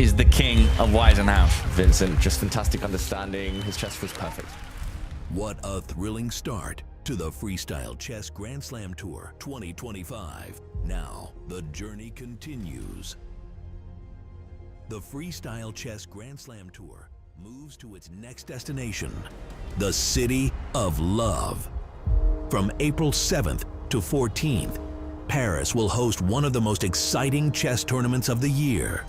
is the king of Weisenhouse. Vincent, just fantastic understanding. His chess was perfect. What a thrilling start to the Freestyle Chess Grand Slam Tour 2025. Now, the journey continues. The Freestyle Chess Grand Slam Tour moves to its next destination, the City of Love. From April 7th to 14th, Paris will host one of the most exciting chess tournaments of the year.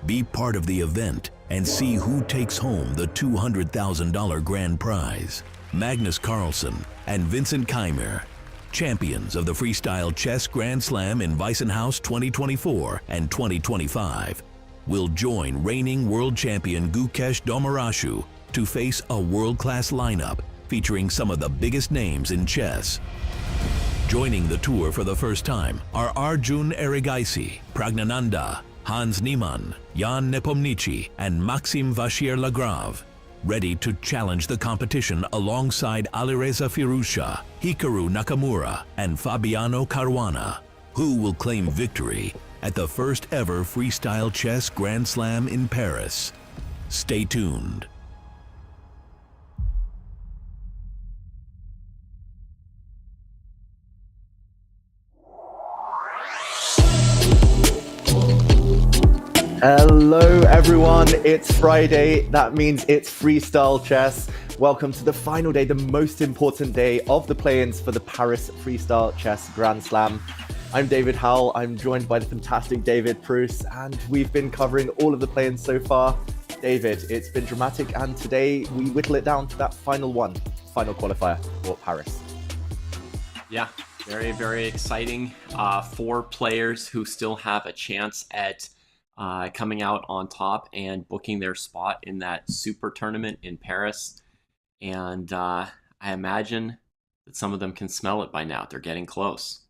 Be part of the event and see who takes home the $200,000 grand prize. Magnus Carlsen and Vincent Keymer, champions of the Freestyle Chess Grand Slam in Weisenhouse 2024 and 2025, will join reigning world champion Gukesh Dommaraju to face a world-class lineup featuring some of the biggest names in chess. Joining the tour for the first time are Arjun Erigaisi, Pragnananda, Hans Niemann, Jan Nepomniachtchi, and Maxime Vachier-Lagrave, ready to challenge the competition alongside Alireza Firouzja, Hikaru Nakamura, and Fabiano Caruana, who will claim victory at the first ever Freestyle Chess Grand Slam in Paris. Stay tuned. Hello everyone, it's Friday. That means it's freestyle chess. Welcome to the final day, the most important day of the play-ins for the Paris Freestyle Chess Grand Slam. I'm David Howell. I'm joined by the fantastic David Bruce, and we've been covering all of the play-ins so far. David, it's been dramatic, and today we whittle it down to that final qualifier for Paris. Yeah, very, very exciting. 4 players who still have a chance at coming out on top and booking their spot in that super tournament in Paris. And I imagine that some of them can smell it by now. They're getting close.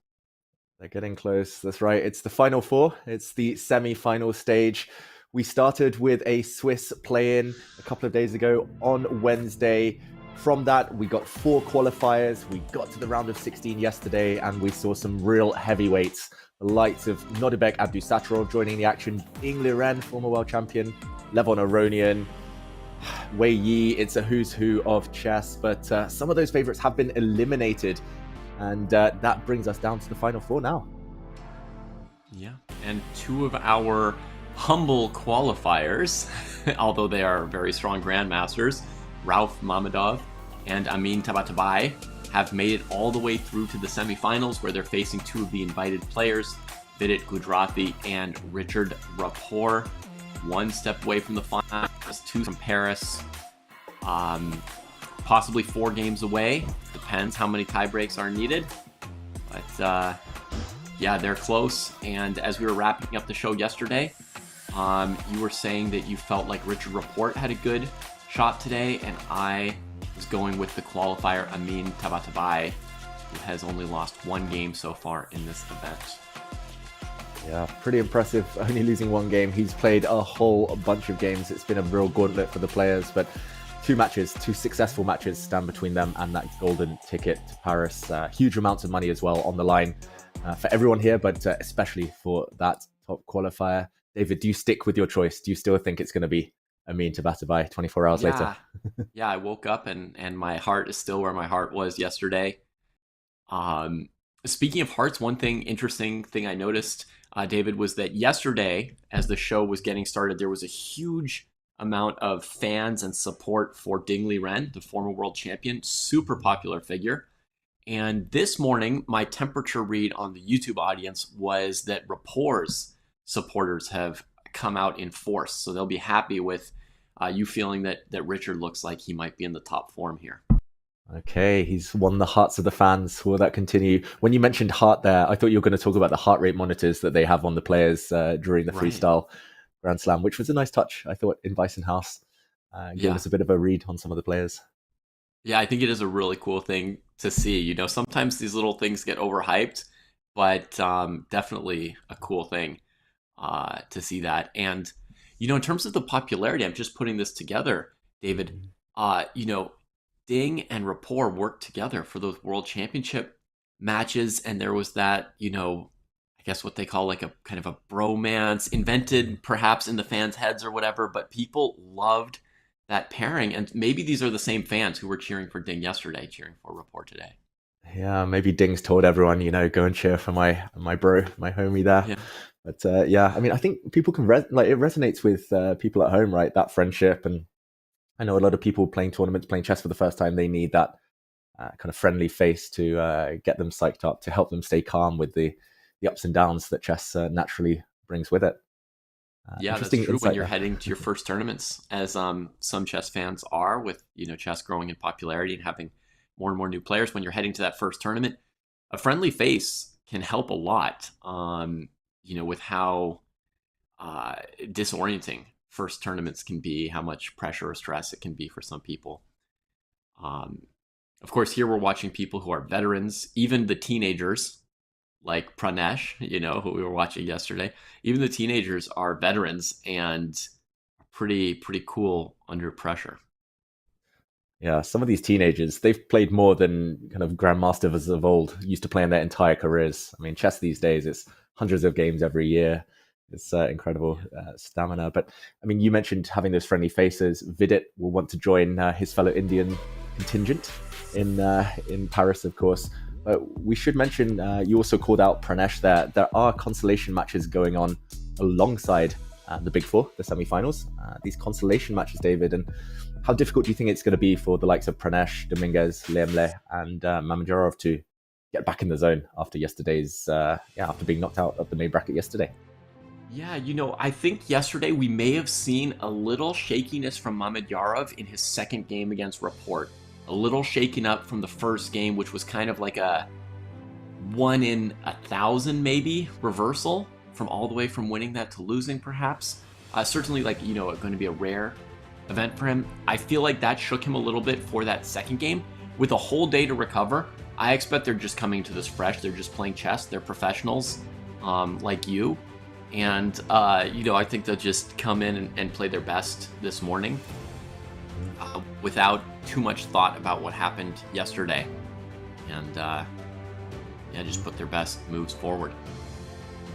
They're getting close. That's right. It's the final 4. It's the semi-final stage. We started with a Swiss play-in a couple of days ago on Wednesday. From that, we got 4 qualifiers. We got to the round of 16 yesterday, and we saw some real heavyweights. The likes of Nodirbek Abdusattorov joining the action, Ying Liren, former world champion, Levon Aronian, Wei Yi. It's a who's who of chess, but some of those favorites have been eliminated, and that brings us down to the final 4 now. Yeah, and 2 of our humble qualifiers, although they are very strong grandmasters, Rauf Mamedov and Amin Tabatabai, have made it all the way through to the semifinals, where they're facing 2 of the invited players, Vidit Gujarati and Richard Rapport. 1 step away from the finals, 2 from Paris. Possibly 4 games away. Depends how many tie breaks are needed. But yeah, they're close. And as we were wrapping up the show yesterday, you were saying that you felt like Richard Rapport had a good shot today, and I was going with the qualifier Amin Tabatabai, who has only lost 1 game so far in this event. Yeah, pretty impressive, only losing 1 game. He's played a whole bunch of games. It's been a real gauntlet for the players, but 2 successful matches stand between them and that golden ticket to Paris. Huge amounts of money as well on the line for everyone here, but especially for that top qualifier. David, do you stick with your choice? Do you still think it's going to be Amin Tabatabai 24 hours later? Yeah, I woke up and my heart is still where my heart was yesterday. Speaking of hearts, one interesting thing I noticed, David, was that yesterday, as the show was getting started, there was a huge amount of fans and support for Ding Liren, the former world champion, super popular figure. And this morning, my temperature read on the YouTube audience was that Rapport's supporters have come out in force. So they'll be happy with you feeling that Richard looks like he might be in the top form here. Okay, he's won the hearts of the fans. Will that continue? When you mentioned heart there, I thought you were going to talk about the heart rate monitors that they have on the players during the Freestyle Grand Slam, which was a nice touch, I thought, in Weisenhouse. Giving us a bit of a read on some of the players. Yeah, I think it is a really cool thing to see. You know, sometimes these little things get overhyped, but definitely a cool thing to see that. And, you know, in terms of the popularity, I'm just putting this together, David. You know, Ding and Rapport worked together for those World Championship matches, and there was that, you know, I guess what they call like a kind of a bromance, invented perhaps in the fans' heads or whatever, but people loved that pairing. And maybe these are the same fans who were cheering for Ding yesterday, cheering for Rapport today. Yeah, maybe Ding's told everyone, go and cheer for my bro, my homie there. Yeah. But yeah, I mean, I think people can it resonates with people at home, right? That friendship. And I know a lot of people playing tournaments, playing chess for the first time, they need that kind of friendly face to get them psyched up, to help them stay calm with the ups and downs that chess naturally brings with it. Yeah, that's true when you're heading to your first tournaments, as some chess fans are, with chess growing in popularity and having more and more new players. When you're heading to that first tournament, a friendly face can help a lot. With how disorienting first tournaments can be, how much pressure or stress it can be for some people. Of course, here we're watching people who are veterans, even the teenagers, like Pranesh, who we were watching yesterday. Even the teenagers are veterans and pretty cool under pressure. Yeah, some of these teenagers, they've played more than kind of grandmasters of old used to play in their entire careers. I mean, chess these days, it's hundreds of games every year. It's incredible stamina. But I mean, you mentioned having those friendly faces. Vidit will want to join his fellow Indian contingent in Paris, of course. But we should mention, you also called out Pranesh there. There are consolation matches going on alongside the Big Four, the semi-finals. These consolation matches, David, and how difficult do you think it's going to be for the likes of Pranesh, Dominguez, Lemle, and Mamedyarov to get back in the zone after yesterday's, after being knocked out of the main bracket yesterday? Yeah, I think yesterday we may have seen a little shakiness from Mamedyarov in his second game against Rapport. A little shaken up from the first game, which was kind of like a 1 in 1,000 maybe reversal from all the way from winning that to losing, perhaps. Certainly going to be a rare event for him. I feel like that shook him a little bit for that second game. With a whole day to recover, I expect they're just coming to this fresh. They're just playing chess. They're professionals like you. And, I think they'll just come in and play their best this morning without too much thought about what happened yesterday. And, just put their best moves forward.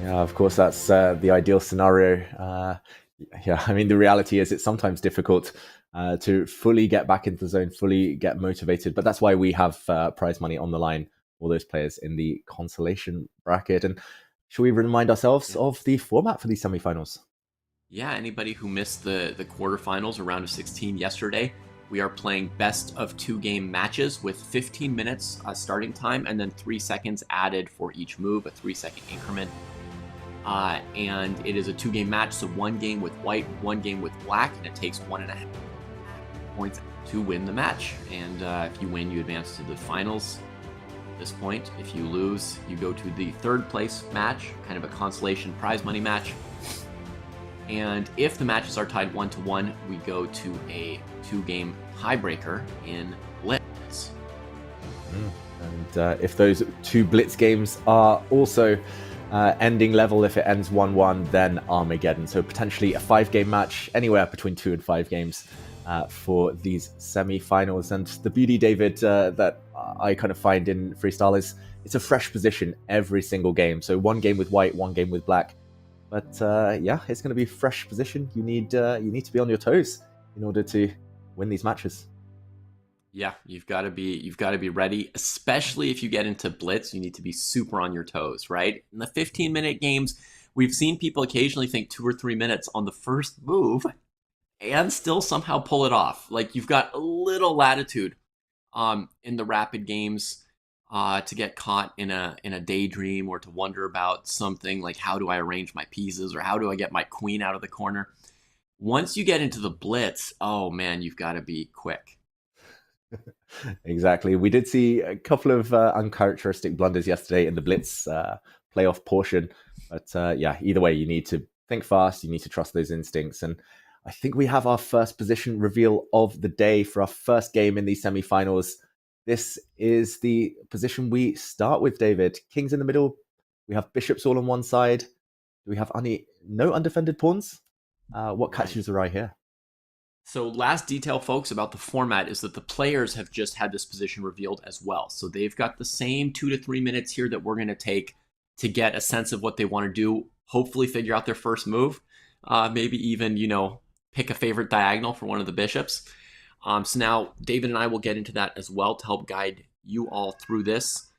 Yeah, of course, that's the ideal scenario. I mean, the reality is it's sometimes difficult to fully get back into the zone, fully get motivated. But that's why we have prize money on the line for those players in the consolation bracket. And should we remind ourselves of the format for these semifinals? Yeah, anybody who missed the quarterfinals or round of 16 yesterday, we are playing best of 2 game matches with 15 minutes starting time and then 3 seconds added for each move, a 3-second increment. And it is a 2 game match, so 1 game with white, 1 game with black, and it takes 1.5 points to win the match. And if you win, you advance to the finals. At this point, if you lose, you go to the 3rd place match, kind of a consolation prize money match. And if the matches are tied 1-1, we go to a 2-game tiebreaker in Blitz. And if those 2 Blitz games are also ending level, if it ends 1-1, then Armageddon. So potentially a 5-game match, anywhere between 2 and 5 games for these semi-finals. And the beauty, David, that I kind of find in freestyle is it's a fresh position every single game. So 1 game with white, 1 game with black. But it's going to be a fresh position. You need to be on your toes in order to win these matches. Yeah, you've got to be ready, especially if you get into Blitz. You need to be super on your toes, right? In the 15-minute games, we've seen people occasionally think 2 or 3 minutes on the first move and still somehow pull it off. Like, you've got a little latitude in the rapid games to get caught in a daydream or to wonder about something like, how do I arrange my pieces, or how do I get my queen out of the corner? Once you get into the Blitz, oh man, you've got to be quick. Exactly. We did see a couple of uncharacteristic blunders yesterday in the Blitz playoff portion. But either way, you need to think fast. You need to trust those instincts. And I think we have our first position reveal of the day for our first game in these semifinals. This is the position we start with, David. Kings in the middle. We have bishops all on one side. Do we have no undefended pawns? What catches your eye here? So last detail, folks, about the format is that the players have just had this position revealed as well. So they've got the same 2 to 3 minutes here that we're going to take to get a sense of what they want to do, hopefully figure out their first move, maybe even, pick a favorite diagonal for one of the bishops. So now David and I will get into that as well to help guide you all through this.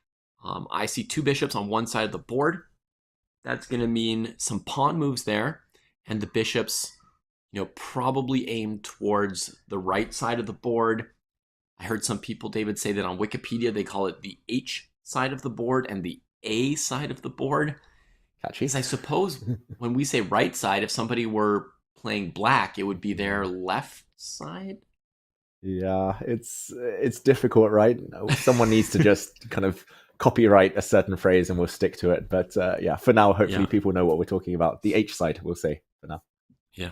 I see 2 bishops on one side of the board. That's going to mean some pawn moves there, and the bishops, probably aim towards the right side of the board. I heard some people, David, say that on Wikipedia they call it the H side of the board and the A side of the board. Catchy. Because I suppose when we say right side, if somebody were playing black, it would be their left side. Yeah, it's difficult, right? Someone needs to just kind of copyright a certain phrase and we'll stick to it. But yeah, for now, hopefully people know what we're talking about. The H side, we'll say for now. Yeah.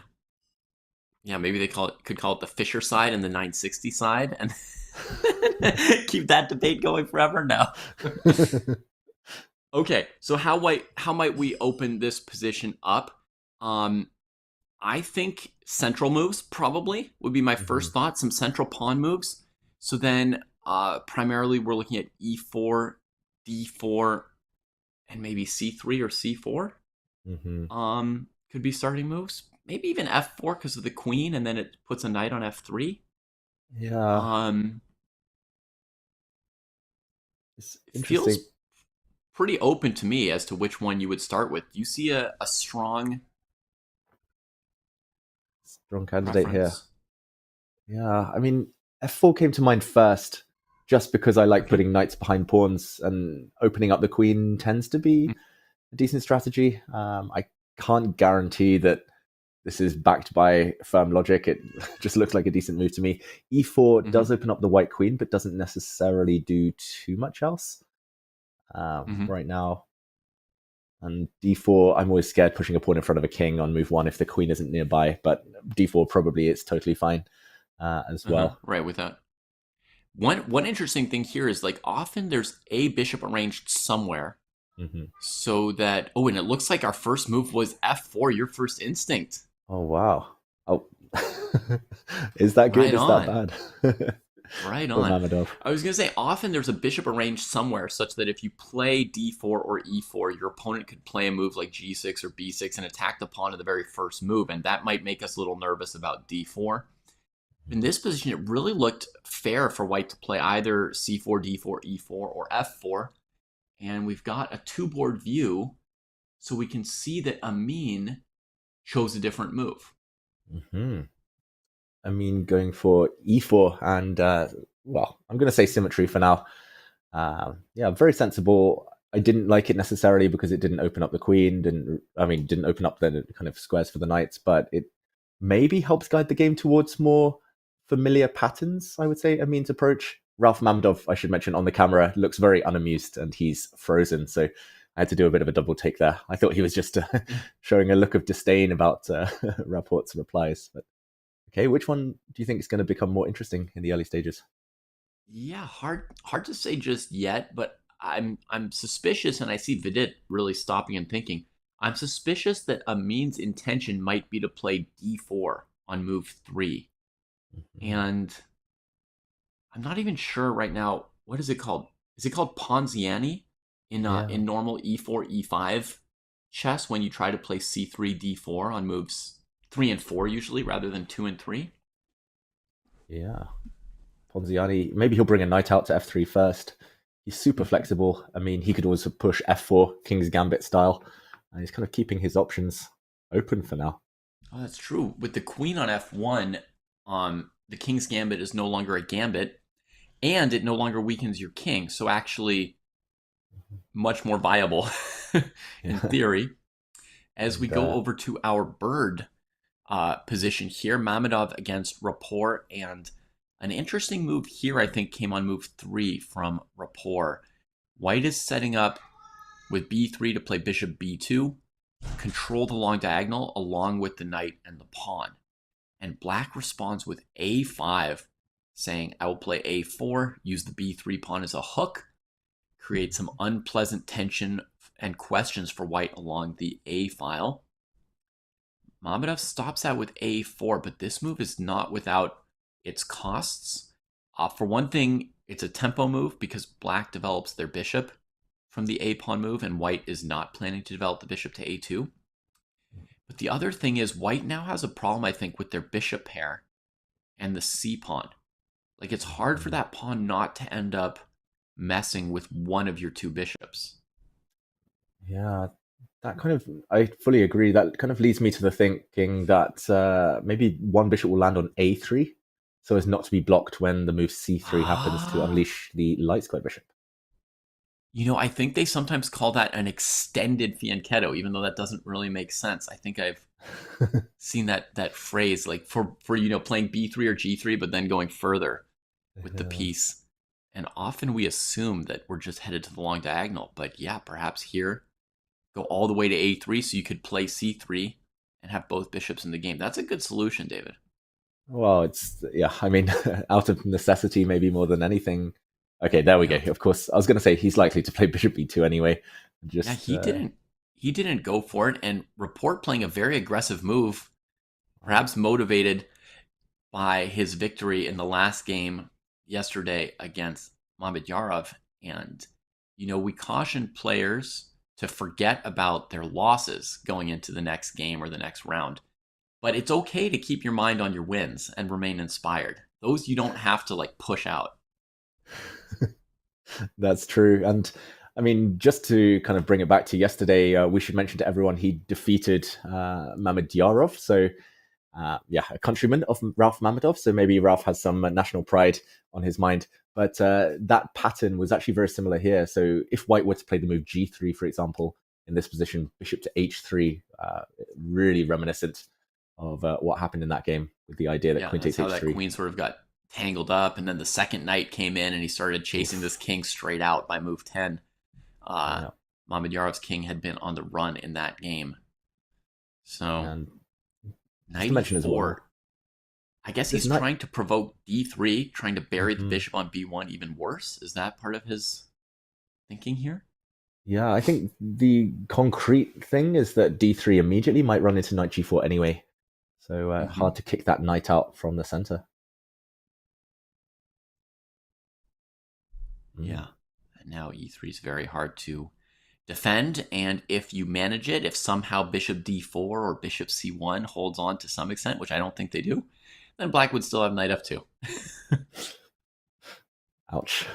Yeah, maybe they could call it the Fisher side and the 960 side and keep that debate going forever now. Okay, so how might we open this position up? I think central moves probably would be my first thought, some central pawn moves. So then primarily we're looking at E4, D4, and maybe C3 or C4. Could be starting moves. Maybe even F4 because of the queen, and then it puts a knight on F3. Yeah. It's It interesting. feels pretty open to me as to which one you would start with. Do you see a strong Candidate preference? here. Yeah, I mean, F4 came to mind first, just because I like putting knights behind pawns, and opening up the queen tends to be a decent strategy. I can't guarantee that this is backed by firm logic. It just looks like a decent move to me. E4 does open up the white queen, but doesn't necessarily do too much else right now. And D4, I'm always scared pushing a pawn in front of a king on move 1 if the queen isn't nearby, but D4 probably is totally fine as well. Right, with that. One interesting thing here is like often there's a bishop arranged somewhere so that, and it looks like our first move was F4, your first instinct. Oh, wow. Oh, is that good? Right Is on. that bad? Right Poor on. Mamedov. I was going to say, often there's a bishop arranged somewhere such that if you play D4 or E4, your opponent could play a move like G6 or B6 and attack the pawn in the very first move, and that might make us a little nervous about D4. In this position, it really looked fair for white to play either C4, D4, E4, or F4, and we've got a two-board view, so we can see that Amin chose a different move. Amin going for E4 and, well, I'm going to say symmetry for now. Yeah, very sensible. I didn't like it necessarily because it didn't open up the queen, didn't open up the kind of squares for the knights, but it maybe helps guide the game towards more familiar patterns, I would say. Amin's approach. Rauf Mamedov, I should mention on the camera, looks very unamused and he's frozen, so I had to do a bit of a double take there. I thought he was just showing a look of disdain about Rapport's replies. But okay, which one do you think is going to become more interesting in the early stages? Yeah, hard to say just yet, but I'm suspicious, and I see Vidit really stopping and thinking. I'm suspicious that Amin's intention might be to play D4 on move 3. And I'm not even sure right now, what is it called? Is it called Ponziani in normal E4, E5 chess when you try to play C3, D4 on moves 3 and 4 usually rather than 2 and 3? Yeah. Ponziani, maybe he'll bring a knight out to F3 first. He's super flexible. I mean, he could also push F4, King's Gambit style. And he's kind of keeping his options open for now. Oh, that's true. With the queen on F1, the King's Gambit is no longer a gambit, and it no longer weakens your king. So actually, much more viable in theory. As we go over to our bird position here, Mamedov against Rapport, and an interesting move here, I think, came on move 3 from Rapport. White is setting up with B3 to play bishop B2, control the long diagonal along with the knight and the pawn. And black responds with A5, saying, I will play A4, use the B3 pawn as a hook, create some unpleasant tension and questions for white along the A file. Mamedov stops out with A4, but this move is not without its costs. For one thing, it's a tempo move because black develops their bishop from the a-pawn move, and white is not planning to develop the bishop to a2. But the other thing is white now has a problem, I think, with their bishop pair and the c-pawn. Like, it's hard for that pawn not to end up messing with one of your two bishops. Yeah, I fully agree. That kind of leads me to the thinking that maybe one bishop will land on a3 so as not to be blocked when the move c3 happens to unleash the light square bishop. I think they sometimes call that an extended fianchetto, even though that doesn't really make sense. I think I've seen that phrase, like for playing b3 or g3, but then going further with the piece. And often we assume that we're just headed to the long diagonal. But yeah, perhaps here, go all the way to a3 so you could play c3 and have both bishops in the game. That's a good solution, David. Well, I mean, out of necessity, maybe more than anything. Okay, there we go. Of course, I was going to say he's likely to play bishop b2 anyway. He didn't go for it, and Rapport playing a very aggressive move, perhaps motivated by his victory in the last game yesterday against Mamedyarov. And we caution players to forget about their losses going into the next game or the next round. But it's okay to keep your mind on your wins and remain inspired. Those you don't have to push out. That's true. And I mean, just to kind of bring it back to yesterday, we should mention to everyone he defeated Mamedyarov. So a countryman of Rauf Mamedov. So maybe Rauf has some national pride on his mind. But that pattern was actually very similar here. So if white were to play the move g3, for example, in this position, bishop to h3, really reminiscent of what happened in that game with the idea that queen takes h3. That queen sort of got tangled up, and then the second knight came in and he started chasing this king straight out by move 10. Mamedyarov's king had been on the run in that game. So knight e4. Well, I guess he's trying to provoke d3, trying to bury the bishop on b1 even worse. Is that part of his thinking here? Yeah, I think the concrete thing is that d3 immediately might run into knight g4 anyway. So hard to kick that knight out from the center. Yeah, and now e3 is very hard to defend, and if you manage it, if somehow bishop d4 or bishop c1 holds on to some extent, which I don't think they do, then black would still have knight f2. Ouch.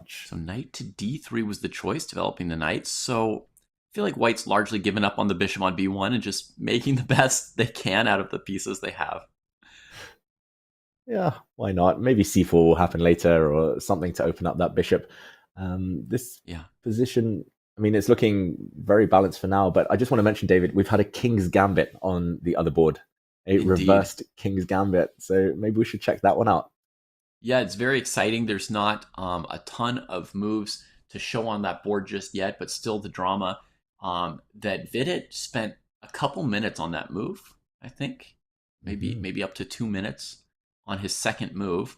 So knight to d3 was the choice, developing the knight. So I feel like white's largely given up on the bishop on b1 and just making the best they can out of the pieces they have. Yeah, why not? Maybe c4 will happen later or something to open up that bishop. This position, I mean, it's looking very balanced for now, but I just want to mention, David, we've had a king's gambit on the other board, reversed king's gambit. So maybe we should check that one out. Yeah, it's very exciting. There's not a ton of moves to show on that board just yet, but still the drama that Vidit spent a couple minutes on that move, I think. Maybe up to 2 minutes on his second move,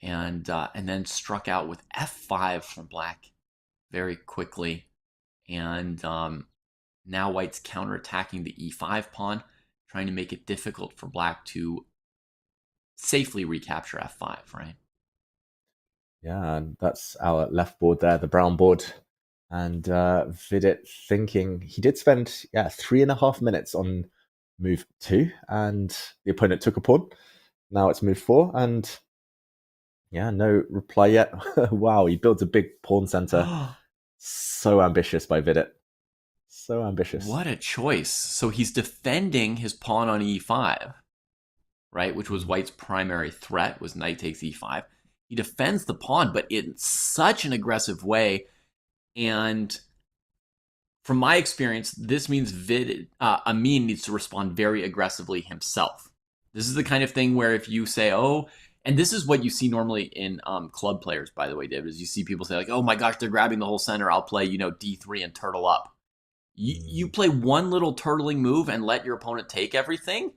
and then struck out with f5 from black very quickly. And now white's counterattacking the e5 pawn, trying to make it difficult for black to safely recapture f5, right? Yeah, and that's our left board there, the brown board. And Vidit thinking, he did spend 3.5 minutes on move 2, and the opponent took a pawn. Now it's move 4, and no reply yet. Wow, he builds a big pawn center. So ambitious by Vidit. So ambitious. What a choice. So he's defending his pawn on e5, right? Which was white's primary threat, was knight takes e5. He defends the pawn, but in such an aggressive way. And from my experience, this means Amin needs to respond very aggressively himself. This is the kind of thing where if you say, and this is what you see normally in club players, by the way, David, is you see people say oh my gosh, they're grabbing the whole center. I'll play, d3 and turtle up. You play one little turtling move and let your opponent take everything.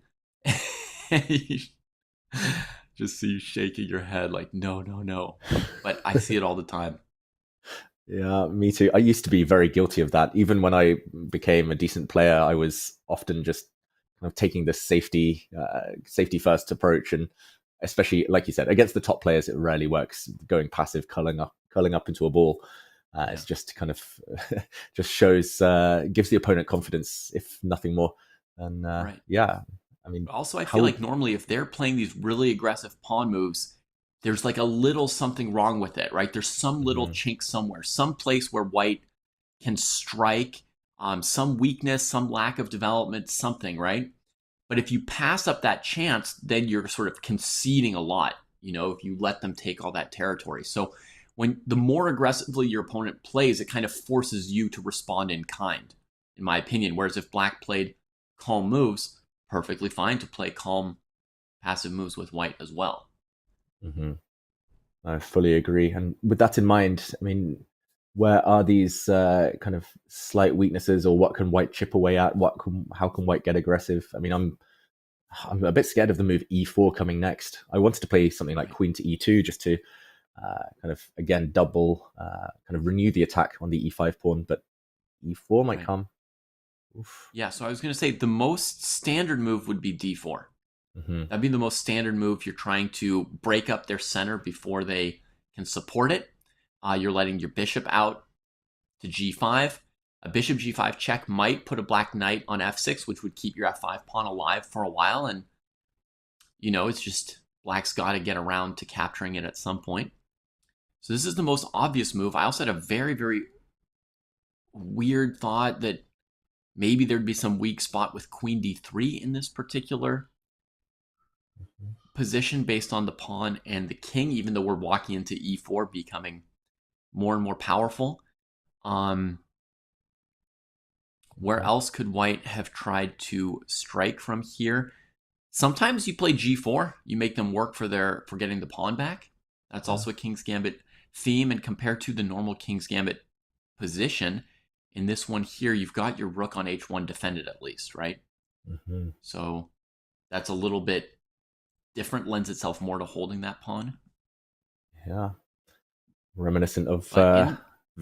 Just see you shaking your head like, no. But I see it all the time. Yeah, me too. I used to be very guilty of that. Even when I became a decent player, I was often just kind of taking this safety first approach, and especially, like you said, against the top players, it rarely works. Going passive, curling up into a ball. It's just kind of just shows, gives the opponent confidence, if nothing more. And Right. yeah, I mean, Also, I feel like normally if they're playing these really aggressive pawn moves, there's like a little something wrong with it, right? There's some little chink somewhere, some place where white can strike, some weakness, some lack of development, something, right? But if you pass up that chance, then you're sort of conceding a lot, if you let them take all that territory. So when the more aggressively your opponent plays, it kind of forces you to respond in kind, in my opinion. Whereas if black played calm moves, perfectly fine to play calm passive moves with white as well. I fully agree. And with that in mind, I mean, where are these kind of slight weaknesses, or what can white chip away at? How can white get aggressive? I mean, I'm a bit scared of the move e4 coming next. I wanted to play something like queen to e2 just to kind of, again, double, kind of renew the attack on the e5 pawn, but e4 might come. Oof. Yeah, so I was going to say the most standard move would be d4. That'd be the most standard move. You're trying to break up their center before they can support it. You're letting your bishop out to g5. A bishop g5 check might put a black knight on f6, which would keep your f5 pawn alive for a while. And, it's just black's got to get around to capturing it at some point. So this is the most obvious move. I also had a very, very weird thought that maybe there'd be some weak spot with queen d3 in this particular position based on the pawn and the king, even though we're walking into e4, becoming more and more powerful. Where else could white have tried to strike from here? Sometimes you play g4, you make them work for getting the pawn back. That's also a King's Gambit theme, and compared to the normal King's Gambit position, in this one here, you've got your rook on h1 defended at least, right? So that's a little bit different, lends itself more to holding that pawn. Yeah. Reminiscent of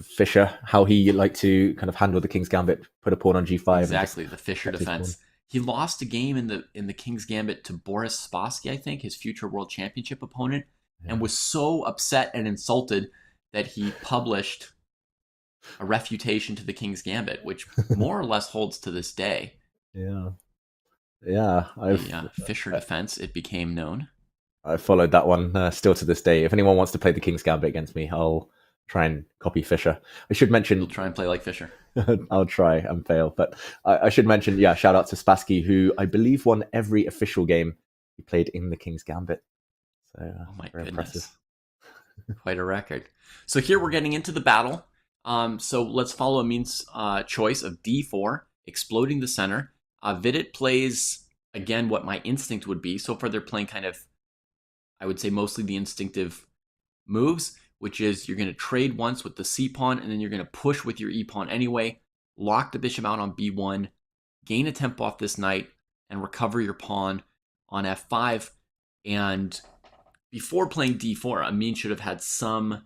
Fischer, how he liked to kind of handle the King's Gambit, put a pawn on g5. Exactly, the Fischer defense. He lost a game in the King's Gambit to Boris Spassky, I think, his future world championship opponent, and was so upset and insulted that he published a refutation to the King's Gambit, which more or less holds to this day. Yeah. Fischer defense, it became known. I followed that one still to this day. If anyone wants to play the King's Gambit against me, I'll try and copy Fischer. I should mention... You'll try and play like Fischer. I'll try and fail. But I should mention, shout out to Spassky, who I believe won every official game he played in the King's Gambit. So, oh my very goodness. Impressive. Quite a record. So here we're getting into the battle. So let's follow Amin's choice of d4, exploding the center. Vidit plays, again, what my instinct would be. So far they're playing kind of, I would say, mostly the instinctive moves, which is you're going to trade once with the c-pawn, and then you're going to push with your e-pawn anyway, lock the bishop out on b1, gain a tempo off this knight, and recover your pawn on f5. And before playing d4, Amin should have had some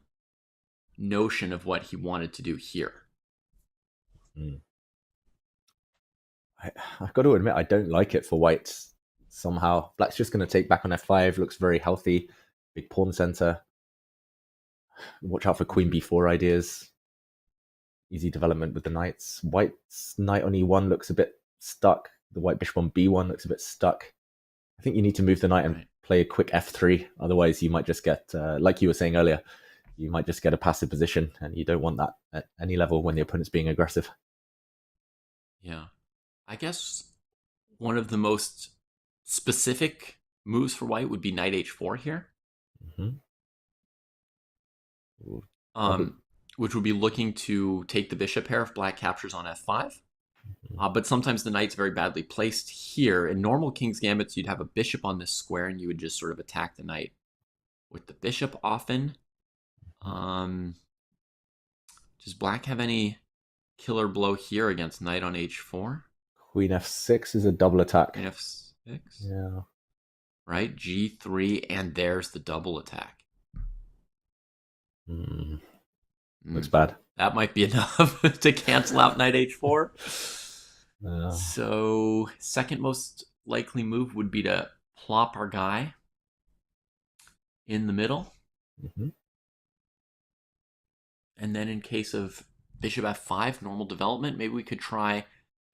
notion of what he wanted to do here. I've got to admit, I don't like it for white somehow. Black's just going to take back on f5, looks very healthy, big pawn center. Watch out for queen b4 ideas. Easy development with the knights. White's knight on e1 looks a bit stuck. The white bishop on b1 looks a bit stuck. I think you need to move the knight and play a quick f3. Otherwise, you might just get, like you were saying earlier, you might just get a passive position, and you don't want that at any level when the opponent's being aggressive. Yeah. I guess one of the most specific moves for white would be knight h4 here. Which would be looking to take the bishop pair if black captures on f5. But sometimes the knight's very badly placed here. In normal King's Gambits, you'd have a bishop on this square, and you would just sort of attack the knight with the bishop often. Does black have any killer blow here against knight on h4? Queen f6 is a double attack. Queen f6? Yeah. Right? g3, and there's the double attack. Looks bad. That might be enough to cancel out knight h4. Yeah. So, second most likely move would be to plop our guy in the middle. And then in case of bishop f5, normal development, maybe we could try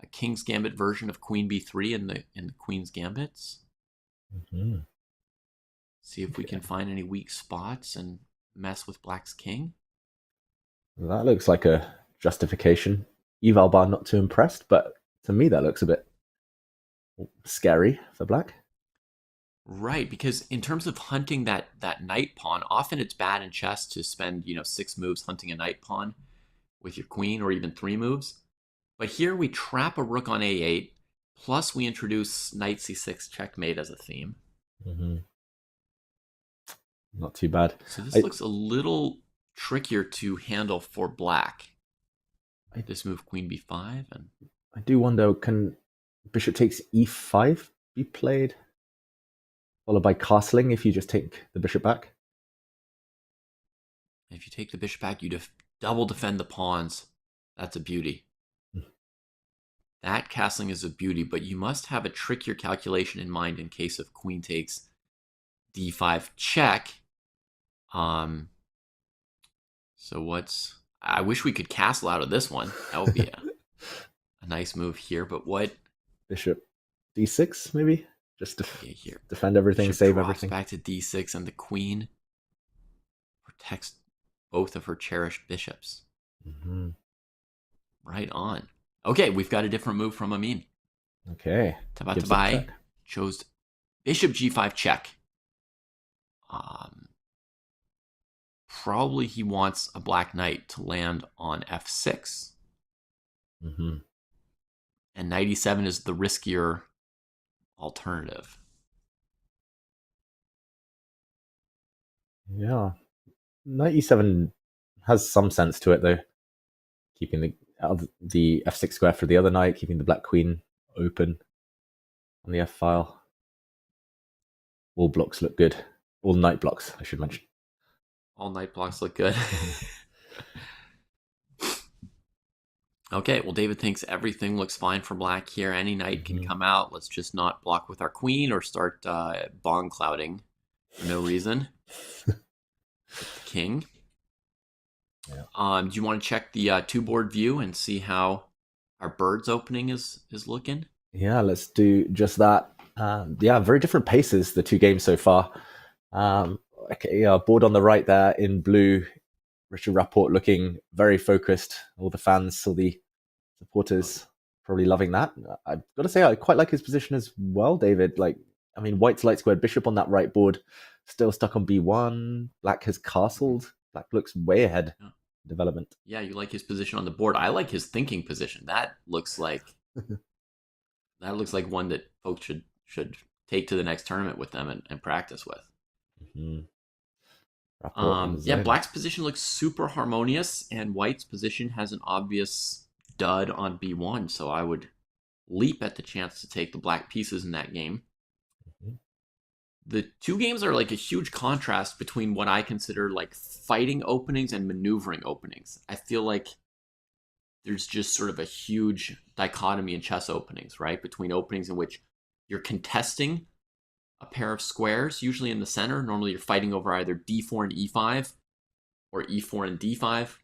a king's gambit version of queen b3 in the queen's gambits. Mm-hmm. See if we can find any weak spots and mess with black's king. That looks like a justification. Eval bar not too impressed, but to me that looks a bit scary for black. Right, because in terms of hunting that knight pawn, often it's bad in chess to spend 6 moves hunting a knight pawn with your queen, or even 3 moves. But here we trap a rook on a8, plus we introduce knight c6 checkmate as a theme. Mm-hmm. Not too bad. So this looks a little trickier to handle for black. This move queen b5, and I do wonder, can bishop takes e5 be played, followed by castling if you just take the bishop back? if you take the bishop back, you double defend the pawns. That's a beauty. That castling is a beauty, but you must have a trickier calculation in mind in case of queen takes d5 check. So I wish we could castle out of this one. That would be a nice move here, but what? Bishop d6, maybe? Just to here. Defend everything, Bishop save drops everything. Back to d6, and the queen protects both of her cherished bishops. Mm-hmm. Right on. Okay, we've got a different move from Amin. Okay. Tabatabai chose bishop g5 check. Probably he wants a black knight to land on f6. Mm-hmm. And knight e7 is the riskier alternative. Yeah. Knight e7 has some sense to it, though. Keeping the f6 square for the other knight, keeping the black queen open on the f-file. All blocks look good. All knight blocks, I should mention. All knight blocks look good. Okay, well, David thinks everything looks fine for black here. Any knight can come out. Let's just not block with our queen or start bong clouding for no reason. King. Yeah. Do you want to check the two-board view and see how our bird's opening is looking? Yeah, let's do just that. Yeah, very different paces, the two games so far. Board on the right there in blue, Richard Rapport looking very focused. All the fans, all the supporters probably loving that. I've got to say, I quite like his position as well, David. White's light squared bishop on that right board, still stuck on b1. Black has castled. Black looks way ahead in development. Yeah, you like his position on the board. I like his thinking position. That looks like one that folks should take to the next tournament with them and practice with. Mm-hmm. Black's position looks super harmonious, and White's position has an obvious dud on b1, so I would leap at the chance to take the black pieces in that game. Mm-hmm. The two games are like a huge contrast between what I consider like fighting openings and maneuvering openings. I feel like there's just sort of a huge dichotomy in chess openings, right? Between openings in which you're contesting a pair of squares, usually in the center. Normally you're fighting over either d4 and e5 or e4 and d5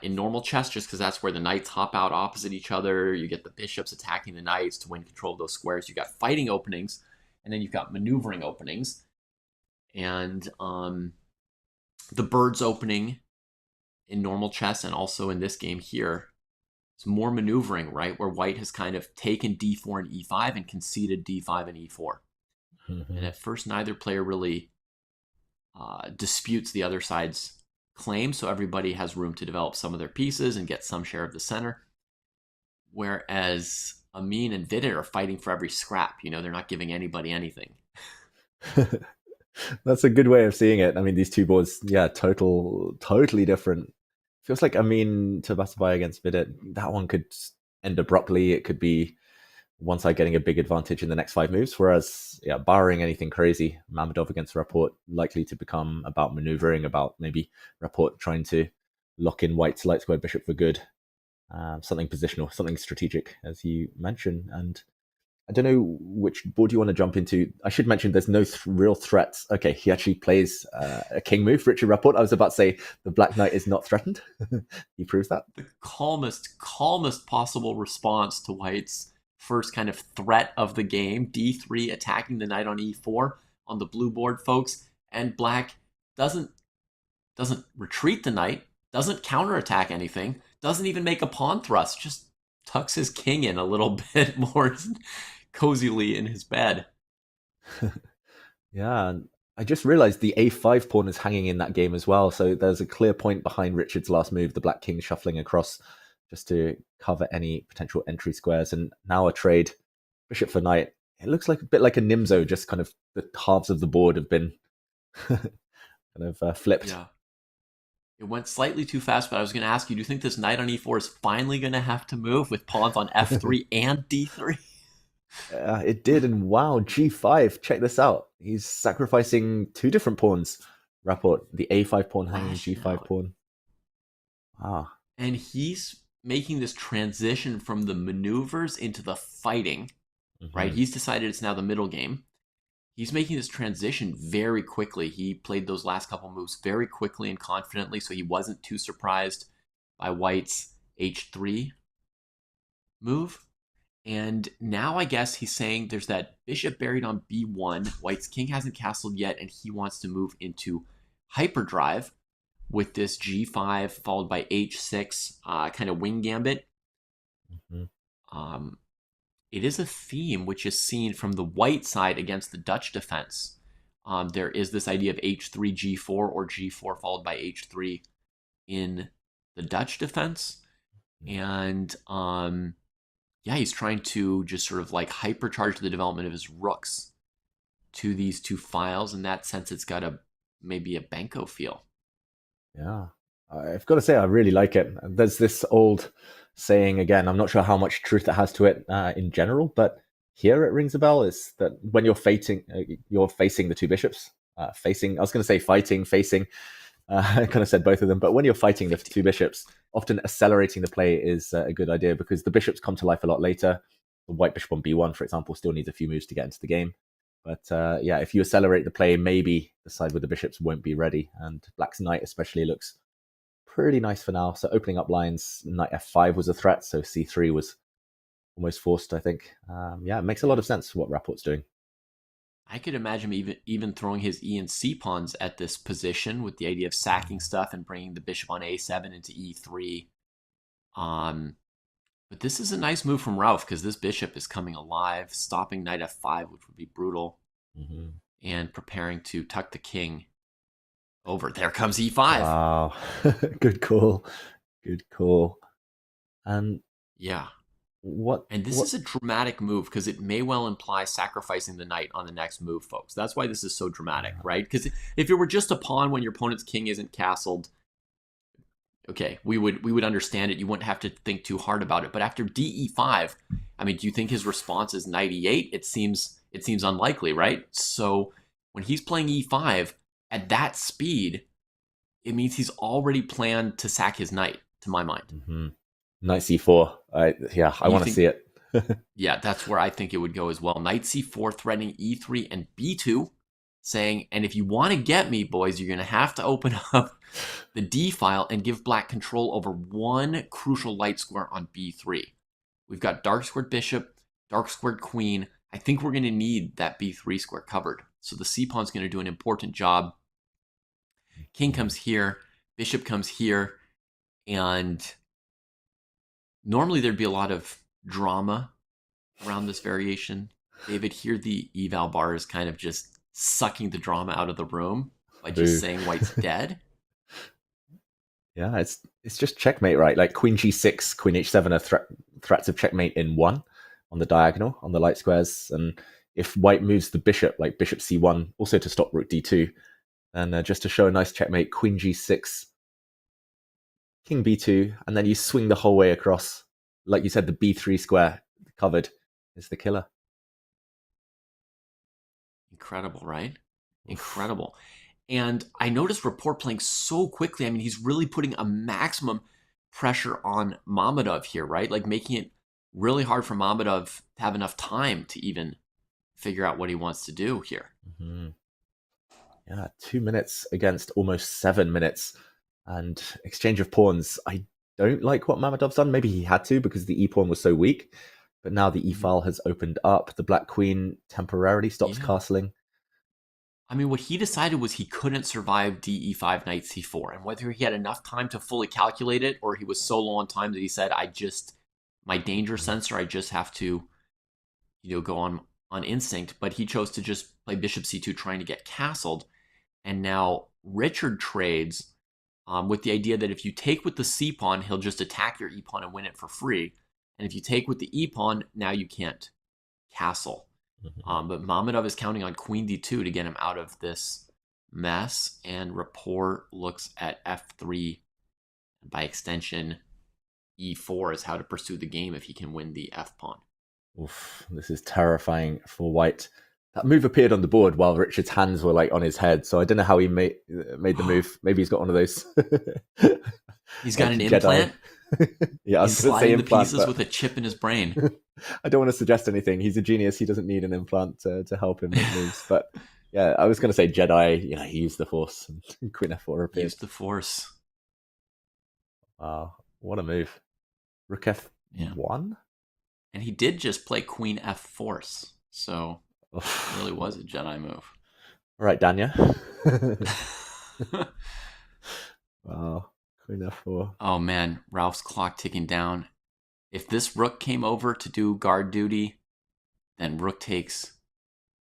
in normal chess, just because that's where the knights hop out opposite each other. You get the bishops attacking the knights to win control of those squares. You got fighting openings, and then you've got maneuvering openings. And the bird's opening in normal chess, and also in this game here, is more maneuvering, right? Where White has kind of taken d4 and e5 and conceded d5 and e4. Mm-hmm. And at first, neither player really disputes the other side's claim, so everybody has room to develop some of their pieces and get some share of the center. Whereas Amin and Vidit are fighting for every scrap. They're not giving anybody anything. That's a good way of seeing it. These two boards, totally different. Feels like Amin to Batabai against Vidit, that one could end abruptly. It could be one side getting a big advantage in the next 5 moves, whereas, barring anything crazy, Mamedov against Rapport likely to become about maneuvering, about maybe Rapport trying to lock in White's light square bishop for good, something positional, something strategic, as you mentioned. And I don't know which board you want to jump into. I should mention there's no real threats. Okay, he actually plays a king move, Richard Rapport. I was about to say the Black Knight is not threatened. He proves that. The calmest possible response to White's first kind of threat of the game. D3 attacking the knight on E4 on the blue board, folks. And Black doesn't retreat the knight, doesn't counterattack anything, doesn't even make a pawn thrust, just tucks his king in a little bit more cozily in his bed. Yeah, and I just realized the A5 pawn is hanging in that game as well. So there's a clear point behind Richard's last move, the Black King shuffling across just to cover any potential entry squares. And now a trade, bishop for knight. It looks like a bit like a Nimzo, just kind of the halves of the board have been kind of flipped. Yeah. It went slightly too fast, but I was going to ask you, do you think this knight on E4 is finally going to have to move with pawns on F3 and D3? It did, and wow, G5, check this out. He's sacrificing two different pawns. Rapport, the A5 pawn hanging G5 pawn. Wow. And he's making this transition from the maneuvers into the fighting, right? He's decided it's now the middle game. He's making this transition very quickly. He played those last couple moves very quickly and confidently, so he wasn't too surprised by White's H3 move. And now I guess he's saying there's that bishop buried on B1. White's king hasn't castled yet, and he wants to move into hyperdrive with this G5 followed by H6 kind of wing gambit. It is a theme which is seen from the white side against the Dutch defense. There is this idea of H3, G4, or G4 followed by H3 in the Dutch defense. And yeah, he's trying to just sort of like hypercharge the development of his rooks to these two files. In that sense, it's got maybe a Benko feel. Yeah, I've got to say, I really like it. There's this old saying, again, I'm not sure how much truth it has to it in general, but here it rings a bell, is that when you're facing the two bishops, I was going to say fighting, facing, I kind of said both of them, but when you're fighting the two bishops, often accelerating the play is a good idea because the bishops come to life a lot later. The white bishop on B1, for example, still needs a few moves to get into the game. But yeah, if you accelerate the play, maybe the side with the bishops won't be ready. And Black's knight especially looks pretty nice for now. So opening up lines, knight F5 was a threat, so C3 was almost forced, I think. Yeah, it makes a lot of sense what Rapport's doing. I could imagine him even throwing his E and C pawns at this position with the idea of sacking stuff and bringing the bishop on A7 into E3. But this is a nice move from Rauf because this bishop is coming alive, stopping knight F5, which would be brutal, and preparing to tuck the king over. There comes E5. Wow, good call, good call. And yeah. And this is a dramatic move because it may well imply sacrificing the knight on the next move, folks. That's why this is so dramatic, right? Because if it were just a pawn when your opponent's king isn't castled, okay, we would understand it. You wouldn't have to think too hard about it. But after DE5, I mean, do you think his response is knight E8? It seems unlikely, right? So when he's playing E5 at that speed, it means he's already planned to sack his knight, to my mind. Knight C4. I want to see it. Yeah, that's where I think it would go as well. Knight C4 threatening E3 and B2, saying, and if you want to get me, boys, you're going to have to open up the D file and give Black control over one crucial light square on B3. We've got dark squared bishop, dark squared queen. I think we're going to need that B3 square covered. So the C pawn's going to do an important job. King comes here, bishop comes here, and normally there'd be a lot of drama around this variation. David, here the eval bar is kind of just sucking the drama out of the room by just saying white's dead. Yeah, it's just checkmate, right? Like queen G6, queen H7 are threats of checkmate in one on the diagonal, on the light squares. And if white moves the bishop, like bishop C1, also to stop rook D2, and just to show a nice checkmate, queen G6, king B2, and then you swing the whole way across. Like you said, the B3 square covered is the killer. Incredible, right? Incredible. And I noticed Rapport playing so quickly. I mean, he's really putting a maximum pressure on Mamedov here, right? Like making it really hard for Mamedov to have enough time to even figure out what he wants to do here. Mm-hmm. Yeah, 2 minutes against almost 7 minutes. And exchange of pawns. I don't like what Mamedov's done. Maybe he had to because the e-pawn was so weak. But now the e-file has opened up. The black queen temporarily stops castling. I mean, what he decided was he couldn't survive DE5, knight C4. And whether he had enough time to fully calculate it or he was so low on time that he said, my danger sensor, I just have to, go on instinct. But he chose to just play bishop C2 trying to get castled. And now Richard trades with the idea that if you take with the c-pawn, he'll just attack your e-pawn and win it for free. And if you take with the e-pawn, now you can't castle. But Mamedov is counting on queen d2 to get him out of this mess. And Rapport looks at f3. By extension, e4 is how to pursue the game if he can win the f-pawn. Oof, this is terrifying for white. That move appeared on the board while Richard's hands were like on his head, so I don't know how he made the move. Maybe he's got one of those. He's got an Jedi. Implant. Yeah, I was He's going to say sliding the implant, pieces but with a chip in his brain. I don't want to suggest anything. He's a genius. He doesn't need an implant to help him make moves. But yeah, I was going to say Jedi. He used the Force. And Queen F4 appeared. Use the Force. Wow, what a move! Rook F1. And he did just play Queen F Force, so it really was a Jedi move. All right, Danya. Wow, Queen F4. Oh man, Rauf's clock ticking down. If this rook came over to do guard duty, then rook takes.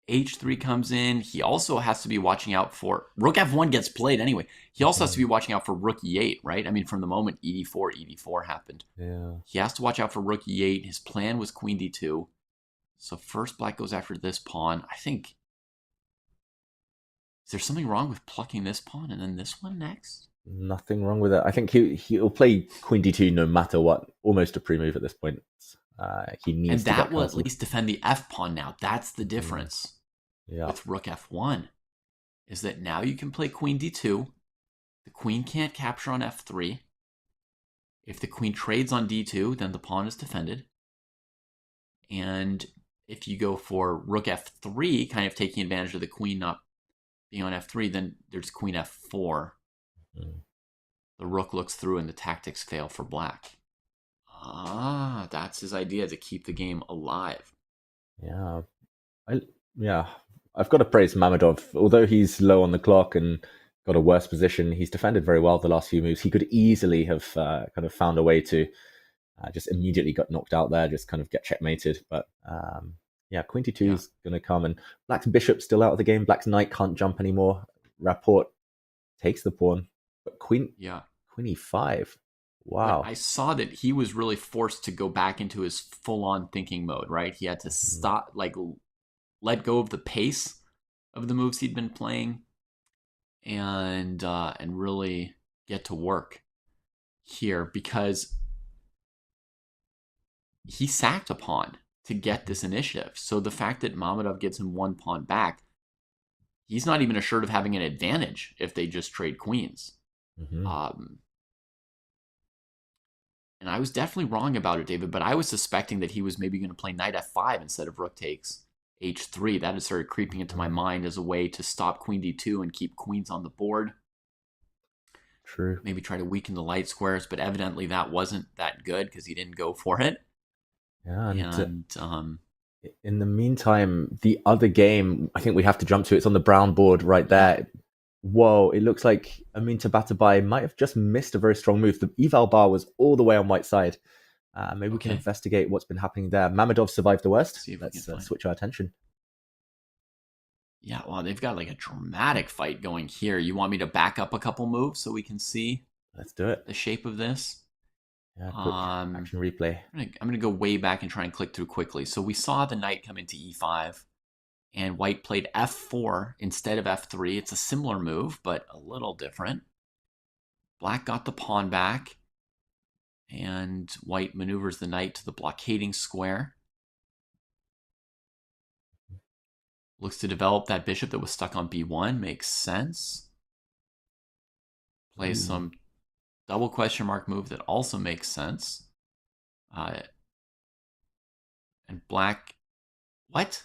H3 comes in. He also has to be watching out for... Rook F1 gets played anyway. He also has to be watching out for rook E8, right? I mean, from the moment ED4 happened. Yeah. He has to watch out for rook E8. His plan was queen D2. So first black goes after this pawn. I think... Is there something wrong with plucking this pawn and then this one next? Nothing wrong with it. I think he'll play queen D2 no matter what. Almost a pre-move at this point. He needs and to that get will at castled. least defend the F pawn now. That's the difference with rook F1. Is that now you can play queen D2. The queen can't capture on F3. If the queen trades on D2, then the pawn is defended. And if you go for rook F3, kind of taking advantage of the queen not being on F3, then there's queen F4. The rook looks through and the tactics fail for black. That's his idea, to keep the game alive. Yeah. I've got to praise Mamedov. Although he's low on the clock and got a worse position, he's defended very well the last few moves. He could easily have kind of found a way to just immediately got knocked out there, just kind of get checkmated. But queen d2 is going to come, and black's bishop's still out of the game. Black's knight can't jump anymore. Rapport takes the pawn, but queen e5. Wow. But I saw that he was really forced to go back into his full-on thinking mode, right? He had to stop, let go of the pace of the moves he'd been playing and really get to work here, because he sacked a pawn to get this initiative. So the fact that Mamedov gives him one pawn back, he's not even assured of having an advantage if they just trade queens. And I was definitely wrong about it, David, but I was suspecting that he was maybe going to play knight f5 instead of rook takes h3. That had started creeping into my mind as a way to stop queen d2 and keep queens on the board. True. Maybe try to weaken the light squares, but evidently that wasn't that good because he didn't go for it. Yeah, and in the meantime, the other game I think we have to jump to, it's on the brown board right there. Whoa, it looks like Amin Tabatabai might have just missed a very strong move. The eval bar was all the way on white side. Maybe we can investigate what's been happening there. Mamedov survived the worst. Let's switch our attention. Yeah, well, they've got like a dramatic fight going here. You want me to back up a couple moves so we can see? Let's do it. The shape of this? Yeah, quick action replay. I'm gonna go way back and try and click through quickly. So we saw the knight come into e5. And white played f4 instead of f3. It's a similar move, but a little different. Black got the pawn back. And white maneuvers the knight to the blockading square. Looks to develop that bishop that was stuck on b1. Makes sense. Plays some double question mark move that also makes sense. And black, what?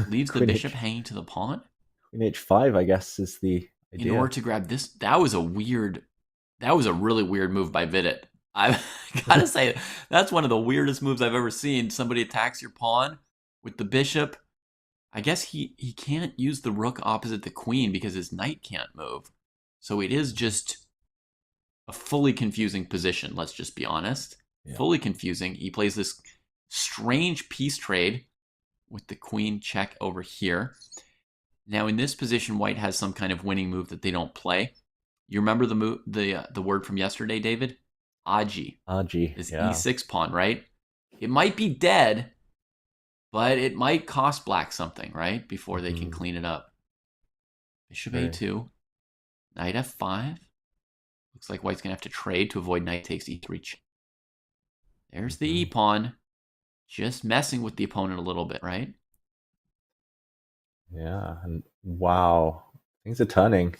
Leaves the Queen bishop H, hanging to the pawn? Queen H5, I guess, is the In idea. order to grab this, that was a really weird move by Vidit. I gotta say, that's one of the weirdest moves I've ever seen. Somebody attacks your pawn with the bishop. I guess he can't use the rook opposite the queen because his knight can't move. So it is just a fully confusing position, let's just be honest. Yeah. Fully confusing. He plays this strange piece trade with the queen check over here. Now in this position, white has some kind of winning move that they don't play. You remember the word from yesterday, David? Aji. Aji, this yeah. E6 pawn, right? It might be dead, but it might cost black something, right? Before they can clean it up. Bishop A2. Knight F5. Looks like white's going to have to trade to avoid knight takes E3. There's the E pawn. Just messing with the opponent a little bit, right? Yeah, and wow. Things are turning.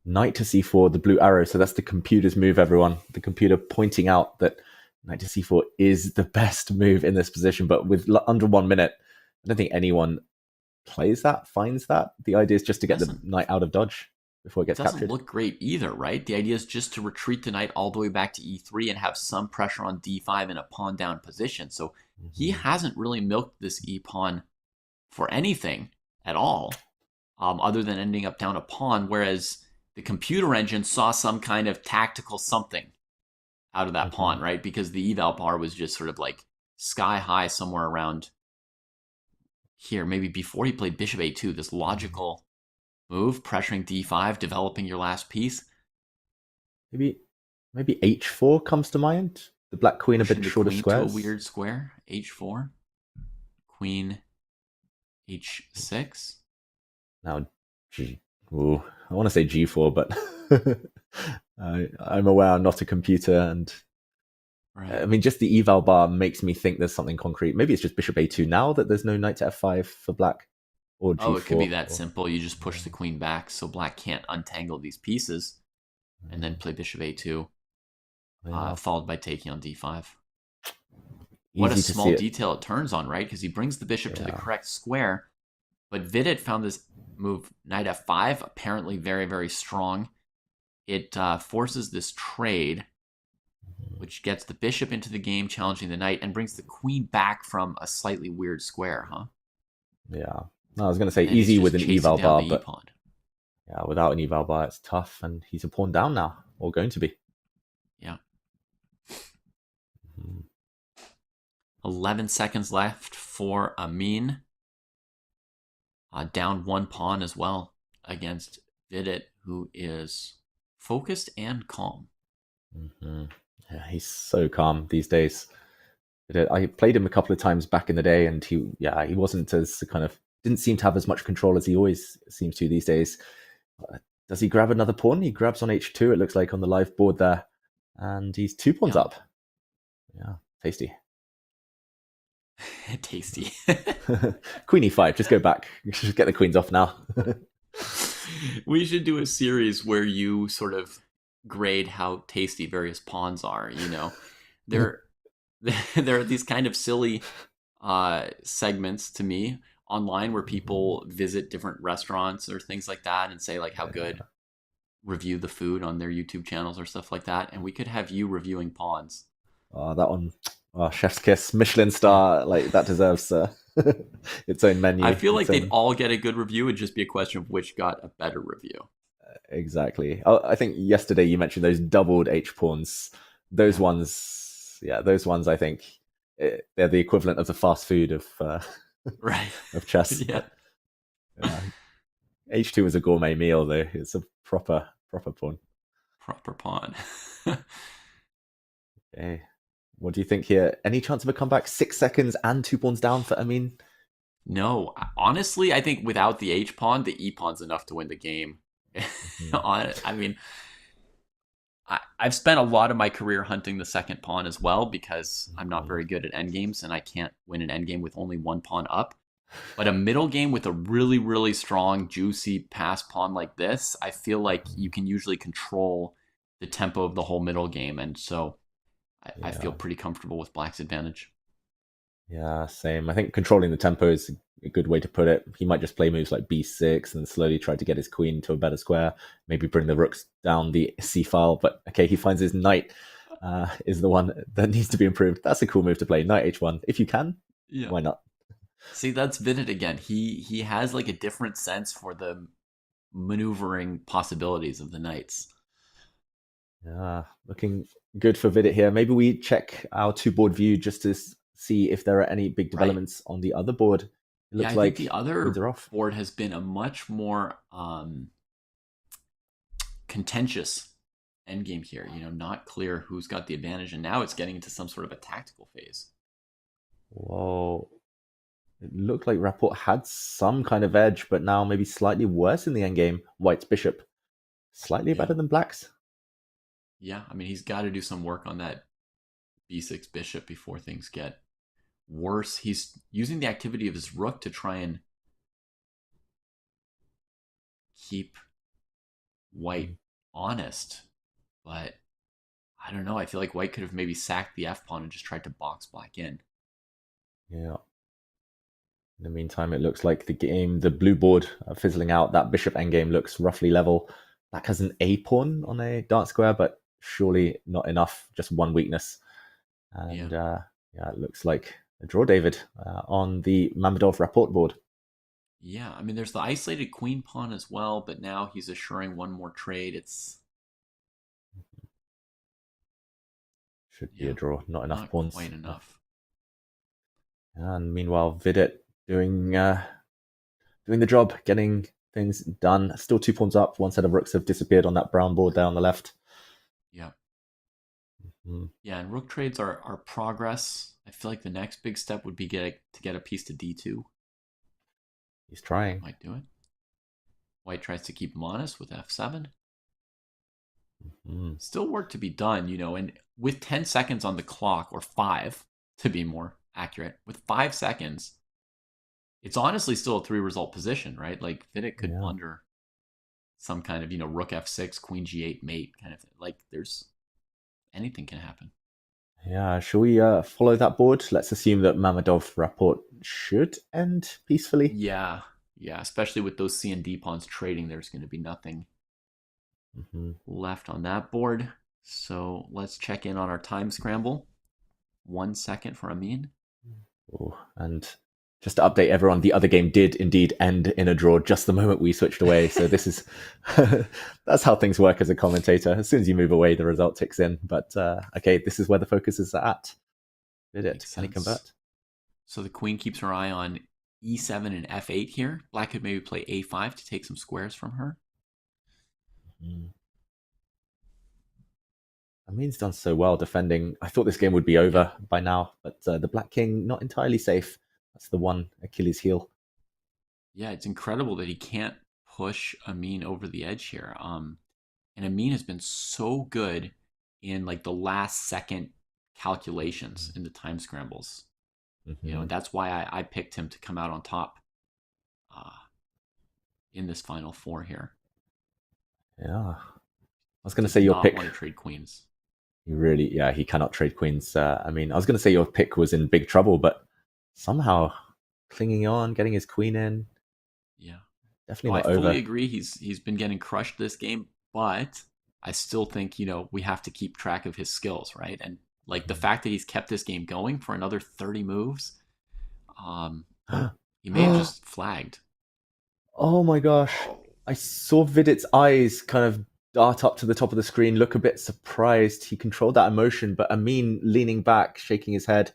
Knight to C4, the blue arrow. So that's the computer's move, everyone. The computer pointing out that knight to C4 is the best move in this position. But with under 1 minute, I don't think anyone plays that, finds that. The idea is just to get the knight out of dodge before it gets captured. It doesn't look great either, right? The idea is just to retreat the knight all the way back to E3 and have some pressure on D5 in a pawn down position. So he hasn't really milked this E pawn for anything at all, other than ending up down a pawn, whereas the computer engine saw some kind of tactical something out of that pawn, right? Because the eval bar was just sort of like sky high somewhere around here. Maybe before he played bishop A2, this logical move, pressuring D5, developing your last piece. Maybe H4 comes to mind. The black queen a bit short of squares. To a weird square. H4. Queen H6. Now, I want to say G4, but I'm aware I'm not a computer, and I mean, just the eval bar makes me think there's something concrete. Maybe it's just bishop A2 now that there's no knight to F5 for black, or G4. It could be that simple. You just push the queen back so black can't untangle these pieces, and then play bishop A2, followed by taking on D5. What a small detail it turns on, right? Because he brings the bishop to the correct square, but Vidit found this move, knight F5, apparently very, very strong. It forces this trade, which gets the bishop into the game, challenging the knight, and brings the queen back from a slightly weird square, huh? Yeah. No, I was going to say easy with an eval bar, but yeah, without an eval bar, it's tough, and he's a pawn down now, or going to be. Yeah. 11 seconds left for Amin. Down 1 pawn as well against Vidit, who is focused and calm. Yeah, he's so calm these days. I played him a couple of times back in the day, and he wasn't as didn't seem to have as much control as he always seems to these days. Does he grab another pawn? He grabs on H2, it looks like, on the live board there, and he's 2 pawns up. Yeah, tasty. Tasty. Queen E5, just go back. Just get the queens off now. We should do a series where you sort of grade how tasty various pawns are, you know. There are these kind of silly segments to me online where people visit different restaurants or things like that and say like how good, review the food on their YouTube channels or stuff like that, and we could have you reviewing pawns. That one. Chef's kiss, Michelin star, like that deserves its own menu. I feel like they'd all get a good review. It'd just be a question of which got a better review. Exactly. I think yesterday you mentioned those doubled H pawns. Those ones, I think they're the equivalent of the fast food of of chess. Yeah. H2 is a gourmet meal, though. It's a proper pawn. Proper pawn. Okay. What do you think here? Any chance of a comeback? 6 seconds and 2 pawns down for Amin? No. Honestly, I think without the H pawn, the E pawn's enough to win the game. I mean, I've spent a lot of my career hunting the second pawn as well because I'm not very good at endgames and I can't win an endgame with only 1 pawn up. But a middle game with a really, really strong, juicy pass pawn like this, I feel like you can usually control the tempo of the whole middle game. And so I feel pretty comfortable with black's advantage. Yeah, same. I think controlling the tempo is a good way to put it. He might just play moves like b6 and slowly try to get his queen to a better square, maybe bring the rooks down the c file. But okay, he finds his knight is the one that needs to be improved. That's a cool move to play. Knight h1. If you can, why not? See, that's Vidit again. He has like a different sense for the maneuvering possibilities of the knights. Yeah, looking good for Vidit here. Maybe we check our two-board view just to see if there are any big developments on the other board. It looks I like think the other board has been a much more contentious endgame here. Not clear who's got the advantage, and now it's getting into some sort of a tactical phase. Whoa. It looked like Rapport had some kind of edge, but now maybe slightly worse in the endgame. White's bishop slightly better than Black's. Yeah, I mean, he's got to do some work on that b6 bishop before things get worse. He's using the activity of his rook to try and keep White honest, but I don't know. I feel like White could have maybe sacked the f-pawn and just tried to box Black in. Yeah. In the meantime, it looks like the blue board fizzling out. That bishop endgame looks roughly level. Black has an a-pawn on a dark square, but surely not enough. Just one weakness. And it looks like a draw, David, on the Mamedov Rapport board. Yeah, I mean, there's the isolated queen pawn as well, but now he's assuring one more trade. Should be a draw. Not enough pawns. Quite enough. And meanwhile, Vidit doing the job, getting things done. Still 2 pawns up. One set of rooks have disappeared on that brown board there on the left. Yeah. Yeah, and rook trades are progress. I feel like the next big step would be to get a piece to d2. He's trying. Might do it. White tries to keep him honest with f7. Still work to be done, and with 10 seconds on the clock, or 5 to be more accurate, with 5 seconds, it's honestly still a 3-result position, right? Like Vidit could blunder some kind of, rook f6, queen g8 mate kind of thing. Like anything can happen. Yeah, shall we follow that board? Let's assume that Mamedov Rapport should end peacefully. Yeah, especially with those C and D pawns trading, there's going to be nothing left on that board. So let's check in on our time scramble. 1 second for Amin. Oh, and just to update everyone, the other game did indeed end in a draw just the moment we switched away. So this is that's how things work as a commentator. As soon as you move away, the result ticks in. But okay, this is where the focus is at. Can he convert? So the queen keeps her eye on e7 and f8 here. Black could maybe play a5 to take some squares from her. Amin's done so well defending. I thought this game would be over by now, but the Black King not entirely safe. That's the one Achilles heel. Yeah, it's incredible that he can't push Amin over the edge here. And Amin has been so good in like the last second calculations in the time scrambles. And that's why I picked him to come out on top in this final 4 here. Yeah, I was going to say your pick. Want to trade queens. He cannot trade queens. I was going to say your pick was in big trouble, but somehow clinging on, getting his queen in. Yeah, definitely not over. I fully over. agree. He's been getting crushed this game, but I still think we have to keep track of his skills, right? And like the fact that he's kept this game going for another 30 moves, he may have just flagged. Oh my gosh. I saw Vidit's eyes kind of dart up to the top of the screen, look a bit surprised. He controlled that emotion, but Amin leaning back, shaking his head.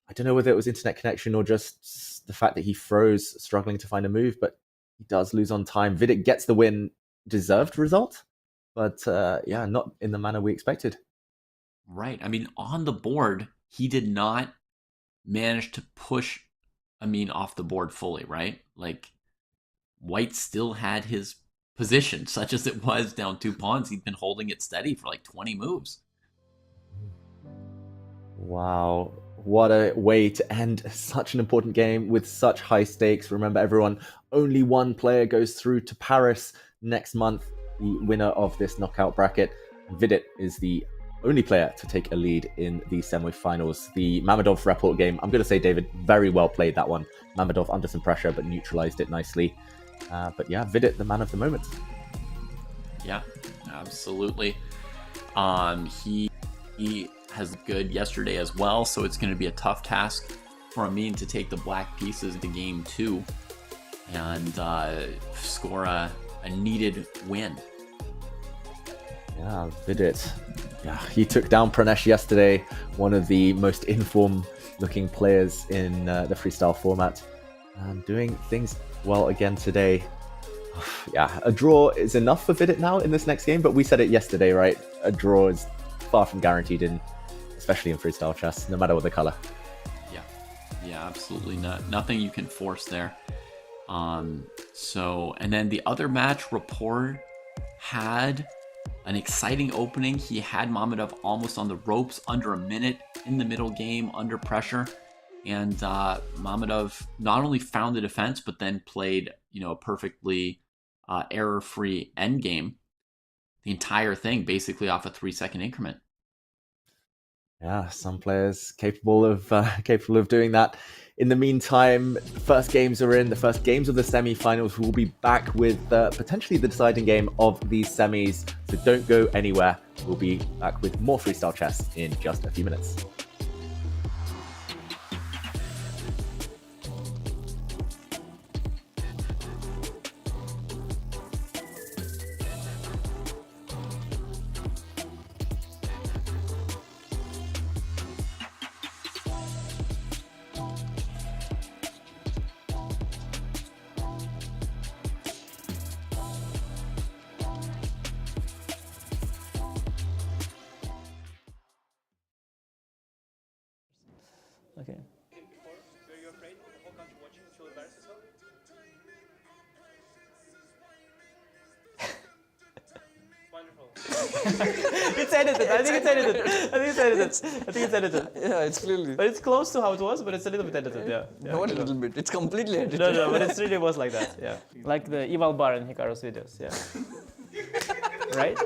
I don't know whether it was internet connection or just the fact that he froze, struggling to find a move, but he does lose on time. Vidit gets the win, deserved result, but not in the manner we expected. Right. I mean, on the board, he did not manage to push Amin off the board fully, right? Like, White still had his position, such as it was down 2 pawns. He'd been holding it steady for like 20 moves. Wow. What a way to end such an important game with such high stakes. Remember, everyone, only one player goes through to Paris next month, the winner of this knockout bracket. Vidit is the only player to take a lead in the semi-finals. The Mamedov-Rapport game, I'm going to say, David, very well played that one. Mamedov under some pressure, but neutralized it nicely. But yeah, Vidit, the man of the moment. Yeah, absolutely. He has good yesterday as well, so it's going to be a tough task for Amin to take the black pieces to game 2 and score a needed win. Yeah, Vidit. Yeah, he took down Pranesh yesterday, one of the most informed looking players in the freestyle format, and doing things well again today. Yeah, a draw is enough for Vidit now in this next game, but we said it yesterday, right? A draw is far from guaranteed, especially in freestyle chess, no matter what the color. Yeah, absolutely nothing you can force there. And then the other match, Rapport had an exciting opening. He had Mamedov almost on the ropes, under a minute in the middle game, under pressure. And Mamedov not only found the defense, but then played, a perfectly error-free endgame. The entire thing basically off a 3-second increment. Yeah, some players capable of doing that. In the meantime, the first games are in. The first games of the semi-finals. We'll be back with potentially the deciding game of these semis. So don't go anywhere. We'll be back with more freestyle chess in just a few minutes. Okay. Before, were you afraid of the whole country watching? Feel embarrassed yourself? Wonderful. It's edited. I think it's edited. Yeah, it's clearly. But it's close to how it was, but it's a little bit edited. Yeah. Not a little bit. It's completely edited. No, but it really was like that. Yeah. Like the eval bar in Hikaru's videos. Yeah. Right?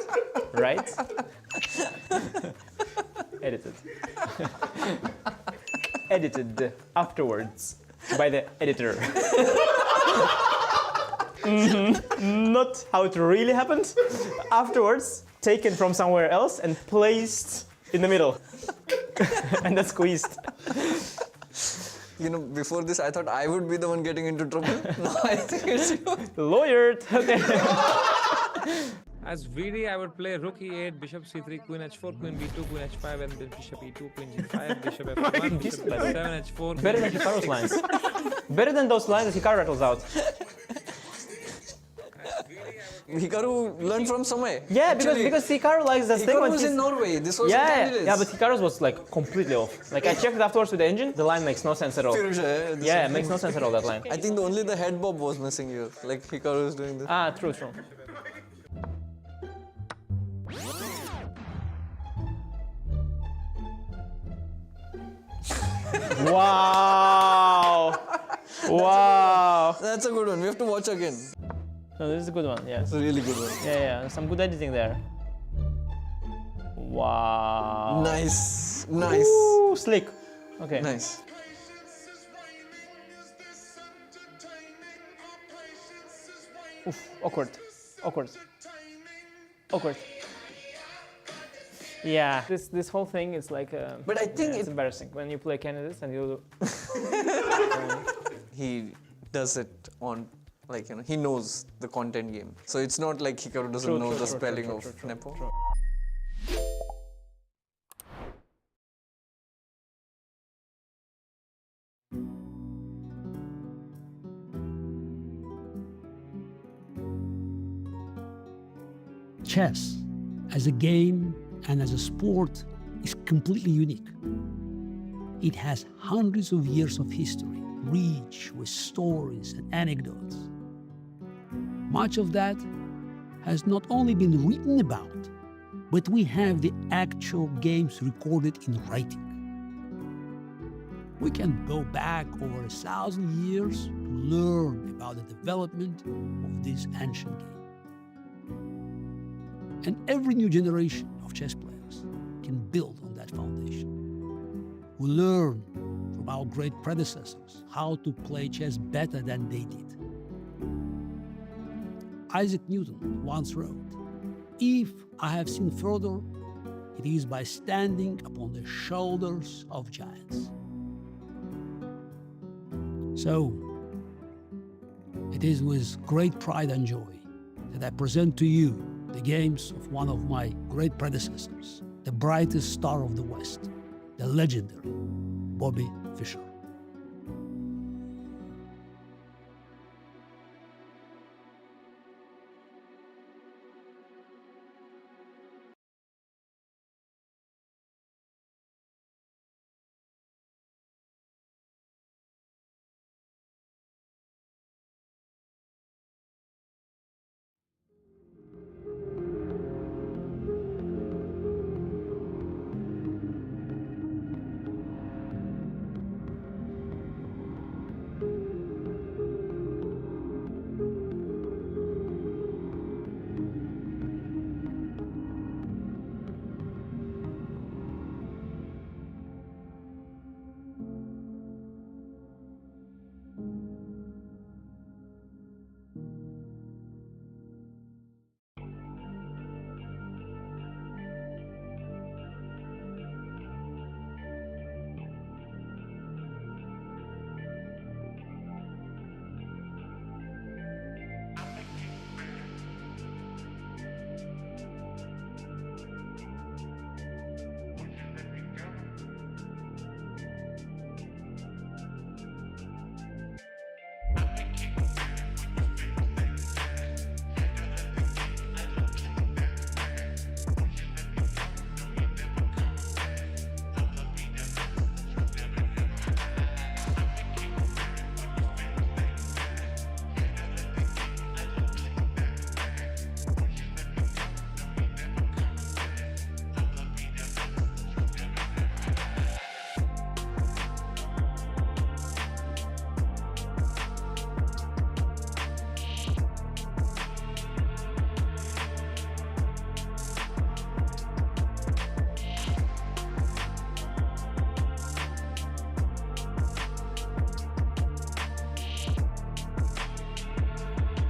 Edited. Edited afterwards by the editor. Not how it really happened. Afterwards, taken from somewhere else and placed in the middle. And then squeezed. Before this, I thought I would be the one getting into trouble. Now I think it's you. Lawyered. Okay. As VD, I would play rook e8, bishop c3, queen h4, queen b2, queen h5, and then bishop e2, queen g5, bishop f1, bishop f7, h4. Better than Hikaru's lines. Better than those lines that Hikaru rattles out. Hikaru learned from somewhere. Yeah, because Hikaru likes that thing. Hikaru was in Norway. This was yeah, but Hikaru's was like completely off. Like I checked it afterwards with the engine. The line makes no sense at all. Firouzja, Yeah, it makes no sense at all, that line. I think only the head bob was missing here. Like Hikaru is doing this. Ah, true. Wow. That's a good one. We have to watch again. No, this is a good one, yes. It's a really good one. Yeah, some good editing there. Wow. Nice. Ooh, slick. Okay. Nice. Oof, awkward. Yeah, this whole thing is like. But I think it's embarrassing when you play candidates and you. He does it on, he knows the content game. So it's not like Hikaru doesn't know the spelling of Nepo. Chess, as a game and as a sport, is completely unique. It has hundreds of years of history, rich with stories and anecdotes. Much of that has not only been written about, but we have the actual games recorded in writing. We can go back over 1,000 years to learn about the development of this ancient game. And every new generation of chess players can build on that foundation. We learn from our great predecessors how to play chess better than they did. Isaac Newton once wrote, "If I have seen further, it is by standing upon the shoulders of giants." So, it is with great pride and joy that I present to you the games of one of my great predecessors, the brightest star of the West, the legendary Bobby Fischer.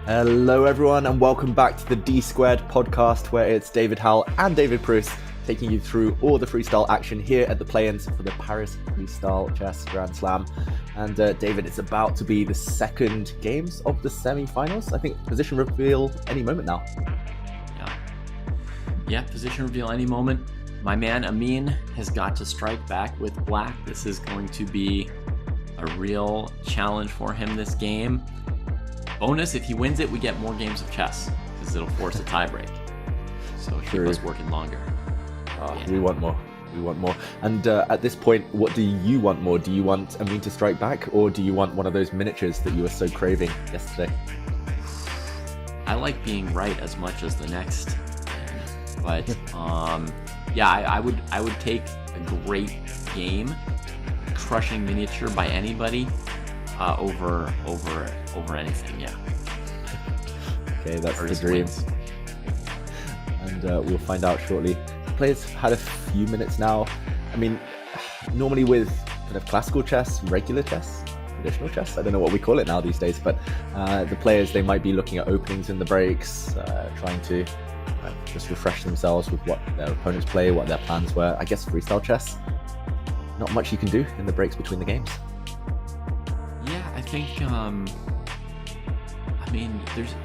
Hello everyone and welcome back to the D Squared podcast, where it's David Howell and David Pruce taking you through all the freestyle action here at the play-ins for the Paris Freestyle Chess Grand Slam. And David, it's about to be the second games of the semi-finals. I think position reveal any moment now. Yeah, position reveal any moment. My man Amin has got to strike back with black. This is going to be a real challenge for him this game. Bonus, if he wins it, we get more games of chess, because it'll force a tiebreak. So keep us working longer. We want more. We want more. And at this point, what do you want more? Do you want Amin to strike back, or do you want one of those miniatures that you were so craving yesterday? I like being right as much as the next, but yeah, I would take a great game, crushing miniature by anybody, over anything. Yeah. Okay, that's the dream. And we'll find out shortly. The players have had a few minutes now. I mean, normally with kind of classical chess, regular chess, traditional chess, I don't know what we call it now these days, but the players, they might be looking at openings in the breaks, trying to just refresh themselves with what their opponents play, what their plans were. I guess freestyle chess, not much you can do in the breaks between the games. Yeah, I think, I mean, there's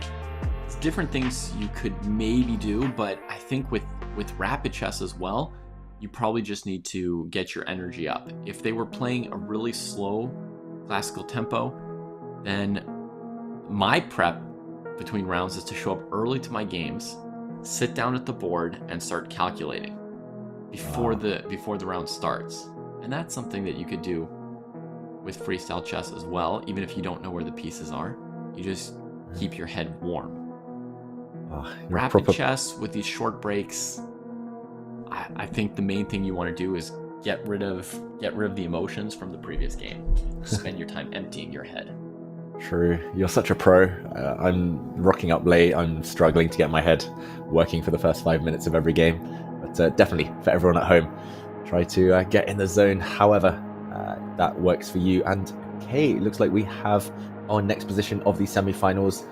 different things you could maybe do, but I think with rapid chess as well, you probably just need to get your energy up. If they were playing a really slow classical tempo, then my prep between rounds is to show up early to my games, sit down at the board, and start calculating before the round starts. And that's something that you could do with freestyle chess as well, even if you don't know where the pieces are. You just keep your head warm. Rapid chess with these short breaks, I think the main thing you want to do is get rid of the emotions from the previous game. Spend your time emptying your head. True. You're such a pro. I'm rocking up late. I'm struggling to get my head working for the first 5 minutes of every game. But definitely for everyone at home, try to get in the zone however that works for you. And okay, it looks like we have our next position of the semi-finals.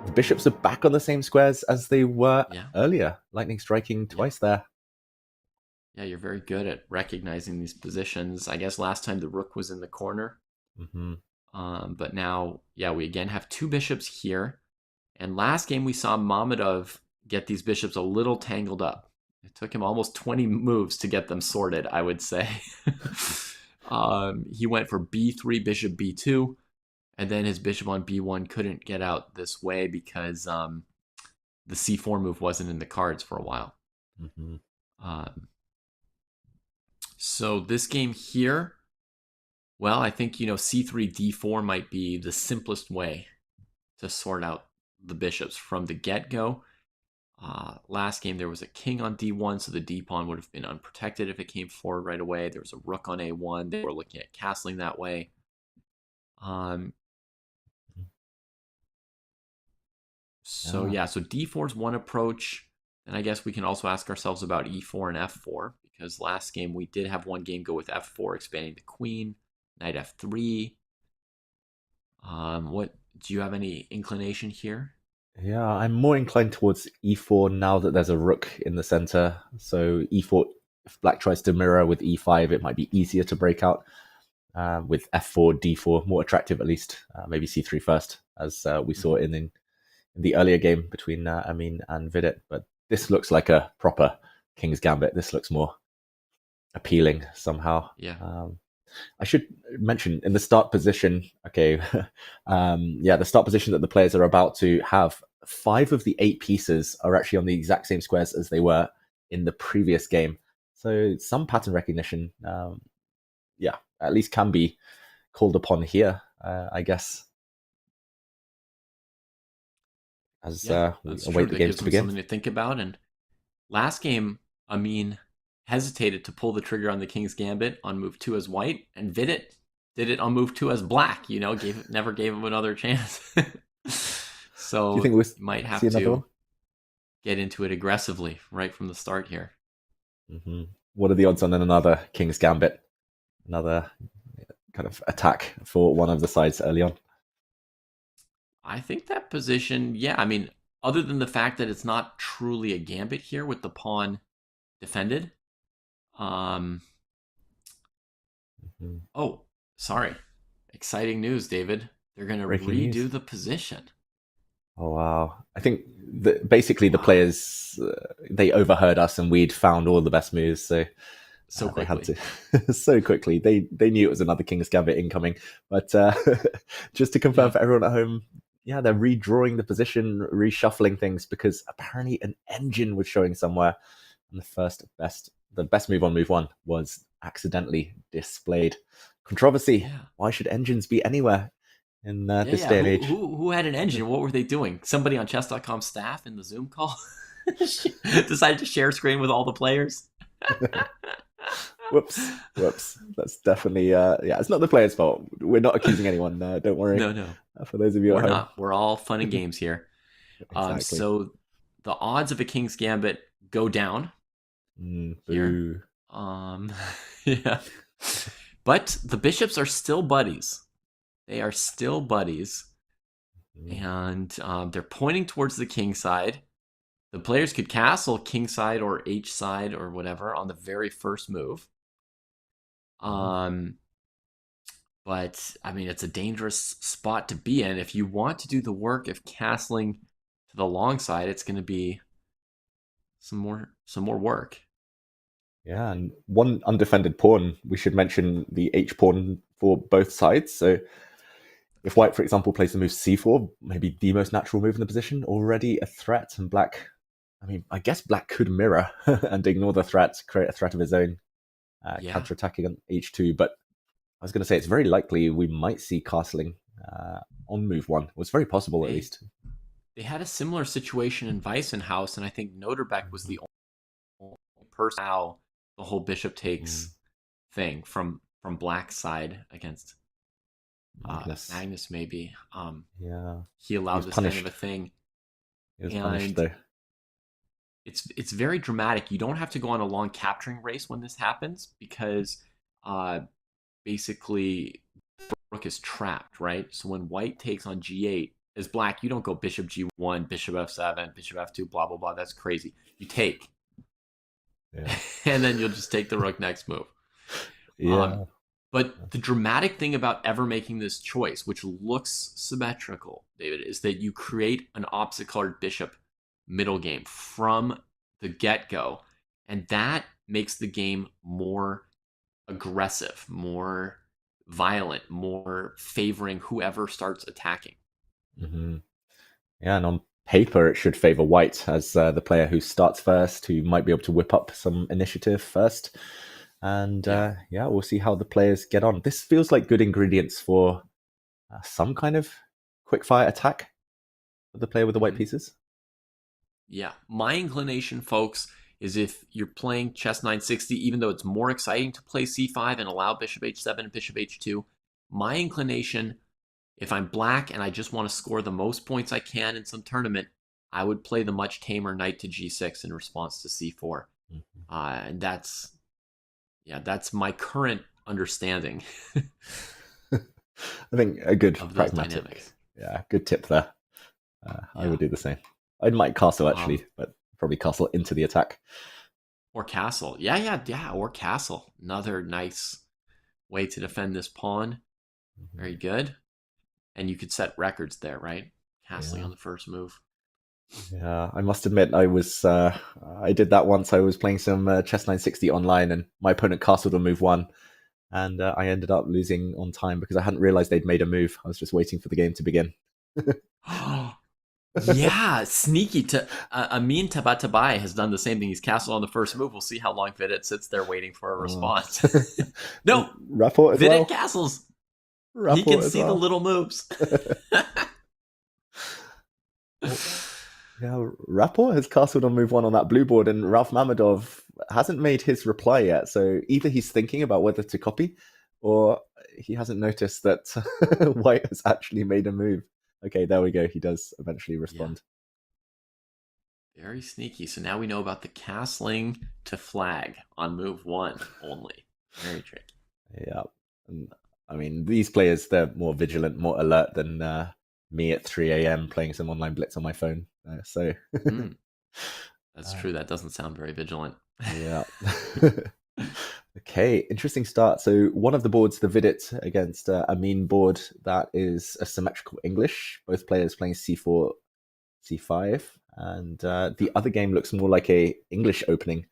The bishops are back on the same squares as they were earlier. Lightning striking twice there. Yeah, you're very good at recognizing these positions. I guess last time the rook was in the corner. But now, we again have 2 bishops here. And last game we saw Mamedov get these bishops a little tangled up. It took him almost 20 moves to get them sorted, I would say. He went for b3, bishop b2, and then his bishop on b1 couldn't get out this way because the c4 move wasn't in the cards for a while. So this game here, well, I think, c3, d4 might be the simplest way to sort out the bishops from the get-go. Last game, there was a king on d1, so the d-pawn would have been unprotected if it came forward right away. There was a rook on a1. They were looking at castling that way. So d4 is one approach. And I guess we can also ask ourselves about e4 and f4, because last game we did have one game go with f4, expanding the queen, knight f3. What do you have any inclination here? Yeah, I'm more inclined towards e4 now that there's a rook in the center. So e4, if black tries to mirror with e5, it might be easier to break out. With f4, d4, more attractive at least. Maybe c3 first, as we saw in the earlier game between Amin and Vidit. But this looks like a proper King's Gambit. This looks more appealing somehow. I should mention in the start position, the start position that the players are about to have, 5 of the 8 pieces are actually on the exact same squares as they were in the previous game. So some pattern recognition, at least can be called upon here, I guess. As we await the games to begin. Something to think about. And last game, Amin hesitated to pull the trigger on the King's Gambit on move 2 as white, and Vidit did it on move 2 as black. Never gave him another chance. So do you think we might have to get into it aggressively right from the start here. What are the odds on another King's Gambit? Another kind of attack for one of the sides early on? I think that position, other than the fact that it's not truly a gambit here with the pawn defended. Oh, sorry. Exciting news, David. They're going to redo the position. Oh, wow. I think basically the players, they overheard us and we'd found all the best moves. So quickly. They had to so quickly. They knew it was another King's Gambit incoming. But just to confirm for everyone at home, they're redrawing the position, reshuffling things, because apparently an engine was showing somewhere, and the best move on move 1 was accidentally displayed. Controversy. Why should engines be anywhere in this day and age? Who had an engine? What were they doing? Somebody on Chess.com staff in the Zoom call decided to share screen with all the players. Whoops. That's definitely it's not the player's fault. We're not accusing anyone. Don't worry. No. For those of you at home. Not. We're all fun and games here. Exactly. So the odds of a King's Gambit go down here. But the bishops are still buddies. They are still buddies. And they're pointing towards the king side. The players could castle king side or h side or whatever on the very first move. But it's a dangerous spot to be in. If you want to do the work of castling to the long side, it's going to be some more work. Yeah, and one undefended pawn, we should mention the h pawn for both sides. So if white, for example, plays the move c4, maybe the most natural move in the position, already a threat, and black, I guess black could mirror and ignore the threat, create a threat of his own, counterattacking on h2. But I was going to say, it's very likely we might see castling on move 1. It's very possible, at least. They had a similar situation in Weissenhaus, and I think Nodirbek was the only person how the whole bishop takes thing from black side against Magnus maybe. He allowed this kind of a thing. He was punished, though. it's very dramatic. You don't have to go on a long capturing race when this happens because basically rook is trapped, right? So when white takes on g8, as black, you don't go bishop g1, bishop f7, bishop f2, blah, blah, blah. That's crazy. You take. Yeah. And then you'll just take the rook next move. Yeah. But the dramatic thing about ever making this choice, which looks symmetrical, David, is that you create an opposite colored bishop middle game from the get-go. And that makes the game more aggressive, more violent, more favoring whoever starts attacking. Mm-hmm. Yeah, and on paper, it should favor white as the player who starts first, who might be able to whip up some initiative first. And we'll see how the players get on. This feels like good ingredients for some kind of quickfire attack for the player with the white pieces. Yeah, my inclination, folks, is if you're playing chess 960, even though it's more exciting to play c5 and allow bishop h7 and bishop h2, my inclination, if I'm black and I just want to score the most points I can in some tournament, I would play the much tamer knight to g6 in response to c4. And that's my current understanding. I think a good pragmatic, good tip there. I would do the same. I might castle actually, but probably castle into the attack. Or castle. Yeah, or castle. Another nice way to defend this pawn. Very good. And you could set records there, right? Castling on the first move. Yeah, I must admit, I did that once. I was playing some Chess 960 online, and my opponent castled on move 1, and I ended up losing on time because I hadn't realized they'd made a move. I was just waiting for the game to begin. Yeah, sneaky. Amin Tabatabai has done the same thing. He's castled on the first move. We'll see how long Vidit sits there waiting for a response. No, Rapport as Vidit well. castles. Rapport he can as see well. the little moves. Yeah, Rapport has castled on move 1 on that blue board, and Rauf Mamedov hasn't made his reply yet. So either he's thinking about whether to copy, or he hasn't noticed that white has actually made a move. Okay, there we go. He does eventually respond. Yeah. Very sneaky. So now we know about the castling to flag on move 1 only. Very tricky. Yeah. And, I mean, these players, they're more vigilant, more alert than me at 3 a.m. playing some online Blitz on my phone. That's true. That doesn't sound very vigilant. Yeah. Okay, interesting start. So one of the boards, the Vidit against Amin board, that is a symmetrical English. Both players playing c4, c5. And the other game looks more like a English opening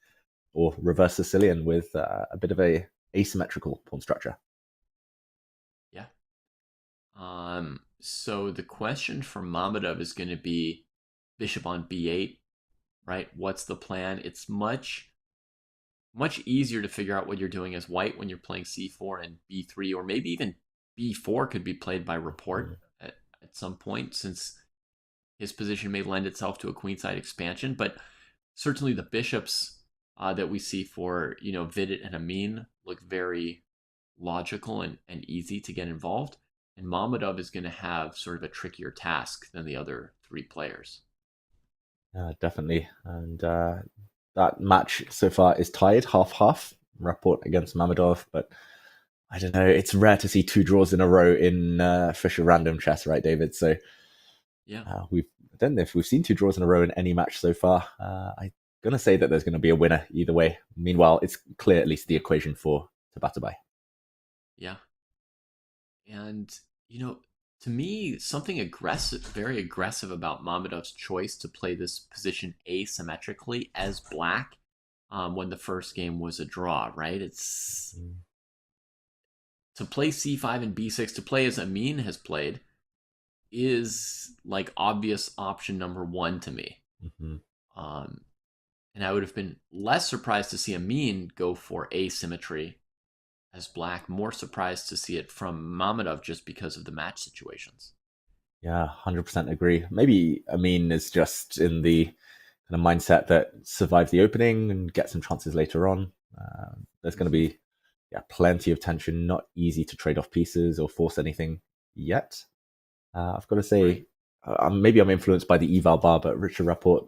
or reverse Sicilian with a bit of a asymmetrical pawn structure. Yeah. So the question for Mamedov is going to be bishop on b8, right? What's the plan? It's much easier to figure out what you're doing as white when you're playing c4 and b3, or maybe even b4 could be played by Rapport at some point, since his position may lend itself to a queenside expansion. But certainly the bishops that we see for Vidit and Amin look very logical and easy to get involved. And Mamedov is going to have sort of a trickier task than the other 3 players. Definitely. And that match so far is tied 50-50, Rapport against Mamedov. But I don't know, it's rare to see 2 draws in a row in Fischer Random Chess, right, David? So yeah, I don't know if we've seen 2 draws in a row in any match so far. I'm going to say that there's going to be a winner either way. Meanwhile, it's clear at least the equation for Tabatabai. Yeah. And, to me, something very aggressive about Mamedov's choice to play this position asymmetrically as black when the first game was a draw, right? It's to play c5 and b6, to play as Amin has played, is like obvious option number 1 to me. And I would have been less surprised to see Amin go for asymmetry as black, more surprised to see it from Mamedov just because of the match situations. Yeah, 100% agree. Maybe Amin is just in the kind of mindset that survive the opening and get some chances later on. There's going to be plenty of tension, not easy to trade off pieces or force anything yet. I've got to say, maybe I'm influenced by the eval bar, but Richard Rapport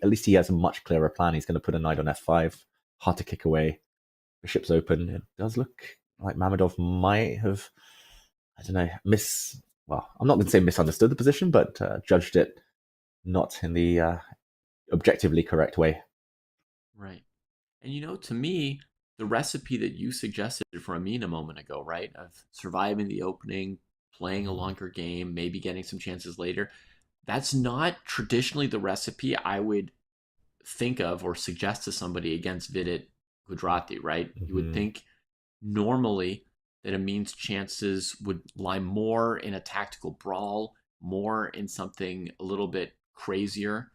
at least he has a much clearer plan. He's going to put a knight on f5, hard to kick away. Bishop's open. It does look like Mamedov might have, I don't know, I'm not going to say misunderstood the position, but judged it not in the objectively correct way. Right. And to me, the recipe that you suggested for Amin a moment ago, right, of surviving the opening, playing a longer game, maybe getting some chances later, that's not traditionally the recipe I would think of or suggest to somebody against Vidit Gujarati, right? You would think normally that Amin's chances would lie more in a tactical brawl, more in something a little bit crazier.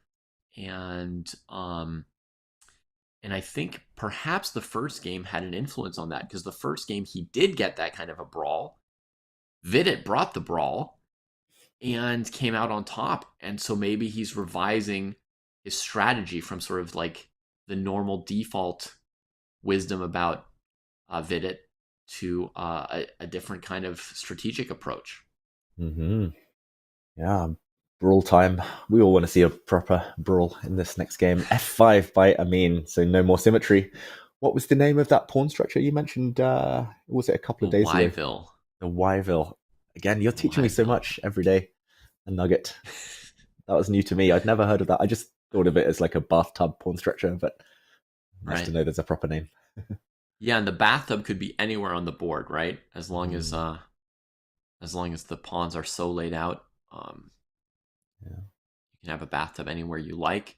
And I think perhaps the first game had an influence on that, because the first game he did get that kind of a brawl. Vidit brought the brawl and came out on top. And so maybe he's revising his strategy from sort of like the normal default wisdom about Vidit to a different kind of strategic approach. Yeah, brawl time. We all want to see a proper brawl in this next game. f5 by Amin, so no more symmetry. What was the name of that pawn structure you mentioned? Was it a couple of days ago? The Yville. Again, you're teaching me so much every day. A nugget. That was new to me. I'd never heard of that. I just thought of it as like a bathtub pawn structure, but nice to know there's a proper name. Yeah, and the bathtub could be anywhere on the board, right? As long as the pawns are so laid out, you can have a bathtub anywhere you like.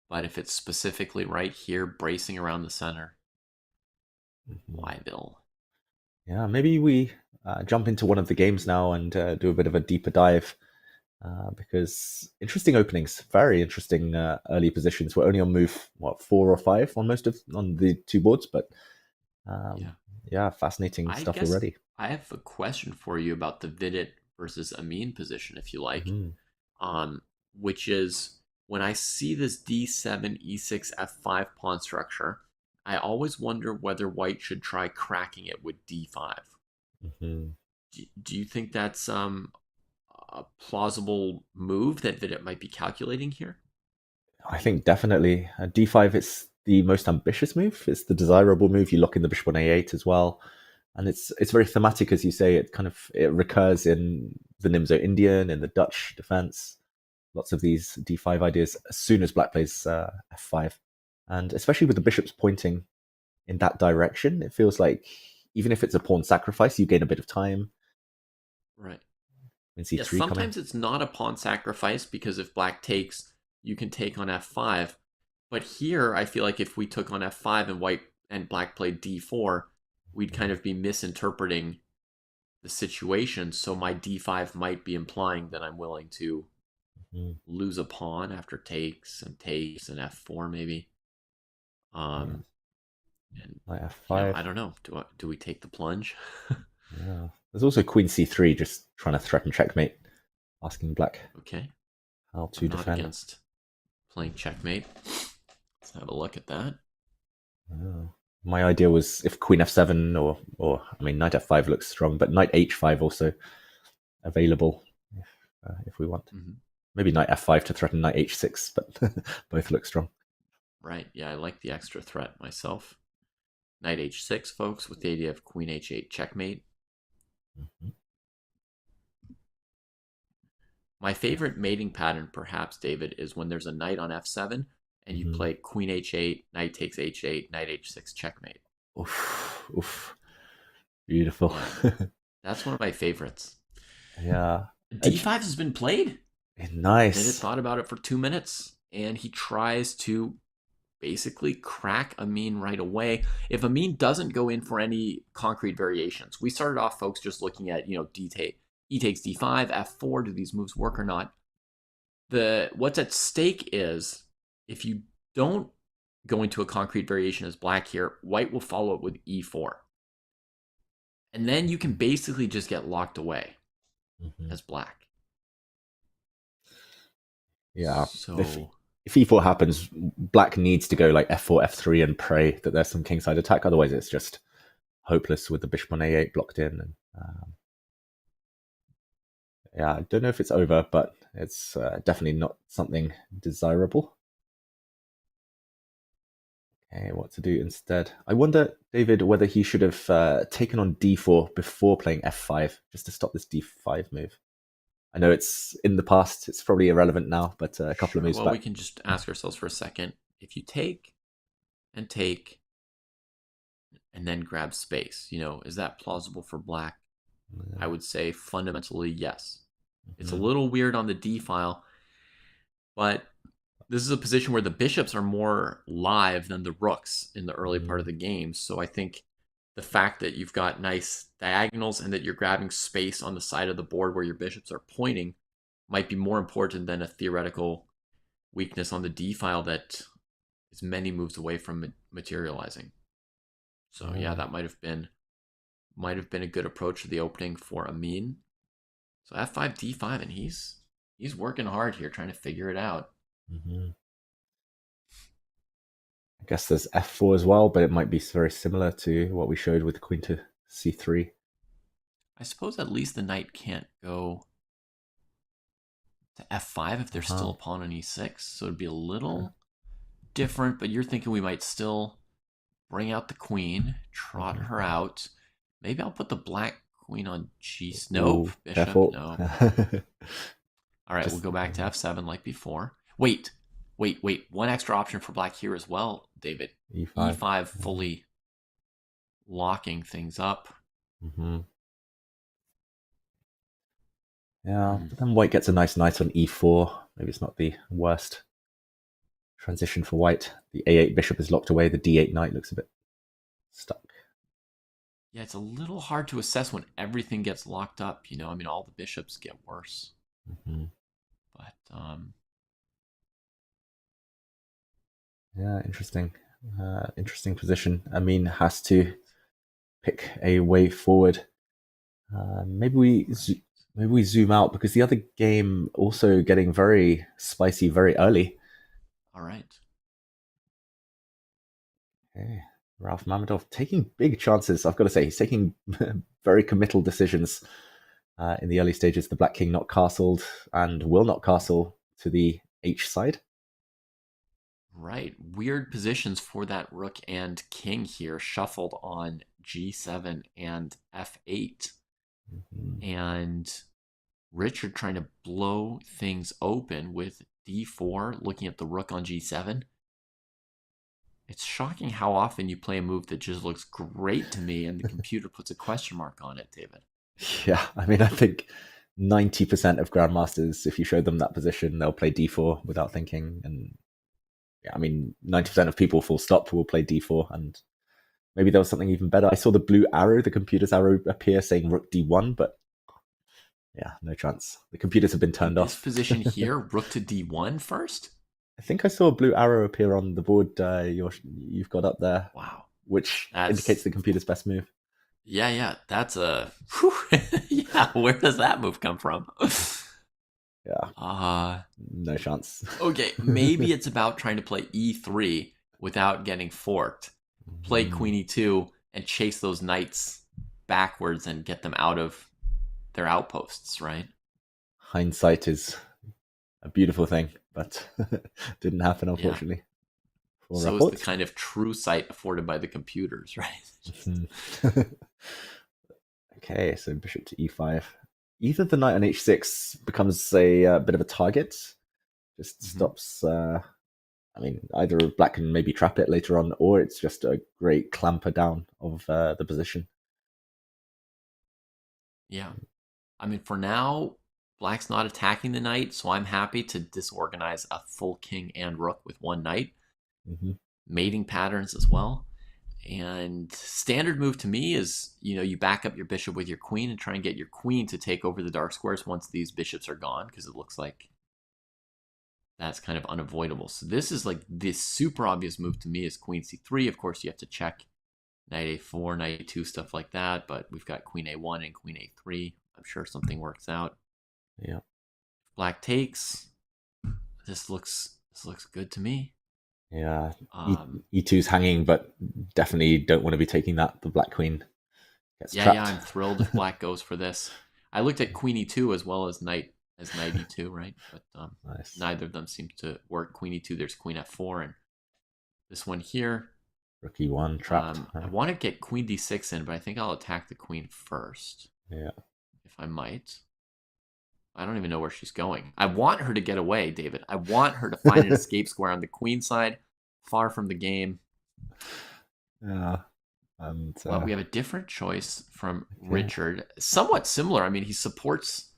But if it's specifically right here, bracing around the center, Yville. Yeah, maybe we jump into one of the games now and do a bit of a deeper dive. Because interesting openings, very interesting early positions. We're only on move 4 or 5 on the two boards, but fascinating stuff already. I have a question for you about the Vidit versus Amin position, if you like, which is when I see this d7, e6, f5 pawn structure, I always wonder whether white should try cracking it with d5. Do you think that's a plausible move that Vidit might be calculating here? I think definitely. D5 is the most ambitious move. It's the desirable move. You lock in the bishop on a8 as well. And it's very thematic, as you say. It recurs in the Nimzo Indian, in the Dutch defense. Lots of these d5 ideas as soon as black plays f5. And especially with the bishops pointing in that direction, it feels like even if it's a pawn sacrifice, you gain a bit of time. Right. C3 sometimes it's not a pawn sacrifice, because if black takes, you can take on f5. But here, I feel like if we took on f5 and black played d4, we'd kind of be misinterpreting the situation. So my d5 might be implying that I'm willing to lose a pawn after takes and f4 maybe. And f5. I don't know. Do we take the plunge? Yeah. There's also queen c3, just trying to threaten checkmate, asking black how to defend. Not against playing checkmate. Let's have a look at that. My idea was if queen f7 or knight f5 looks strong, but knight h5 also available if we want. Maybe knight f5 to threaten knight h6, but both look strong. Right. Yeah, I like the extra threat myself. Knight h6, folks, with the idea of queen h8 checkmate. My favorite mating pattern, perhaps, David, is when there's a knight on f7 and you play queen h8, knight takes h8, knight h6 checkmate. Oof. Beautiful. That's one of my favorites. Yeah. d5 has been played. Nice. Vidit thought about it for 2 minutes, and he tries to basically crack Amin right away. If Amin doesn't go in for any concrete variations, we started off, folks, just looking at, e takes d5, f4, do these moves work or not? What's at stake is, if you don't go into a concrete variation as black here, white will follow it with e4. And then you can basically just get locked away as black. Yeah. So if e4 happens, black needs to go like f4, f3 and pray that there's some kingside attack. Otherwise, it's just hopeless with the bishop on a8 blocked in. And I don't know if it's over, but it's definitely not something desirable. Okay, what to do instead? I wonder, David, whether he should have taken on d4 before playing f5, just to stop this d5 move. I know it's in the past, it's probably irrelevant now, but a couple of moves well, back. we can just ask ourselves for a second. If you take and take and then grab space, is that plausible for black? I would say fundamentally yes. It's a little weird on the d file, but this is a position where the bishops are more live than the rooks in the early part of the game. So I think the fact that you've got nice diagonals and that you're grabbing space on the side of the board where your bishops are pointing might be more important than a theoretical weakness on the d file that is many moves away from materializing. So yeah, that might have been a good approach to the opening for Amin. So f5 d5, and he's working hard here trying to figure it out. I guess there's f4 as well, but it might be very similar to what we showed with queen to c3. I suppose at least the knight can't go to f5 if there's still a pawn on e6, so it'd be a little different, but you're thinking we might still bring out the queen, trot her out. Maybe I'll put the black queen on g6. Nope, bishop, careful. no. All right, we'll go back to f7 like before. Wait. One extra option for black here as well, David. E5 fully locking things up. Yeah, but then white gets a nice knight on e4. Maybe it's not the worst transition for white. The a8 bishop is locked away. The d8 knight looks a bit stuck. Yeah, it's a little hard to assess when everything gets locked up. All the bishops get worse. But yeah, interesting. Interesting position. Amin has to pick a way forward. Maybe we zoom out because the other game also getting very spicy very early. All right. Okay. Rauf Mamedov taking big chances. I've got to say, he's taking very committal decisions in the early stages. The black king not castled and will not castle to the h side. Right. Weird positions for that rook and king here, shuffled on g7 and f8. And Richard trying to blow things open with d4, looking at the rook on g7. It's shocking how often you play a move that just looks great to me and the computer puts a question mark on it, David. Yeah, I think 90% of grandmasters, if you show them that position, they'll play d4 without thinking. And yeah, 90% of people full stop will play d4, and maybe there was something even better. I saw the blue arrow, the computer's arrow appear saying rook d1, but yeah, no chance. The computers have been turned off. This position here, rook to d1 first? I think I saw a blue arrow appear on the board you've got up there. Wow. Which indicates the computer's best move. Yeah. That's a... yeah, where does that move come from? Yeah. No chance. Okay, maybe it's about trying to play e3 without getting forked. Play queen e2 and chase those knights backwards and get them out of their outposts, right? Hindsight is a beautiful thing, but didn't happen, unfortunately. Yeah. So is the kind of true sight afforded by the computers, right? Okay, so bishop to e5. Either the knight on h6 becomes a bit of a target, just stops... either black can maybe trap it later on, or it's just a great clamper down of the position. Yeah. For now, black's not attacking the knight, so I'm happy to disorganize a full king and rook with one knight. Mating patterns as well. And standard move to me is, you back up your bishop with your queen and try and get your queen to take over the dark squares once these bishops are gone, because it looks like that's kind of unavoidable. So this is like this super obvious move to me is queen c3. Of course, you have to check knight a4, knight a2, stuff like that. But we've got queen a1 and queen a3. I'm sure something works out. Yeah. Black takes. This looks good to me. Yeah. E2's hanging, but definitely don't want to be taking that. The black queen gets trapped. Yeah, I'm thrilled if black goes for this. I looked at queen e2 as well as knight e2, right? But nice. Neither of them seem to work. Queen e2, there's queen f4, and this one here, Rook E1 trapped. I want to get queen d6 in, but I think I'll attack the queen first. Yeah. If I might. I don't even know where she's going. I want her to get away, David. I want her to find an escape square on the queen side, far from the game. Yeah. And well, we have a different choice from Richard. Somewhat similar. I mean, he supports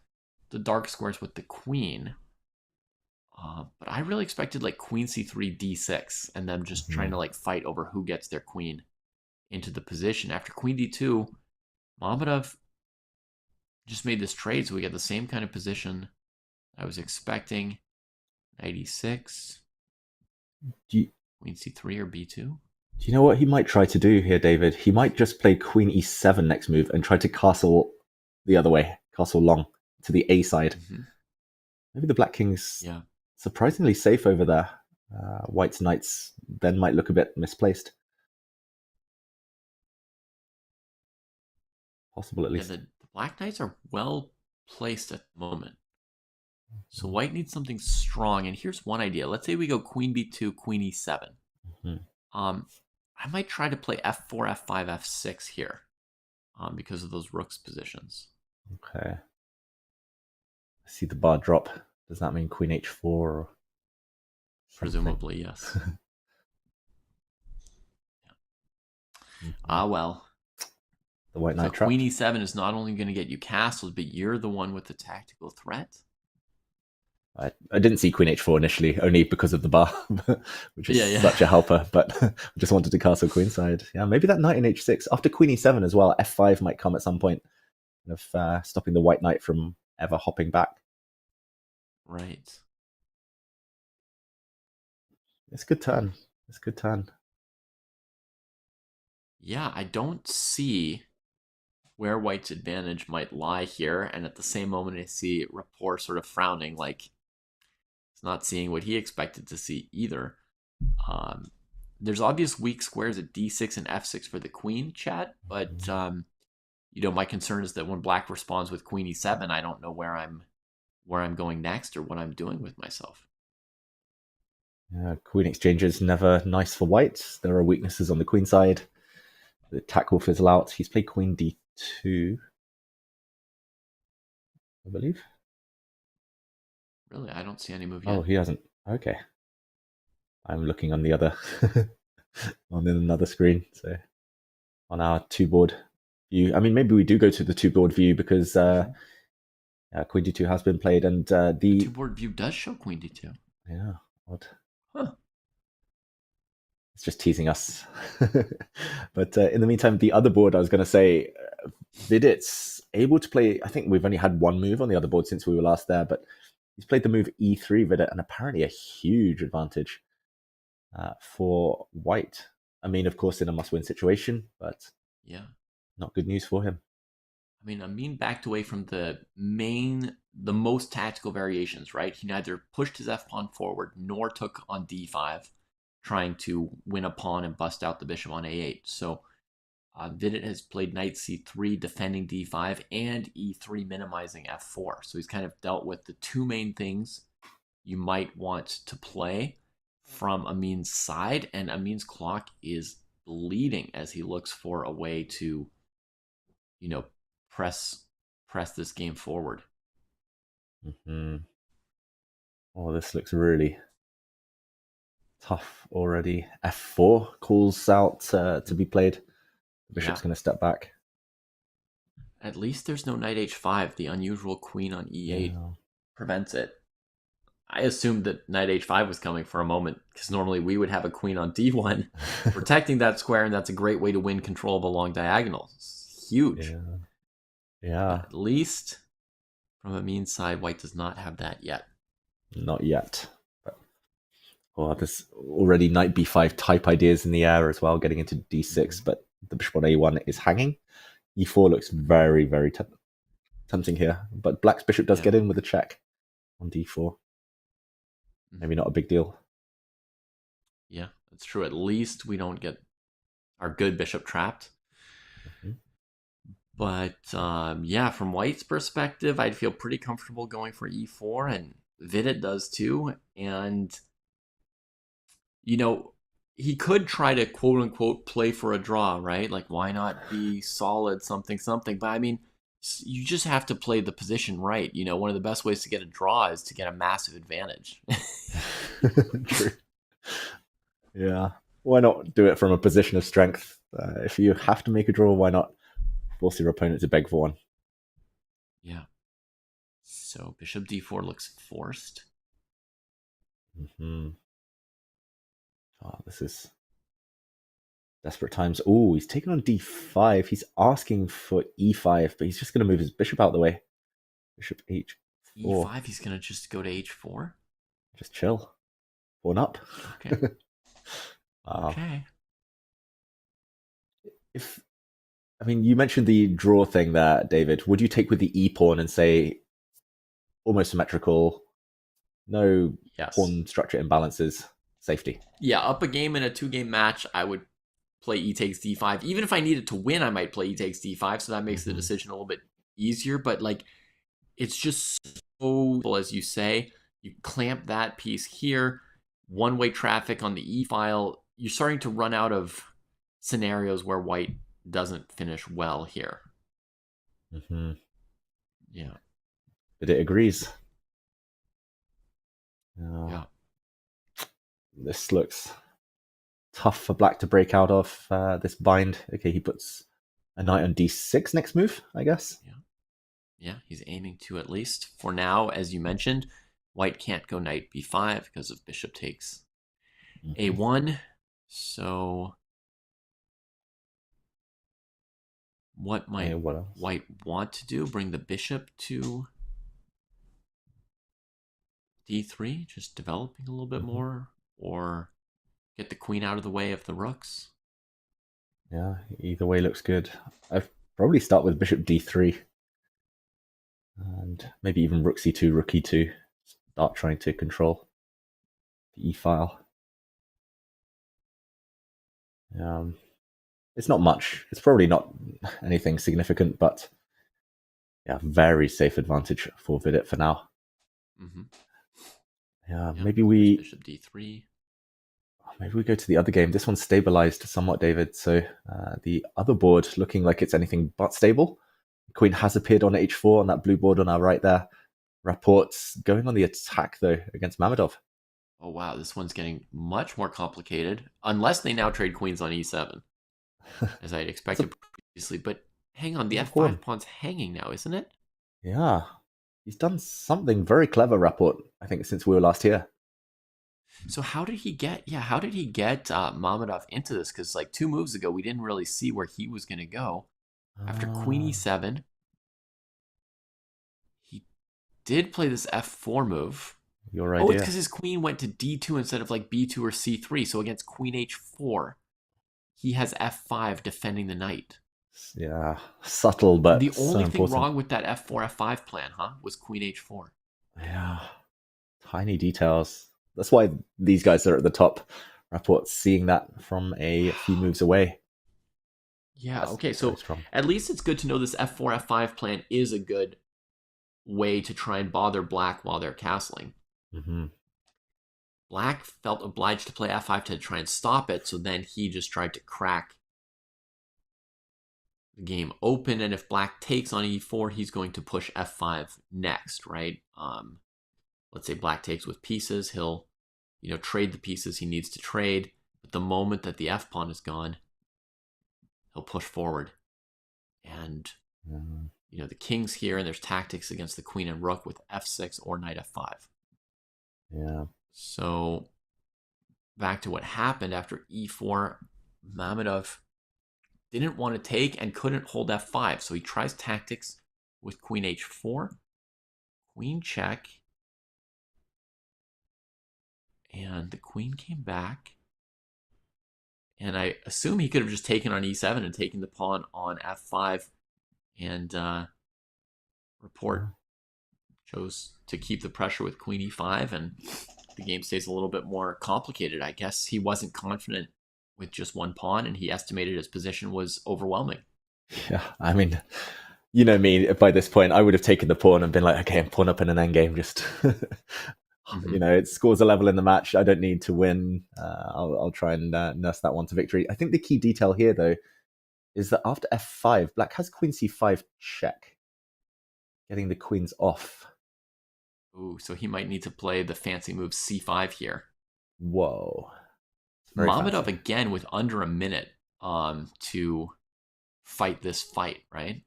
the dark squares with the queen. But I really expected like queen c3, d6, and them just trying to like fight over who gets their queen into the position. After queen d2, Mamedov just made this trade, so we get the same kind of position I was expecting. Knight e6. Queen c3 or b2. Do you know what he might try to do here, David? He might just play queen e7 next move and try to castle the other way, castle long to the a side. Maybe the black king's surprisingly safe over there. White's knights then might look a bit misplaced. Possible at least. The black knights are well placed at the moment. So white needs something strong. And here's one idea. Let's say we go queen b2, queen e7. I might try to play f4, f5, f6 here because of those rook's positions. Okay. I see the bar drop. Does that mean queen h4? Or presumably, yes. Well. The white knight trap. Queen e7 is not only going to get you castled, but you're the one with the tactical threat. I didn't see queen h4 initially, only because of the bar, which is such a helper, but I just wanted to castle queenside. Yeah, maybe that knight in h6. After queen e7 as well, f5 might come at some point, kind of stopping the white knight from ever hopping back. Right. It's a good turn. It's a good turn. Yeah, I don't see where white's advantage might lie here, and at the same moment I see Rapport sort of frowning, like he's not seeing what he expected to see either. There's obvious weak squares at d6 and f6 for the queen, chat, but you know, my concern is that when black responds with queen e7, I don't know where I'm going next or what I'm doing with myself. Yeah, queen exchange is never nice for white. There are weaknesses on the queen side. The attack will fizzle out. He's played queen d2, I believe. Really? I don't see any move yet. Oh, he hasn't. Okay. I'm looking on the other, on another screen. So on our two-board view. I mean, maybe we do go to the two-board view because queen d2 has been played, and the two-board view does show queen d2. Yeah, odd. Huh. It's just teasing us. But in the meantime, the other board, I was going to say, Vidit's able to play. I think we've only had one move on the other board since we were last there, but he's played the move e3, Vidit, and apparently a huge advantage for white. I mean, of course, in a must-win situation, but not good news for him. I mean, Amin backed away from the most tactical variations, right? He neither pushed his f-pawn forward nor took on d5, trying to win a pawn and bust out the bishop on a8. So Vidit has played knight c3, defending d5, and e3, minimizing f4. So he's kind of dealt with the two main things you might want to play from Amin's side, and Amin's clock is bleeding as he looks for a way to, you know, press this game forward. Oh, this looks really tough already. f4 calls out to be played. The bishop's going to step back. At least there's no knight h5. The unusual queen on e8 prevents it. I assumed that knight h5 was coming for a moment, because normally we would have a queen on d1 protecting that square, and that's a great way to win control of a long diagonal. It's huge. Yeah. At least from Amin's side, white does not have that yet. Not yet. But, there's already knight b5 type ideas in the air as well, getting into d6, but the bishop on a1 is hanging. e4 looks very, very tempting here, but black's bishop does get in with a check on d4. Maybe not a big deal. Yeah, that's true. At least we don't get our good bishop trapped. But from white's perspective, I'd feel pretty comfortable going for e4, and Vidit does too. And, you know, he could try to quote unquote play for a draw, right? Like, why not be solid something? But I mean, you just have to play the position right. You know, one of the best ways to get a draw is to get a massive advantage. True. Yeah. Why not do it from a position of strength? If you have to make a draw, why not force your opponent to beg for one? Yeah. So bishop d4 looks forced. Mm-hmm. Oh, this is desperate times. Oh, he's taking on d5. He's asking for e5, but he's just going to move his bishop out of the way. Bishop h4. e5, he's going to just go to h4? Just chill. Pawn up. Okay. Wow. Okay. You mentioned the draw thing there, David. Would you take with the e-pawn and say almost symmetrical, no pawn structure imbalances, safety? Yeah, up a game in a 2-game match, I would play e takes d5. Even if I needed to win, I might play e takes d5, so that makes the decision a little bit easier. But like, it's just so, as you say, you clamp that piece here, one-way traffic on the e file. You're starting to run out of scenarios where white doesn't finish well here. Mm-hmm. Yeah. But it agrees. Yeah. This looks tough for black to break out of this bind. Okay, he puts a knight on d6 next move, I guess. Yeah, he's aiming to at least. For now, as you mentioned, white can't go knight b5 because of bishop takes a1. So what might white want to do? Bring the bishop to d3, just developing a little bit more, or get the queen out of the way of the rooks? Yeah, either way looks good. I'd probably start with bishop d3. And maybe even rook c2, rook e2. Start trying to control the e-file. It's not much. It's probably not anything significant, but yeah, very safe advantage for Vidit for now. Mm-hmm. Yeah, maybe we bishop d3. Maybe we go to the other game. This one's stabilized somewhat, David. So the other board looking like it's anything but stable. Queen has appeared on h4 on that blue board on our right there. Rapport's going on the attack though against Mamedov. Oh wow, this one's getting much more complicated. Unless they now trade queens on e7, as I had expected previously. But hang on, the f5 pawn's hanging now, isn't it? Yeah, he's done something very clever, Rapport, I think, since we were last here. So how did he get Mamedov into this? Because like 2 moves ago, we didn't really see where he was going to go. After queen e7, he did play this f4 move. Your idea. Oh, it's because his queen went to d2 instead of like b2 or c3. So against queen h4, he has f5 defending the knight. Yeah, subtle, but the only so thing wrong with that f4, f5 plan, was queen h4. Yeah, tiny details. That's why these guys are at the top. Rapport's seeing that from a few moves away. Yeah, okay, so at least it's good to know this f4, f5 plan is a good way to try and bother black while they're castling. Mm-hmm. Black felt obliged to play f5 to try and stop it, so then he just tried to crack the game open, and if black takes on e4, he's going to push f5 next, right? Let's say black takes with pieces, he'll trade the pieces he needs to trade, but the moment that the f-pawn is gone, he'll push forward. And the king's here, and there's tactics against the queen and rook with f6 or knight f5. Yeah. So back to what happened after e4, Mamedov didn't want to take and couldn't hold f5. So he tries tactics with queen h4, queen check, and the queen came back. And I assume he could have just taken on e7 and taken the pawn on f5. And Rapport chose to keep the pressure with queen e5, and the game stays a little bit more complicated. I guess he wasn't confident with just one pawn, and he estimated his position was overwhelming. Yeah, I mean, you know me, by this point, I would have taken the pawn and been like, okay, pawn up in an endgame, just You know, it scores a level in the match. I don't need to win. I'll try and nurse that one to victory. I think the key detail here, though, is that after f5, black has queen c5 check, getting the queens off. Ooh, so he might need to play the fancy move c5 here. Whoa. Mamedov again with under a minute to fight this fight, right?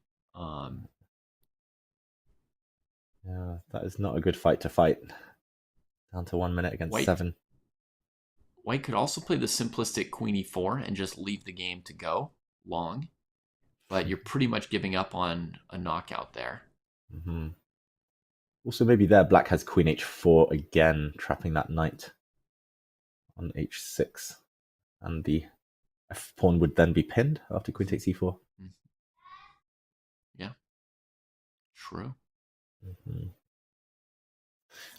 Yeah, that is not a good fight to fight. Down to 1 minute against 7. White could also play the simplistic queen e4 and just leave the game to go long, but you're pretty much giving up on a knockout there. Mm-hmm. Also, maybe there, black has queen h4 again, trapping that knight on h6. And the f pawn would then be pinned after queen takes e4. Yeah, true. Mm-hmm.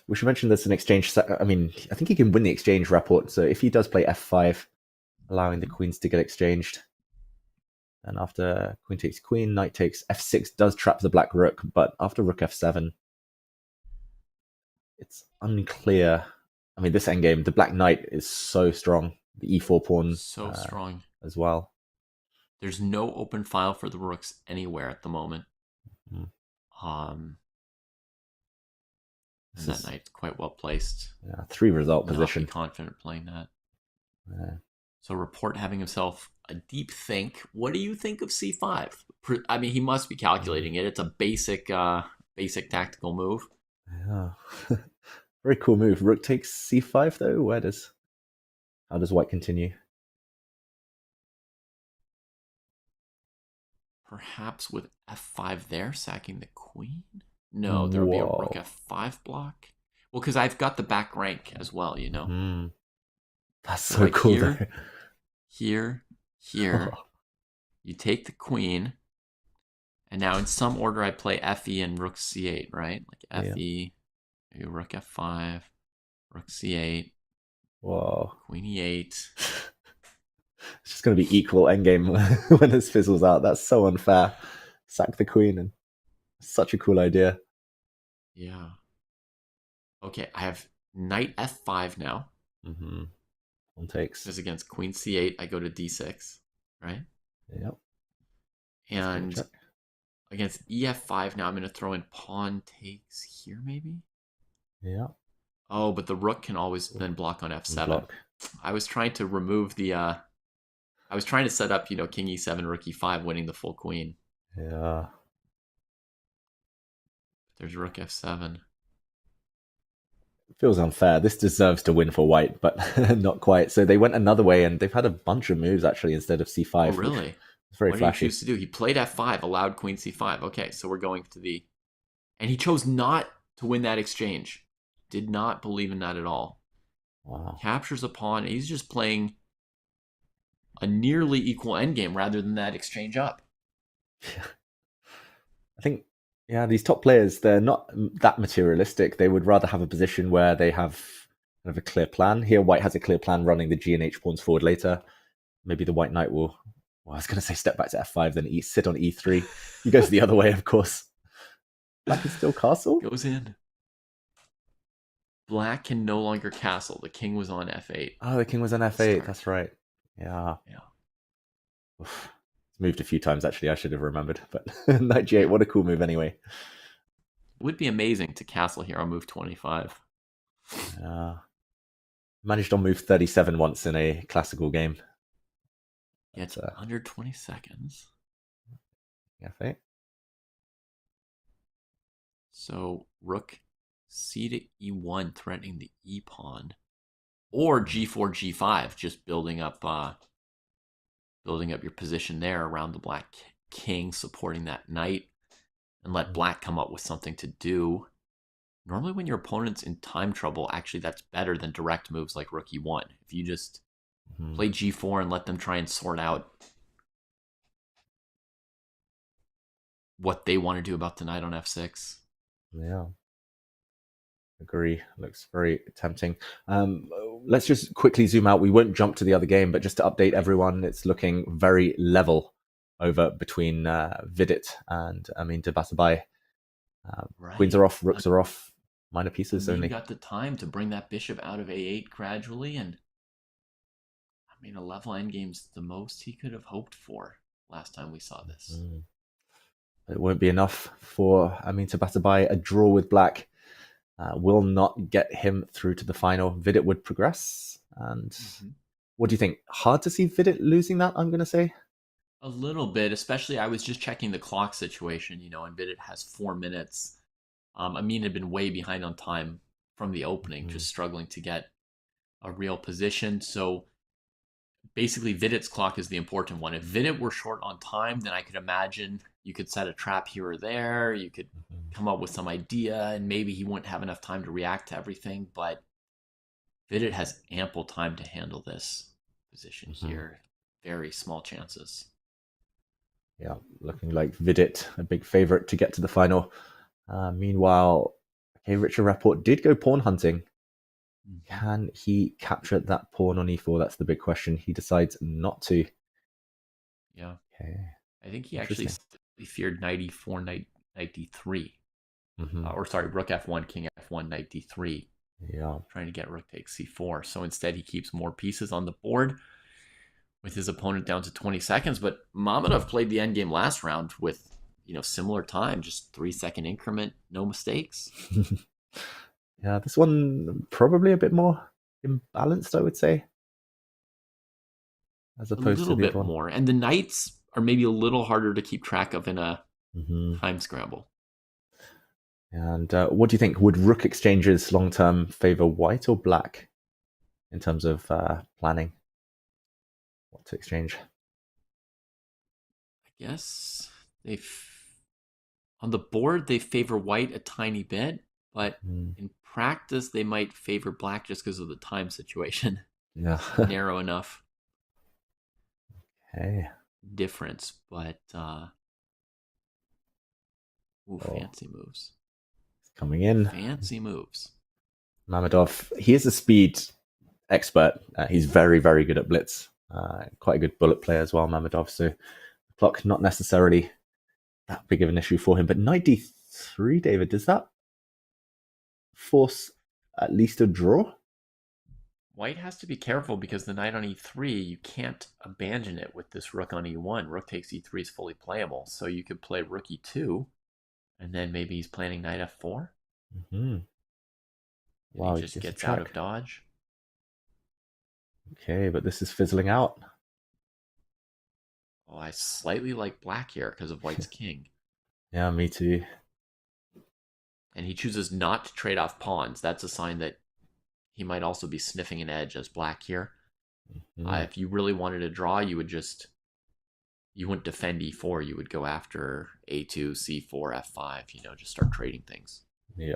We should mention there's an exchange. I mean, I think he can win the exchange Rapport. So if he does play f5, allowing the queens to get exchanged, and after queen takes queen, knight takes f6 does trap the black rook, but after rook f7, it's unclear. I mean, this endgame, the black knight is so strong. The e4 pawn so strong as well. There's no open file for the rooks anywhere at the moment. And that knight's quite well placed. Yeah, 3 result position. Not be confident playing that. Yeah. So Rapport having himself a deep think. What do you think of c5? I mean, he must be calculating it. It's a basic tactical move. Yeah. Very cool move. Rook takes c5 though. How does white continue? Perhaps with f5 there, sacking the queen? No, there would be a rook f5 block. Well, because I've got the back rank as well, you know? That's so cool. Here. You take the queen. And now in some order, I play fe and rook c8, right? Like fe, maybe rook f5, rook c8. Whoa. Queen e8. It's just going to be equal endgame when this fizzles out. That's so unfair. Sack the queen, and such a cool idea. Yeah. Okay, I have knight f5 now. Pawn takes. Because against queen c8, I go to d6, right? Yep. And against ef5 now, I'm going to throw in pawn takes here, maybe? Yeah. Oh, but the rook can always then block on f7. Block. I was trying to remove the... I was trying to set up, king e7, rook e5, winning the full queen. Yeah. There's rook f7. It feels unfair. This deserves to win for white, but not quite. So they went another way, and they've had a bunch of moves, actually, instead of c5. Oh, really? It's very flashy. What did he choose to do? He played f5, allowed queen c5. Okay, so we're going to the... And he chose not to win that exchange. Did not believe in that at all. Wow. Captures a pawn. He's just playing a nearly equal endgame rather than that exchange up. I think, these top players, they're not that materialistic. They would rather have a position where they have kind of a clear plan. Here, white has a clear plan running the G and H pawns forward later. Maybe the white knight will, I was going to say step back to f5, then sit on e3. He goes the other way, of course. Black is still castle? Goes in. Black can no longer castle. The king was on f8. Oh, the king was on f8. That's right. Yeah. Oof. It's moved a few times, actually. I should have remembered. But knight g8, what a cool move anyway. It would be amazing to castle here on move 25. Managed on move 37 once in a classical game. Yeah, it's under 20 seconds. f8. So rook c to e1, threatening the e pawn, or g4 g5, just building up your position there around the black king, supporting that knight, and let black come up with something to do. Normally, when your opponent's in time trouble, actually that's better than direct moves like rook e1. If you just play g4 and let them try and sort out what they want to do about the knight on f6. Yeah. Agree. Looks very tempting. Let's just quickly zoom out. We won't jump to the other game, but just to update everyone, it's looking very level over between Vidit and Amin. Right. Queens are off, rooks are off. minor pieces Amin only. got the time to bring that bishop out of a8 gradually, and I mean, a level endgame's the most he could have hoped for last time we saw this. It won't be enough for Amin Tabatabai. A draw with black will not get him through to the final. Vidit would progress. And what do you think? Hard to see Vidit losing that, I'm going to say. A little bit, especially I was just checking the clock situation, and Vidit has 4 minutes. Amin had been way behind on time from the opening, just struggling to get a real position. So basically, Vidit's clock is the important one. If Vidit were short on time, then I could imagine you could set a trap here or there. You could come up with some idea, and maybe he wouldn't have enough time to react to everything. But Vidit has ample time to handle this position here. Very small chances. Yeah, looking like Vidit, a big favorite to get to the final. Meanwhile, Richard Rapport did go pawn hunting. Can he capture that pawn on e4? That's the big question. He decides not to. Yeah. Okay. I think he actually feared knight e4, knight d3. Or sorry, rook f1, king f1, knight d3. Yeah. Trying to get rook takes c4. So instead he keeps more pieces on the board with his opponent down to 20 seconds. But Mamedov played the endgame last round with, similar time, just 3-second increment, no mistakes. Yeah, this one probably a bit more imbalanced, I would say. As opposed to the bit other one. more. And the knights are maybe a little harder to keep track of in a time scramble. And what do you think? Would rook exchanges long-term favor white or black in terms of planning? What to exchange? I guess on the board, they favor white a tiny bit, but in practice, they might favor black just because of the time situation. Yeah. Narrow enough. Okay. Difference, but fancy moves. Coming in. Fancy moves. Mamedov, he is a speed expert. He's very, very good at blitz. Quite a good bullet player as well, Mamedov. So the clock not necessarily that big of an issue for him. But knight d3, David, does that force at least a draw? White has to be careful because the knight on e3, you can't abandon it with this rook on e1. Rook takes e3 is fully playable. So you could play rook e2, and then maybe he's planning knight f4. Wow, he just gets out of dodge. Okay, but this is fizzling out. Oh, I slightly like black here because of white's king. Yeah, me too. And he chooses not to trade off pawns. That's a sign that he might also be sniffing an edge as black here. If you really wanted to draw, you wouldn't defend e4. You would go after a2, c4, f5, just start trading things. Yeah.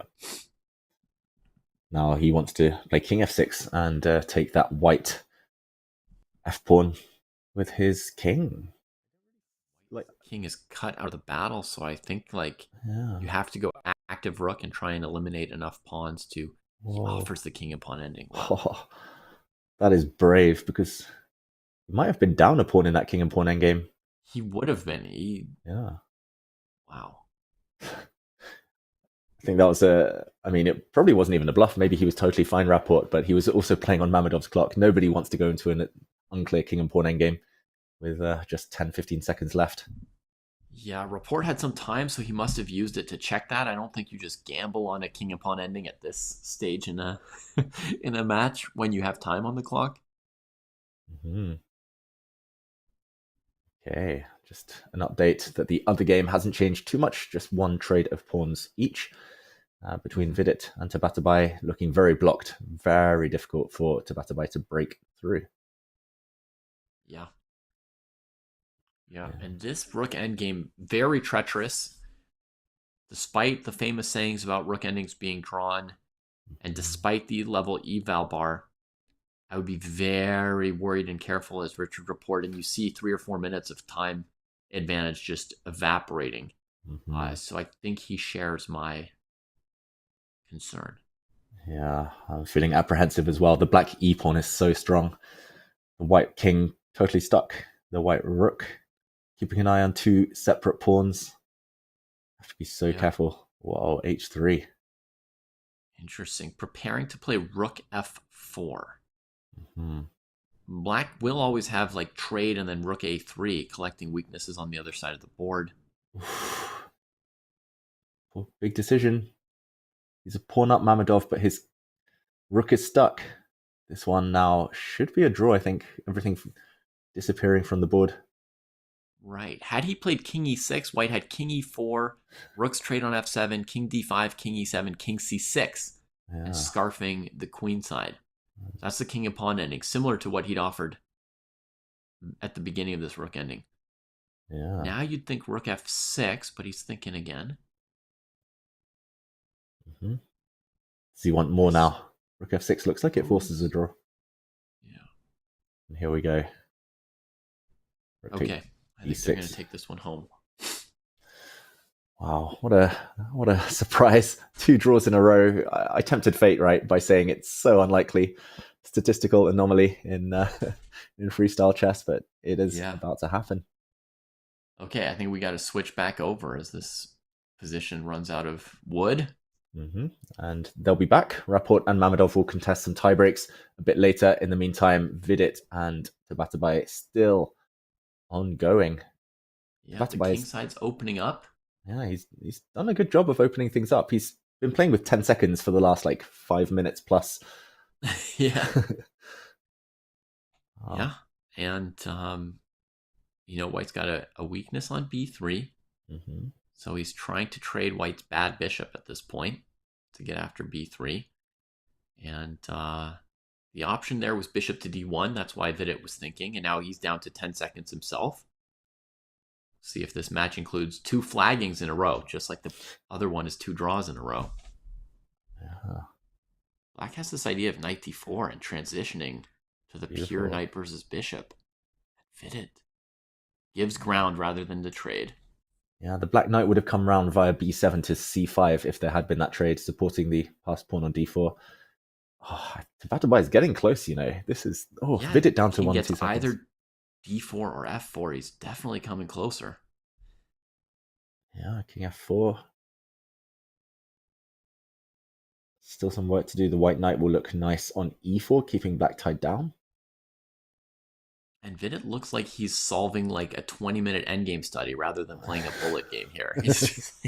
Now he wants to play king f6 and take that white f-pawn with his king. King is cut out of the battle, so I think you have to go active rook and try and eliminate enough pawns to... He offers the king and pawn ending. Oh, that is brave, because he might have been down a pawn in that king and pawn endgame. He would have been. Yeah. Wow. I think that was it probably wasn't even a bluff. Maybe he was totally fine, Rapport, but he was also playing on Mamedov's clock. Nobody wants to go into an unclear king and pawn endgame with just 10-15 seconds left. Yeah, Rapport had some time, so he must have used it to check that. I don't think you just gamble on a king and pawn ending at this stage in a in a match when you have time on the clock. Okay, just an update that the other game hasn't changed too much. Just one trade of pawns each between Vidit and Tabatabai, looking very blocked. Very difficult for Tabatabai to break through. Yeah, and this rook endgame, very treacherous. Despite the famous sayings about rook endings being drawn, and despite the level eval bar, I would be very worried and careful as Richard reported. You see 3 or 4 minutes of time advantage just evaporating. So I think he shares my concern. Yeah, I'm feeling apprehensive as well. The black e-pawn is so strong. The white king totally stuck. The white rook keeping an eye on 2 separate pawns. Have to be so careful. Whoa, h3. Interesting. Preparing to play rook f4. Hmm. Black will always have like trade and then rook a3, collecting weaknesses on the other side of the board. Big decision. He's a pawn up Mamedov, but his rook is stuck. This one now should be a draw, I think. Everything disappearing from the board. Right. Had he played king e6, white had king e4, rook's trade on f7, king d5, king e7, king c6, and scarfing the queen side. That's the king and pawn ending, similar to what he'd offered at the beginning of this rook ending. Yeah. Now you'd think rook f6, but he's thinking again. Mm-hmm. Does he want more now? Rook f6 looks like it forces a draw. Yeah. And here we go. Rook Okay. I think they're going to take this one home. Wow, what a surprise. 2 draws in a row. I tempted fate, right, by saying it's so unlikely. Statistical anomaly in freestyle chess, but it is about to happen. Okay, I think we got to switch back over as this position runs out of wood. Mm-hmm. And they'll be back. Rapport and Mamedov will contest some tiebreaks a bit later. In the meantime, Vidit and Tabatabai still ongoing. Yeah, the king side's opening up. Yeah, he's done a good job of opening things up. He's been playing with 10 seconds for the last 5 minutes plus. Yeah. Yeah. And, white's got a weakness on b3. Mm-hmm. So he's trying to trade white's bad bishop at this point to get after b3. And the option there was bishop to d1. That's why Vidit was thinking. And now he's down to 10 seconds himself. See if this match includes 2 flaggings in a row, just like the other one is 2 draws in a row. Yeah. Black has this idea of knight d4 and transitioning to the pure knight versus bishop. Vidit gives ground rather than the trade. Yeah, the black knight would have come round via b7 to c5 if there had been that trade supporting the passed pawn on d4. Oh, Tabatabai is getting close, This is... Vidit down to 1 2 seconds. Either d4 or f4, he's definitely coming closer. Yeah, king f4. Still some work to do. The white knight will look nice on e4, keeping black tied down. And Vidit looks like he's solving a 20-minute endgame study rather than playing a bullet game here. It's just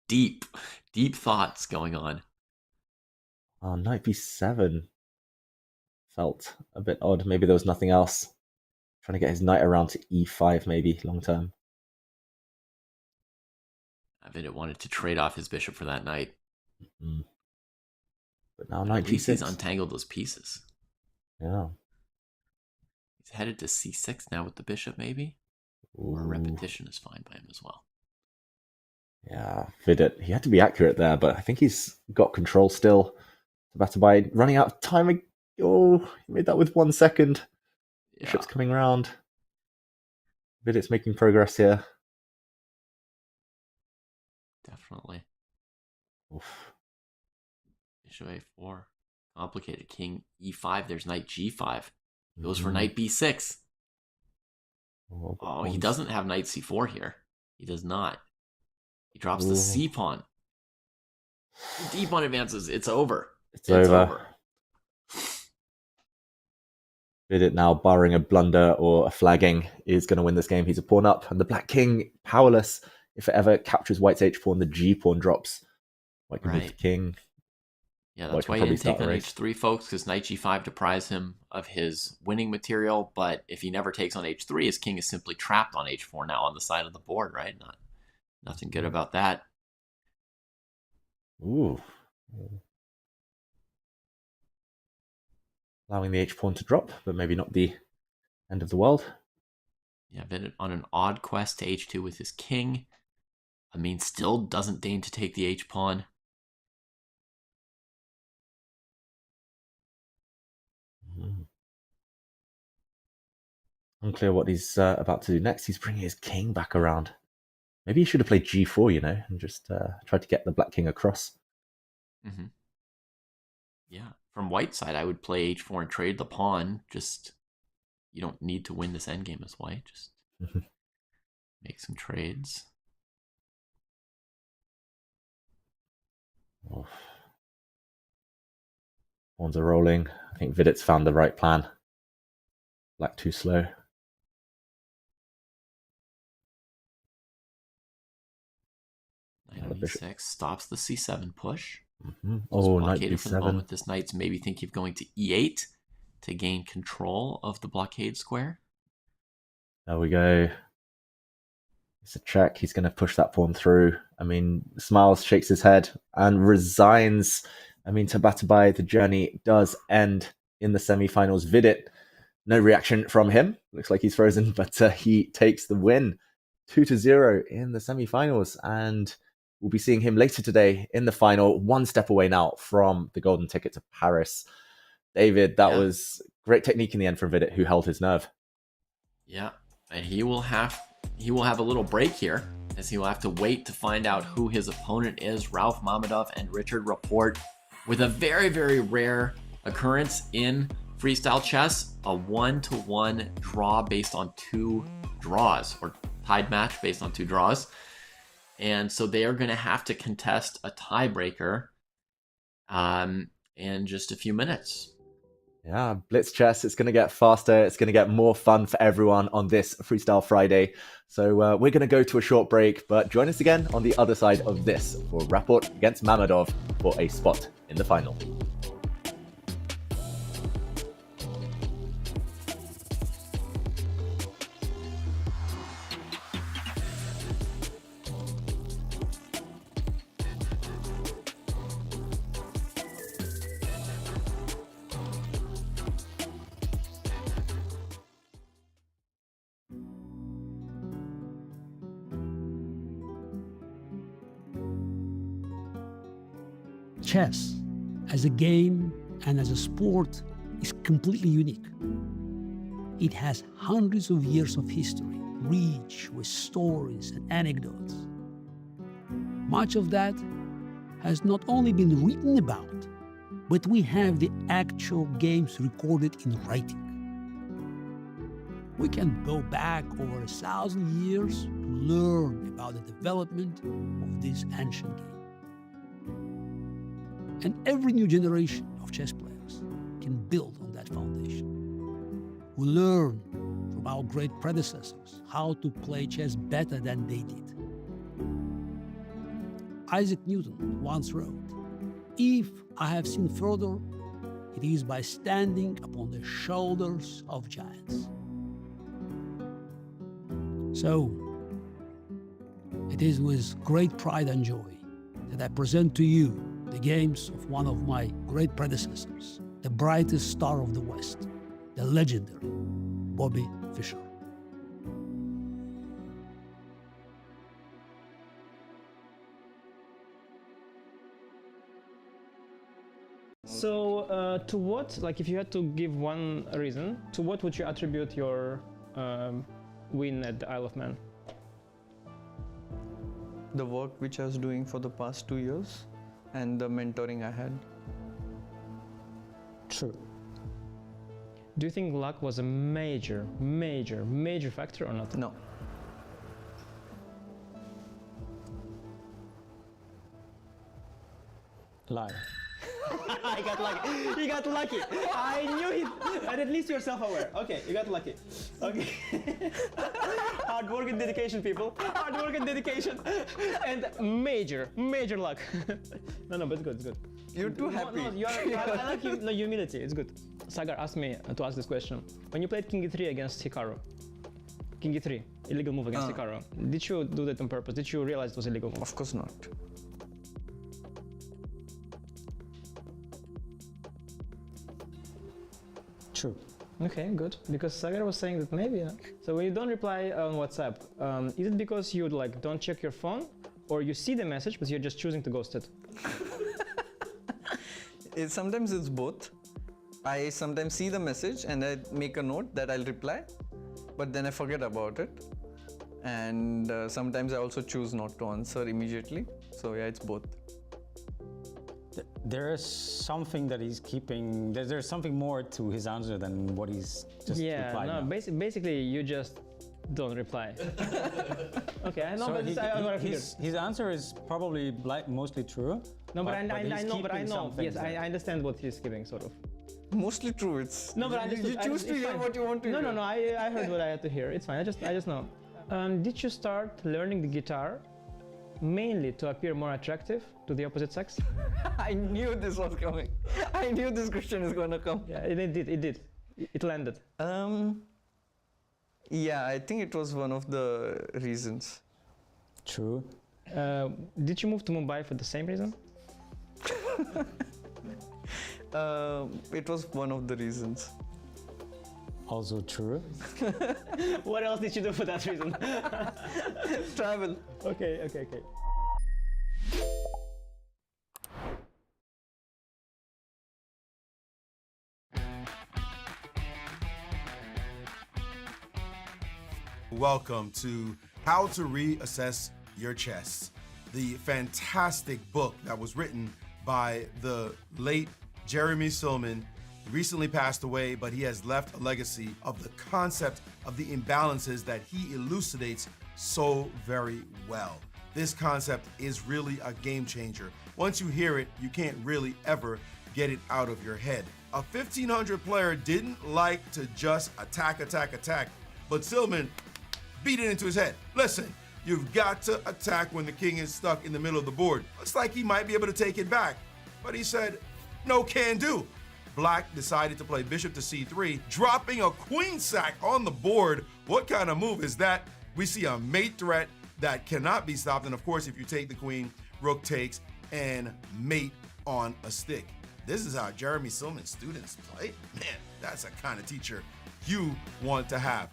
deep thoughts going on. Oh, knight b7 felt a bit odd. Maybe there was nothing else. Trying to get his knight around to e5 maybe long term. Vidit wanted to trade off his bishop for that knight. Mm-hmm. But now knight at least g6. He's untangled those pieces. Yeah. He's headed to c6 now with the bishop maybe. Ooh. Or repetition is fine by him as well. Yeah, Vidit. He had to be accurate there, but I think he's got control still. Tabatabai running out of time. Oh, he made that with 1 second. Yeah. Bishop's coming round. Vidit's making progress here. Definitely. Oof. Bishop a4. Complicated. King e5. There's knight g5. Goes for knight b6. Oh, he doesn't have knight c4 here. He does not. He drops the c pawn. The d pawn advances. It's over. It's over. Vidit now, barring a blunder or a flagging, is going to win this game. He's a pawn up, and the black king powerless. If it ever captures white's h pawn, the g pawn drops. White can move the king. Yeah, that's why he didn't take on h3, folks, because knight g5 deprives him of his winning material. But if he never takes on h3, his king is simply trapped on h4 now on the side of the board, right? Nothing good about that. Ooh. Allowing the h pawn to drop, but maybe not the end of the world. Yeah, Vidit on an odd quest to h2 with his king. Amin still doesn't deign to take the h pawn. Unclear what he's about to do next. He's bringing his king back around. Maybe he should have played g4, and just tried to get the black king across. Mm-hmm. Yeah, from white side, I would play h4 and trade the pawn. Just, you don't need to win this endgame as white. Just make some trades. Oh. Pawns are rolling. I think Vidit's found the right plan. Black too slow. Knight on e6 stops the c7 push. Oh, knight Blockaded for the b7. moment. This knight's maybe thinking of going to e8 to gain control of the blockade square. There we go. It's a check. He's going to push that pawn through. I mean, smiles, shakes his head, and resigns. I mean, Tabatabai, the journey does end in the semi-finals. Vidit, no reaction from him. Looks like he's frozen, but he takes the win. 2-0 in the semi-finals, and we'll be seeing him later today in the final. One step away now from the golden ticket to Paris. David, that was great technique in the end from Vidit, who held his nerve. Yeah, and he will have a little break here, as he will have to wait to find out who his opponent is. Rauf Mamedov and Richard Rapport, with a very, very rare occurrence in freestyle chess, a 1-1 draw based on 2 draws, or tied match based on 2 draws. And so they are going to have to contest a tiebreaker in just a few minutes. Yeah, Blitz Chess, it's going to get faster. It's going to get more fun for everyone on this Freestyle Friday. So we're going to go to a short break, but join us again on the other side of this for Rapport against Mamedov for a spot in the final. Chess, as a game and as a sport, is completely unique. It has hundreds of years of history, rich with stories and anecdotes. Much of that has not only been written about, but we have the actual games recorded in writing. We can go back over 1,000 years to learn about the development of this ancient game. And every new generation of chess players can build on that foundation. We learn from our great predecessors how to play chess better than they did. Isaac Newton once wrote, "If I have seen further, it is by standing upon the shoulders of giants." So, it is with great pride and joy that I present to you the games of one of my great predecessors, the brightest star of the West, the legendary Bobby Fischer. So, to what, like if you had to give one reason, to what would you attribute your win at the Isle of Man? The work which I was doing for the past 2 years and the mentoring I had. True. Do you think luck was a major factor or not? No. Lie. I got lucky. You got lucky. I knew it. And at least you're self-aware. Okay, you got lucky. Okay. Hard work and dedication, people. Hard work and dedication. And major luck. No, but it's good. It's good. You're too happy. No, I like you, no, humility. It's good. Sagar asked me to ask this question. When you played King E3 against Hikaru, King E3, illegal move against Hikaru, did you do that on purpose? Did you realize it was illegal move? Of course not. True. Okay, good. Because Sagar was saying that maybe. So when you don't reply on WhatsApp, is it because you like don't check your phone, or you see the message but you're just choosing to ghost it? Sometimes it's both. I sometimes see the message and I make a note that I'll reply, but then I forget about it. And sometimes I also choose not to answer immediately. So yeah, it's both. There is something that he's keeping. There's something more to his answer than what he's just replied. Yeah, no. Basically, you just don't reply. Okay, I know, So but his answer is probably mostly true. No, but I know. Some Yes, things I understand what he's giving, sort of. Mostly true. It's No, but I you choose to hear what you want to hear. No. I heard what I had to hear. It's fine. I just know. Did you start learning the guitar mainly to appear more attractive to the opposite sex? I knew this was coming. I knew this question is going to come. Yeah, it did. It landed. Yeah, I think it was one of the reasons. True. Did you move to Mumbai for the same reason? It was one of the reasons. Also true. What else did you do for that reason? Travel. Okay. Welcome to How to Reassess Your Chess, the fantastic book that was written by the late Jeremy Silman. He recently passed away, but he has left a legacy of the concept of the imbalances that he elucidates so very well. This concept is really a game changer. Once you hear it, you can't really ever get it out of your head. A 1500 player didn't like to just attack, but Silman beat it into his head. Listen, you've got to attack when the king is stuck in the middle of the board. Looks like he might be able to take it back, but he said, no can do. Black decided to play bishop to c3, dropping a queen sack on the board. What kind of move is that? We see a mate threat that cannot be stopped, and of course, if you take the queen, rook takes, and mate on a stick. This is how Jeremy Silman's students play? Man, that's the kind of teacher you want to have.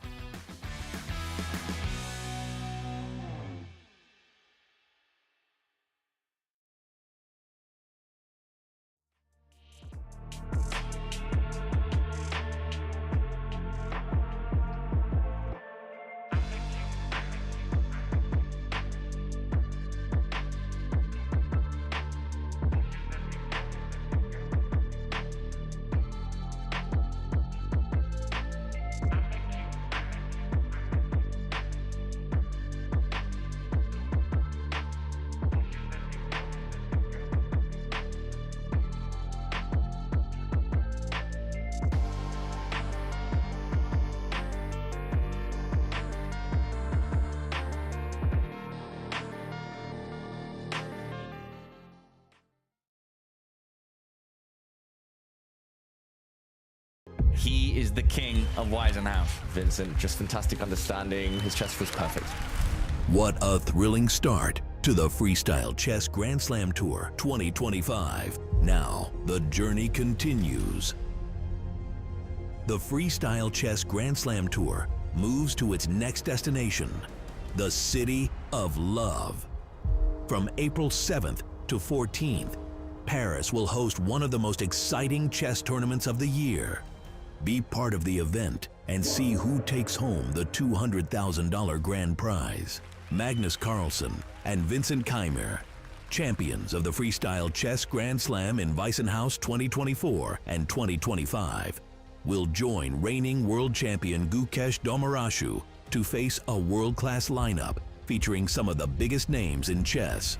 He is the king of Weisenhouse. Vincent, just fantastic understanding. His chess was perfect. What a thrilling start to the Freestyle Chess Grand Slam Tour 2025. Now, the journey continues. The Freestyle Chess Grand Slam Tour moves to its next destination, the City of Love. From April 7th to 14th, Paris will host one of the most exciting chess tournaments of the year. Be part of the event and see who takes home the $200,000 grand prize. Magnus Carlsen and Vincent Keymer, champions of the Freestyle Chess Grand Slam in Weissenhaus 2024 and 2025, will join reigning world champion Gukesh Dommaraju to face a world-class lineup featuring some of the biggest names in chess.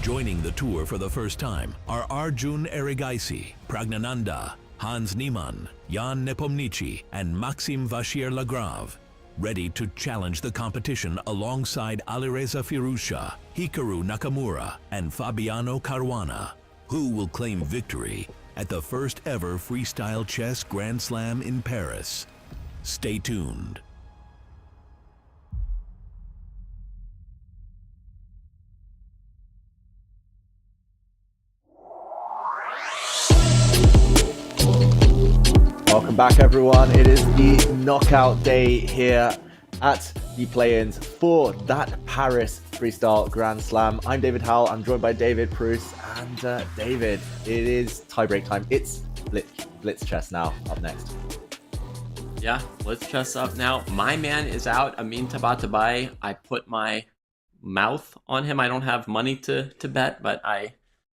Joining the tour for the first time are Arjun Erigaisi, Pragnananda, Hans Niemann, Jan Nepomniachtchi, and Maxime Vachier-Lagrave, ready to challenge the competition alongside Alireza Firouzja, Hikaru Nakamura, and Fabiano Caruana, who will claim victory at the first ever Freestyle Chess Grand Slam in Paris. Stay tuned. Welcome back, everyone. It is the knockout day here at the play-ins for that Paris Freestyle Grand Slam. I'm David Howell. I'm joined by David Bruce. And David, it is tiebreak time. It's Blitz chess now, up next. Yeah, Blitz chess up now. My man is out, Amin Tabatabai. I put my mouth on him. I don't have money to bet, but I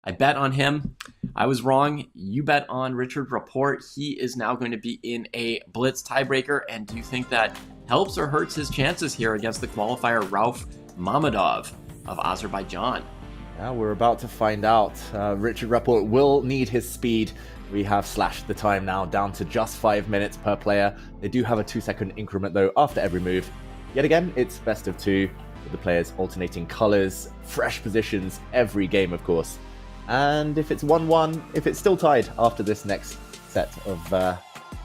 I bet on him. I was wrong. You bet on Richard Rapport. He is now going to be in a Blitz tiebreaker. And do you think that helps or hurts his chances here against the qualifier Rauf Mammadov of Azerbaijan? Yeah, we're about to find out. Richard Rapport will need his speed. We have slashed the time now down to just 5 minutes per player. They do have a 2-second increment though after every move. Yet again, it's best of 2, with the players alternating colors, fresh positions every game, of course. And if it's 1-1, if it's still tied after this next set of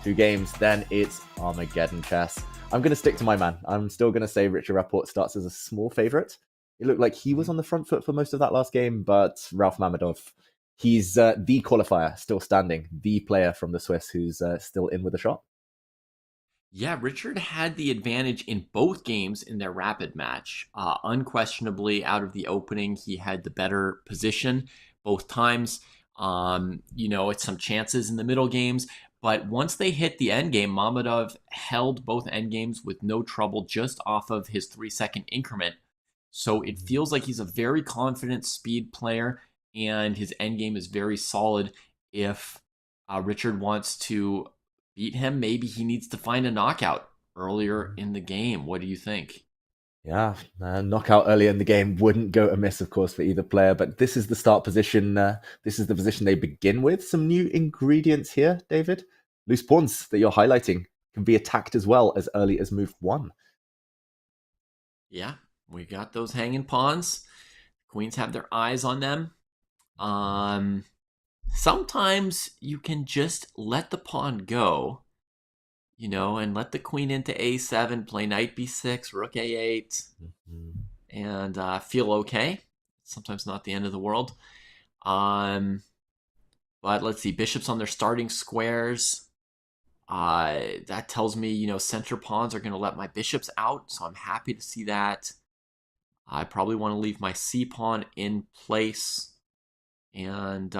2 games, then it's Armageddon chess. I'm going to stick to my man. I'm still going to say Richard Rapport starts as a small favorite. It looked like he was on the front foot for most of that last game, but Rauf Mammadov, he's the qualifier, still standing, the player from the Swiss who's still in with a shot. Yeah, Richard had the advantage in both games in their rapid match. Unquestionably, out of the opening, he had the better position both times. It's some chances in the middle games. But once they hit the end game, Mammadov held both end games with no trouble just off of his 3-second increment. So it feels like he's a very confident speed player, and his end game is very solid. If Richard wants to beat him, maybe he needs to find a knockout earlier in the game. What do you think? Yeah, knockout earlier in the game wouldn't go amiss, of course, for either player, but this is the start position. This is the position they begin with. Some new ingredients here, David. Loose pawns that you're highlighting can be attacked as well as early as move 1. Yeah, we got those hanging pawns. Queens have their eyes on them. Sometimes you can just let the pawn go, and let the queen into a7, play knight b6, rook a8, and feel okay. Sometimes not the end of the world. But let's see, bishops on their starting squares. That tells me, center pawns are going to let my bishops out, so I'm happy to see that. I probably want to leave my c pawn in place and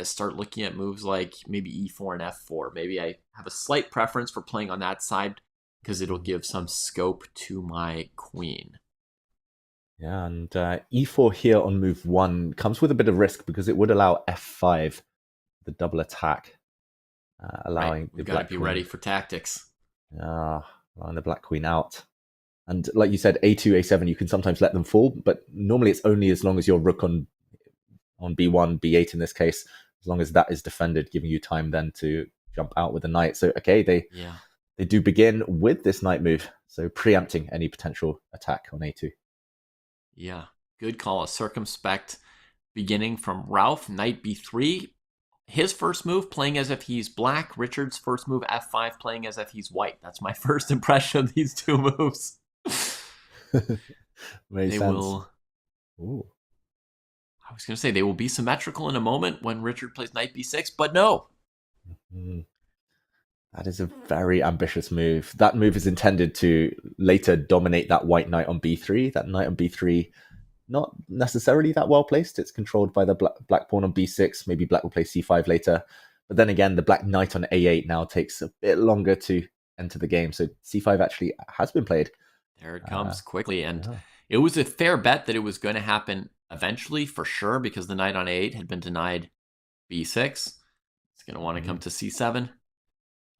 start looking at moves like maybe e4 and f4. Maybe I have a slight preference for playing on that side because it'll give some scope to my queen. Yeah, and e4 here on move 1 comes with a bit of risk because it would allow f5, the double attack, allowing right. the We've got black to be queen. ready for tactics. Allowing the black queen out. And like you said, a2, a7, you can sometimes let them fall, but normally it's only as long as your rook on b1, b8 in this case, as long as that is defended, giving you time then to jump out with a knight. So, okay, they do begin with this knight move, so preempting any potential attack on a2. Yeah, good call. A circumspect beginning from Rauf, knight b3. His first move playing as if he's black. Richard's first move, f5, playing as if he's white. That's my first impression of these two moves. Makes sense. Ooh. I was going to say they will be symmetrical in a moment when Richard plays knight b6, but no. That is a very ambitious move. That move is intended to later dominate that white knight on b3. That knight on b3, not necessarily that well placed. It's controlled by the black pawn on b6. Maybe black will play c5 later. But then again, the black knight on a8 now takes a bit longer to enter the game. So c5 actually has been played. There it comes quickly. And it was a fair bet that it was going to happen eventually, for sure, because the knight on a8 had been denied b6. It's going to want to come to c7.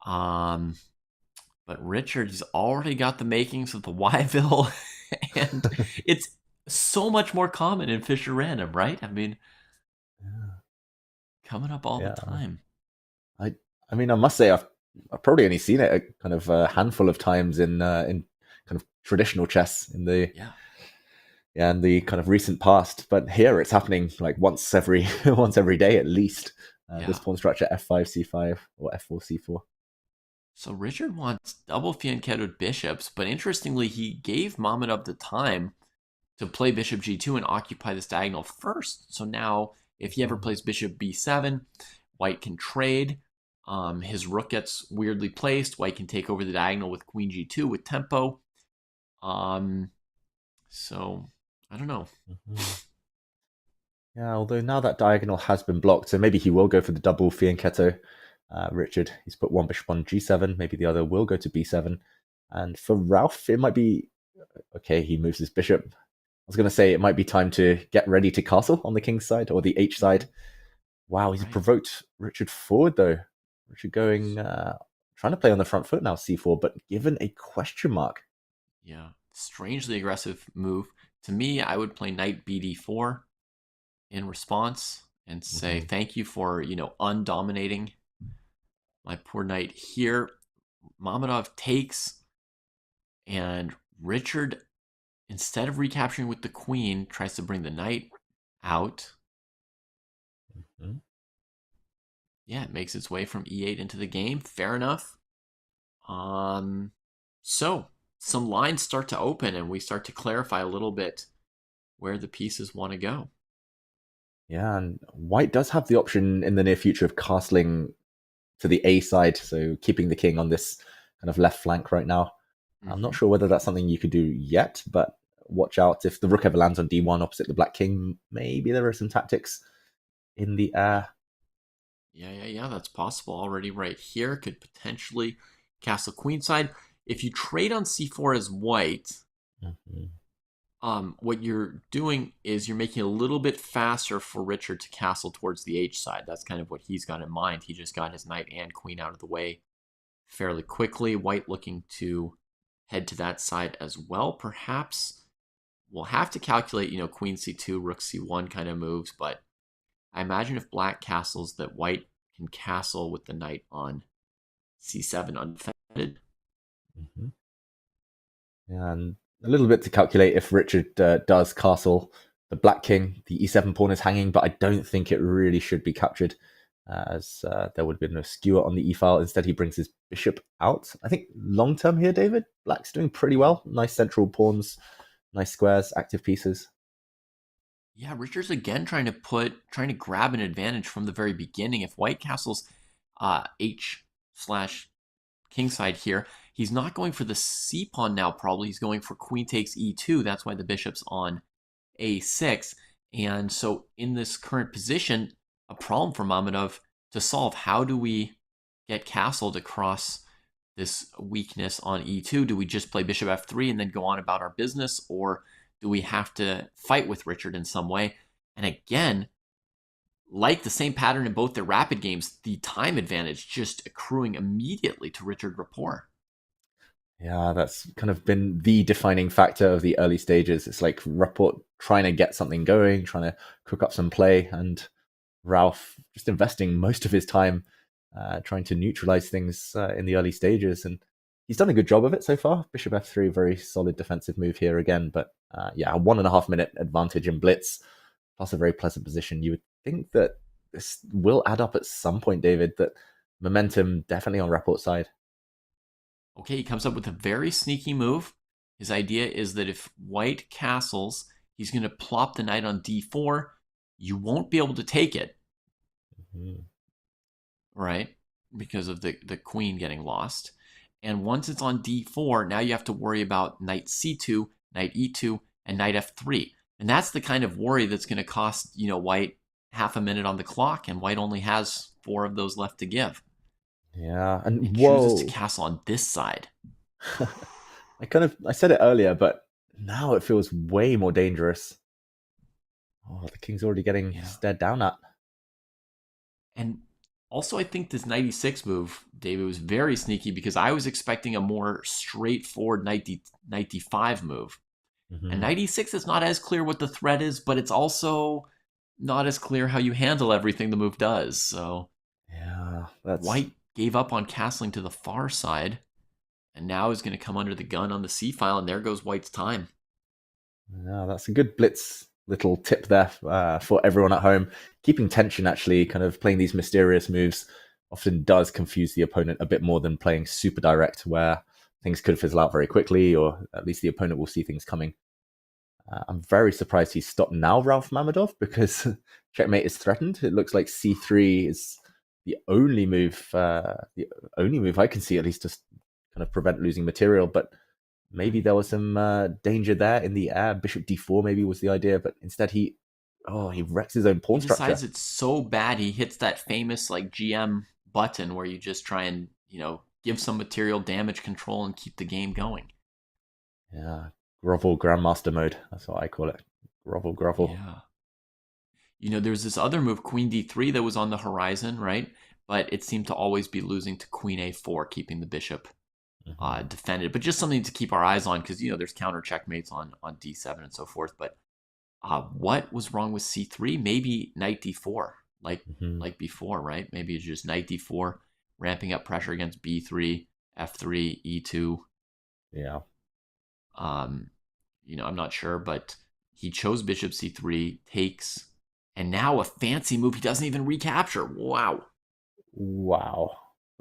But Richard's already got the makings of the Yville, and it's so much more common in Fischer Random, right? I mean, coming up all the time. I mean, I must say I've probably only seen it a handful of times in kind of traditional chess in the in the kind of recent past. But here it's happening like once every day at least. This pawn structure f5 c5 or f4 c4. So Richard wants double fianchettoed bishops, but interestingly, he gave Mammadov the time to play bishop g2 and occupy this diagonal first. So now, if he ever plays bishop b7, white can trade. His rook gets weirdly placed. White can take over the diagonal with queen g2 with tempo. So, I don't know. Yeah, although now that diagonal has been blocked, so maybe he will go for the double fianchetto. Richard, he's put one bishop on g7, maybe the other will go to b7. And for Rauf, it might be, okay, he moves his bishop was going to say it might be time to get ready to castle on the king's side or the H side. Wow, he's provoked Richard forward though. Richard going, trying to play on the front foot now, c4, but given a question mark. Yeah, strangely aggressive move. To me, I would play knight bd4 in response and say thank you for, undominating my poor knight here. Mamedov takes, and Richard, instead of recapturing with the queen, tries to bring the knight out. Yeah, it makes its way from e8 into the game. Fair enough. So some lines start to open, and we start to clarify a little bit where the pieces want to go. Yeah, and white does have the option in the near future of castling to the A side, so keeping the king on this kind of left flank right now. I'm not sure whether that's something you could do yet, but watch out. If the rook ever lands on d1 opposite the black king, maybe there are some tactics in the air. Yeah, that's possible already right here. Could potentially castle queenside. If you trade on c4 as white, what you're doing is you're making it a little bit faster for Richard to castle towards the H side. That's kind of what he's got in mind. He just got his knight and queen out of the way fairly quickly. White looking to head to that side as well. Perhaps we'll have to calculate, queen c2, rook c1 kind of moves, but I imagine if black castles that white can castle with the knight on c7 undefended. Yeah, and a little bit to calculate if Richard does castle the black king. The e7 pawn is hanging, but I don't think it really should be captured, as there would have been no skewer on the e-file. Instead, he brings his bishop out. I think long term here, David, black's doing pretty well. Nice central pawns, nice squares, active pieces. Yeah, Richard's again trying to grab an advantage from the very beginning. If white castles H/kingside here, he's not going for the c pawn now. Probably he's going for queen takes e2. That's why the bishop's on a6. And so in this current position, a problem for Mamedov to solve. How do we get castled across this weakness on e2? Do we just play bishop f3 and then go on about our business, or do we have to fight with Richard in some way? And again, like the same pattern in both their rapid games, the time advantage just accruing immediately to Richard Rapport. Yeah, that's kind of been the defining factor of the early stages. It's like Rapport trying to get something going, trying to cook up some play, and Rauf just investing most of his time trying to neutralize things in the early stages. And he's done a good job of it so far. Bishop f3, very solid defensive move here again. But yeah, a 1.5 minute advantage in Blitz, plus a very pleasant position. You would think that this will add up at some point, David, that momentum definitely on Rapport's side. Okay, he comes up with a very sneaky move. His idea is that if white castles, he's going to plop the knight on d4. You won't be able to take it, right? Because of the queen getting lost. And once it's on d4, now you have to worry about knight c2, knight e2, and knight f3. And that's the kind of worry that's going to cost, white half a minute on the clock, and white only has 4 of those left to give. Yeah, and chooses to castle on this side. I said it earlier, but now it feels way more dangerous. Oh, the king's already getting stared down at. And also, I think this knight e6 move, David, was very sneaky, because I was expecting a more straightforward knight d5 move. And knight e6 is not as clear what the threat is, but it's also not as clear how you handle everything the move does. So yeah, white gave up on castling to the far side, and now is going to come under the gun on the c-file, and there goes white's time. Yeah, that's a good Blitz little tip there for everyone at home. Keeping tension, actually, kind of playing these mysterious moves often does confuse the opponent a bit more than playing super direct, where things could fizzle out very quickly, or at least the opponent will see things coming. I'm very surprised he's stopped now, Rauf Mamedov, because checkmate is threatened. It looks like c3 is the only move I can see, at least, to kind of prevent losing material. But maybe there was some danger there in the air. Bishop d4 maybe was the idea, but instead he wrecks his own pawn structure. He decides it's so bad, he hits that famous GM button where you just try and give some material damage control and keep the game going. Yeah, Grovel Grandmaster mode. That's what I call it. Grovel. Yeah. You know, there's this other move, Queen D3, that was on the horizon, right? But it seemed to always be losing to Queen A4, keeping the bishop defended. But just something to keep our eyes on, because, you know, there's counter checkmates on D7 and so forth. But what was wrong with C3? Maybe Knight D4, like before, right? Maybe it's just Knight D4, ramping up pressure against B3, F3, E2. Yeah. You know, I'm not sure, but he chose Bishop C3, takes, and now a fancy move he doesn't even recapture. Wow.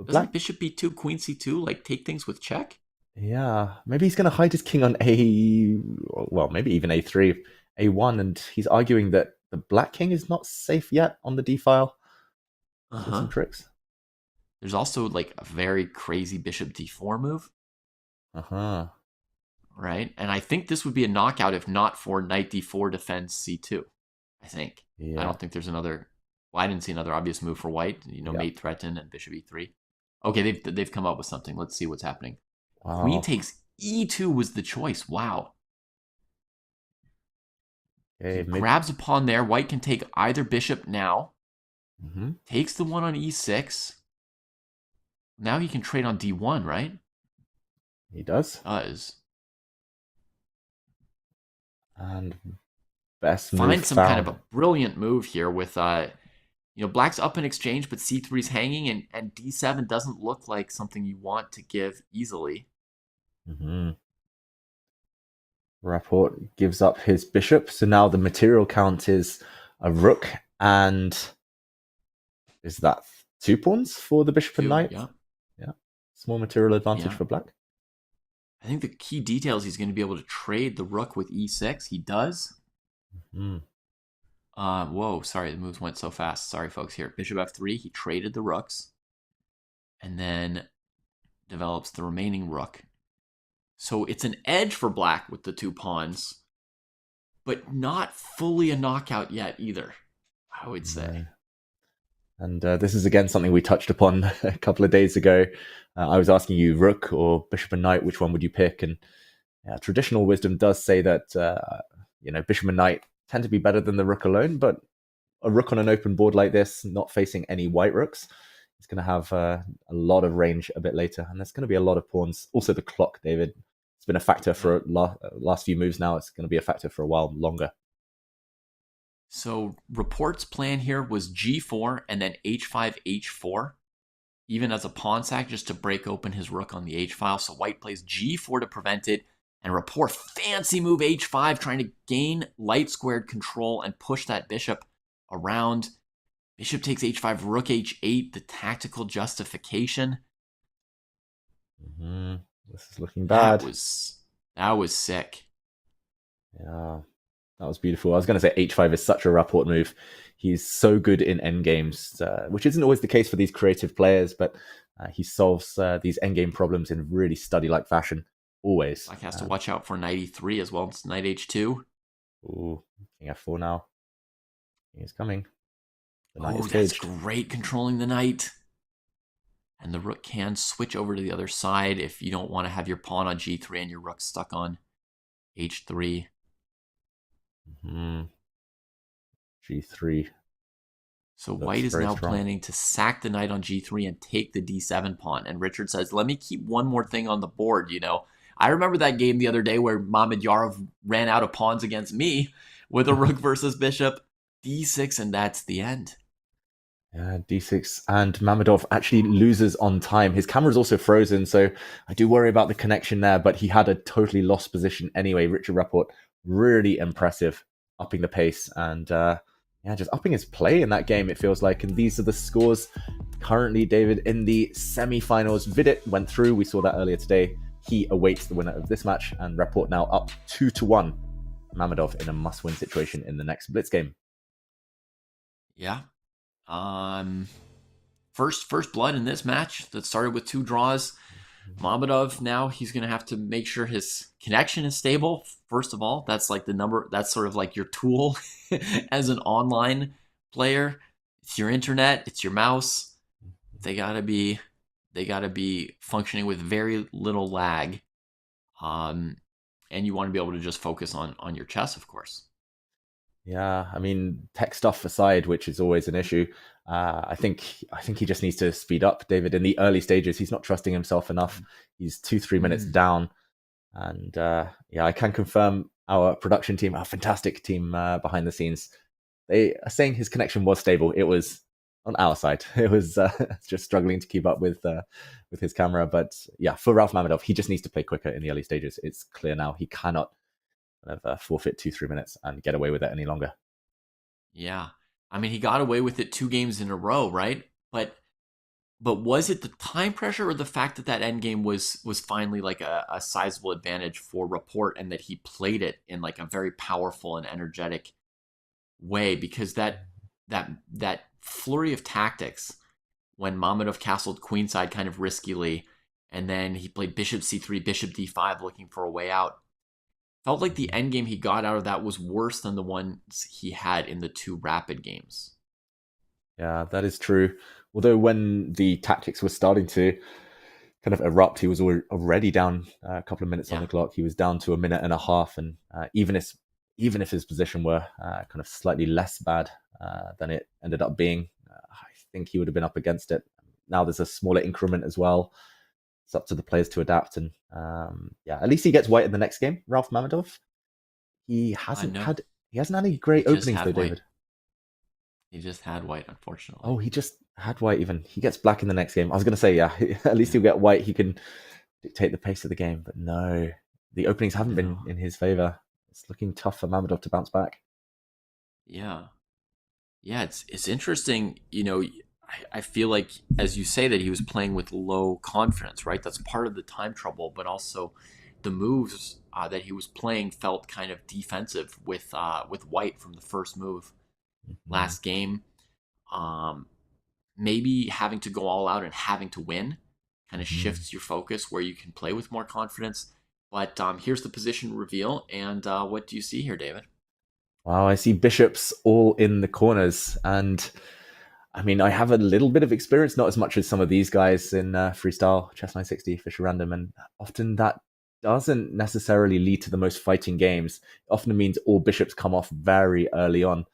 Doesn't Bishop B2, Queen C2 like take things with check? Yeah. Maybe he's going to hide his king on maybe even A3, A1, and he's arguing that the black king is not safe yet on the D file. Some tricks. There's also like a very crazy Bishop D4 move. Right? And I think this would be a knockout if not for Knight D4 defends C2. I think. Yeah. I don't think there's another. Well, I didn't see another obvious move for white. You know, mate threaten and Bishop E3. Okay, they've come up with something. Let's see what's happening. Wow. Queen takes E2 was the choice. Wow. Okay, grabs a pawn there. White can take either bishop now. Takes the one on E6. Now he can trade on D1, right? He does. And best move find some kind of a brilliant move here with you know, black's up in exchange, but C3 is hanging, and D7 doesn't look like something you want to give easily. Rapport gives up his bishop, so now the material count is a rook, and is that 2 pawns for the bishop and knight? Yeah. Small material advantage for black. I think the key detail is he's going to be able to trade the rook with E6. He does. Whoa, sorry, the moves went so fast. Sorry, folks, here. Bishop F3, he traded the rooks. And then develops the remaining rook. So it's an edge for black with the 2 pawns, but not fully a knockout yet either, I would say. And this is, again, something we touched upon a couple of days ago. I was asking you, rook or bishop and knight, which one would you pick? And traditional wisdom does say that, you know, bishop and knight tend to be better than the rook alone, but a rook on an open board like this, not facing any white rooks, is going to have a lot of range a bit later. And there's going to be a lot of pawns. Also, the clock, David, it's been a factor for last few moves now. It's going to be a factor for a while longer. So Rapport's plan here was G4 and then H5, H4, even as a pawn sack, just to break open his rook on the H file. So white plays G4 to prevent it, and Rapport fancy move H5, trying to gain light squared control and push that bishop around. Bishop takes H5, rook H8, the tactical justification. This is looking bad. That was sick. Yeah. That was beautiful. I was going to say H5 is such a Rapport move. He's so good in endgames, which isn't always the case for these creative players, but he solves these endgame problems in really study-like fashion, always. Black has to watch out for knight E3 as well. It's knight H2. Ooh, king F4 now. He's coming. The knight is that's caged. great, controlling the knight. And the rook can switch over to the other side if you don't want to have your pawn on G3 and your rook stuck on H3. G3. So white is now planning to sack the knight on G3 and take the D7 pawn. And Richard says, let me keep one more thing on the board, you know. I remember that game the other day where Mamad Yarov ran out of pawns against me with a rook versus bishop, D6, and that's the end. Yeah, D6, and Mamedov actually loses on time. His camera's also frozen, so I do worry about the connection there, but he had a totally lost position anyway. Richard Rapport, really impressive, upping the pace and just upping his play in that game, it feels like. And these are the scores currently, David, in the semi-finals. Vidit went through. We saw that earlier today. He awaits the winner of this match, and Rapport now up 2-1. Mamedov in a must-win situation in the next Blitz game. Yeah. First blood in this match that started with 2 draws. Mamedov, now he's going to have to make sure his connection is stable. First of all, that's like that's sort of like your tool as an online player. It's your internet, it's your mouse. They gotta be functioning with very little lag. and you want to be able to just focus on your chess, of course. Yeah, I mean, tech stuff aside, which is always an issue, I think he just needs to speed up, David. In the early stages, he's not trusting himself enough. He's 2-3 minutes down, and yeah, I can confirm our production team, our fantastic team behind the scenes, they are saying his connection was stable. It was on our side. It was just struggling to keep up with his camera. But yeah, for Rauf Mamedov, he just needs to play quicker in the early stages. It's clear now he cannot forfeit 2-3 minutes and get away with it any longer. Yeah. I mean, he got away with it 2 games in a row, right? But was it the time pressure or the fact that that endgame was finally like a sizable advantage for Rapport, and that he played it in like a very powerful and energetic way? Because that flurry of tactics when Mamedov castled queenside kind of riskily, and then he played bishop c3, bishop d5 looking for a way out, felt like the endgame he got out of that was worse than the ones he had in the 2 rapid games. Yeah, that is true. Although when the tactics were starting to kind of erupt, he was already down a couple of minutes on the clock. He was down to 1.5 minutes, and even if his position were kind of slightly less bad than it ended up being, I think he would have been up against it. Now there's a smaller increment as well. It's up to the players to adapt, and yeah, at least he gets white in the next game. Rauf Mamedov, he hasn't had any great openings though, David. He just had white, unfortunately. Oh, he just had white even. He gets black in the next game. I was going to say, yeah, at least he'll get white. He can dictate the pace of the game, but no, the openings haven't been in his favor. It's looking tough for Mamedov to bounce back. Yeah, it's interesting. You know, I feel like, as you say, that he was playing with low confidence, right? That's part of the time trouble, but also the moves that he was playing felt kind of defensive with white from the first move last game. Maybe having to go all out and having to win kind of shifts your focus where you can play with more confidence. But here's the position reveal, and what do you see here, David? Wow, I see bishops all in the corners, and I mean, I have a little bit of experience, not as much as some of these guys in Freestyle, Chess 960, Fischer Random, and often that doesn't necessarily lead to the most fighting games. It often means all bishops come off very early on.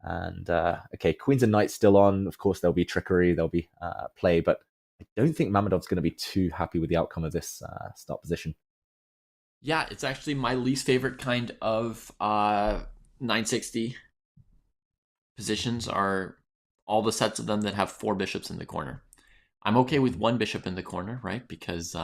And okay, queens and knights still on. Of course, there'll be trickery, there'll be play, but I don't think Mamedov's going to be too happy with the outcome of this start position. Yeah, it's actually my least favorite kind of 960 positions are all the sets of them that have 4 bishops in the corner. I'm okay with 1 bishop in the corner, right? Because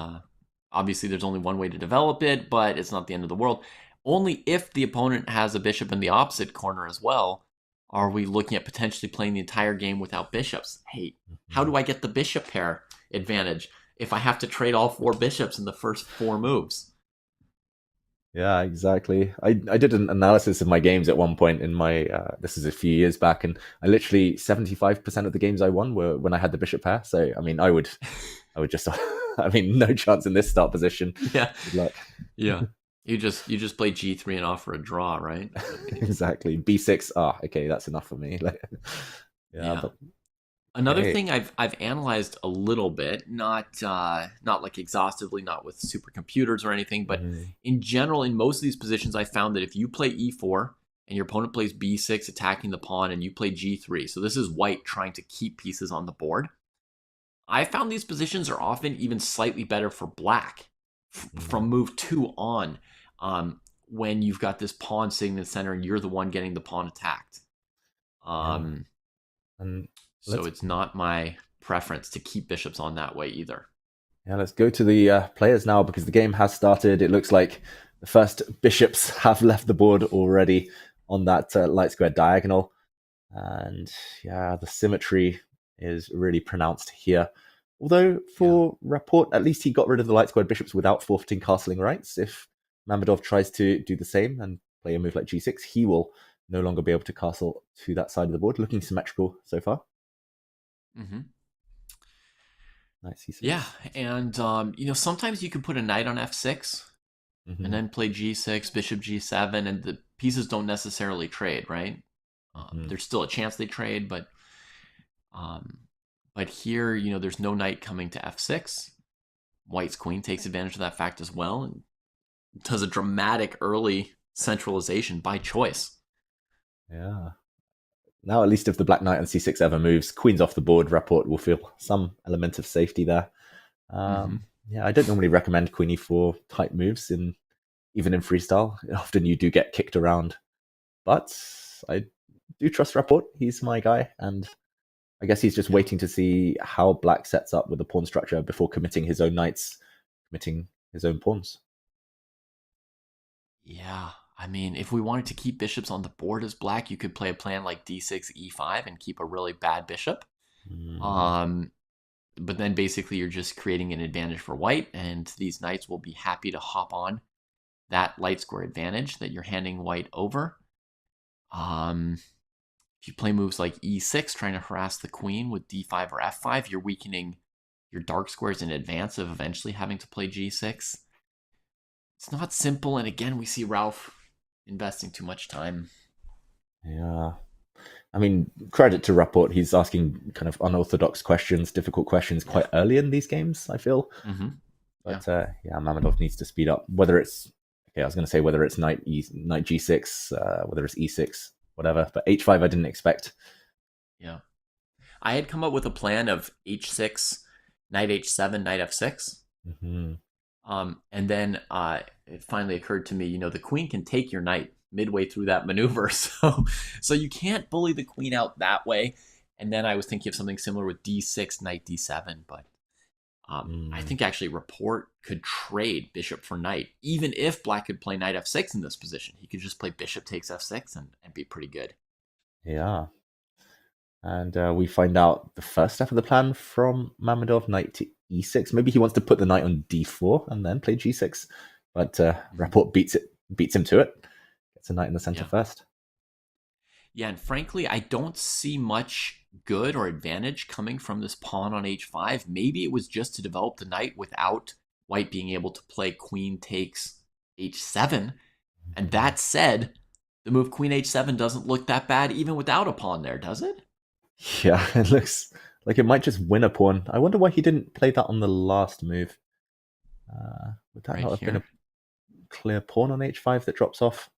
obviously there's only one way to develop it, but it's not the end of the world. Only if the opponent has a bishop in the opposite corner as well are we looking at potentially playing the entire game without bishops. Hey, how do I get the bishop pair advantage if I have to trade all 4 bishops in the first 4 moves? Yeah, exactly. I did an analysis of my games at one point in my, this is a few years back, and I literally 75% of the games I won were when I had the bishop pair. So, I mean, I would just, I mean, no chance in this start position. Yeah. Good luck. Yeah. You just play G3 and offer a draw, right? Exactly. B6. Okay, that's enough for me. Yeah. But, another thing I've analyzed a little bit, not like exhaustively, not with supercomputers or anything, but in general, in most of these positions, I found that if you play E4 and your opponent plays B6 attacking the pawn, and you play G3, so this is white trying to keep pieces on the board, I found these positions are often even slightly better for black from move 2 on, when you've got this pawn sitting in the center and you're the one getting the pawn attacked. So it's not my preference to keep bishops on that way either. Yeah, let's go to the players now, because the game has started. It looks like the first bishops have left the board already on that light square diagonal. And yeah, the symmetry is really pronounced here. Although for Rapport, at least he got rid of the light squared bishops without forfeiting castling rights. If Mamedov tries to do the same and play a move like G6, he will no longer be able to castle to that side of the board. Looking symmetrical so far. Nice. Yeah, and sometimes you can put a knight on F6 and then play G6, bishop G7, and the pieces don't necessarily trade, right? There's still a chance they trade, but here, there's no knight coming to F6. White's queen takes advantage of that fact as well, and does a dramatic early centralization by choice. Yeah. Now, at least if the black knight on c6 ever moves, queen's off the board, Rapport will feel some element of safety there. Yeah, I don't normally recommend queen e4 type moves even in freestyle. Often you do get kicked around, but I do trust Rapport. He's my guy, and I guess he's just waiting to see how black sets up with the pawn structure before committing his own knights, committing his own pawns. Yeah, I mean, if we wanted to keep bishops on the board as black, you could play a plan like d6, e5 and keep a really bad bishop. But then basically you're just creating an advantage for white, and these knights will be happy to hop on that light square advantage that you're handing white over. If you play moves like e6, trying to harass the queen with d5 or f5, you're weakening your dark squares in advance of eventually having to play g6. It's not simple, and again, we see Rauf investing too much time. Yeah. I mean, credit to Rapport. He's asking kind of unorthodox questions, difficult questions quite early in these games, I feel. But yeah, Mamedov needs to speed up. Whether it's, okay, I was going to say whether it's knight g6, whether it's e6, whatever. But h5 I didn't expect. Yeah. I had come up with a plan of h6, knight h7, knight f6. And then it finally occurred to me, the queen can take your knight midway through that maneuver. So you can't bully the queen out that way. And then I was thinking of something similar with d6, knight d7. But I think actually Rapport could trade bishop for knight. Even if black could play knight f6 in this position, he could just play bishop takes f6 and be pretty good. Yeah. And we find out the first step of the plan from Mamedov, knight to e6. Maybe he wants to put the knight on d4 and then play g6. But Rapport beats him to it. Gets a knight in the center first. Yeah, and frankly, I don't see much good or advantage coming from this pawn on h5. Maybe it was just to develop the knight without white being able to play queen takes h7. And that said, the move queen h7 doesn't look that bad even without a pawn there, does it? Yeah, it looks like it might just win a pawn. I wonder why he didn't play that on the last move. Would that not have been a clear pawn on h5 that drops off?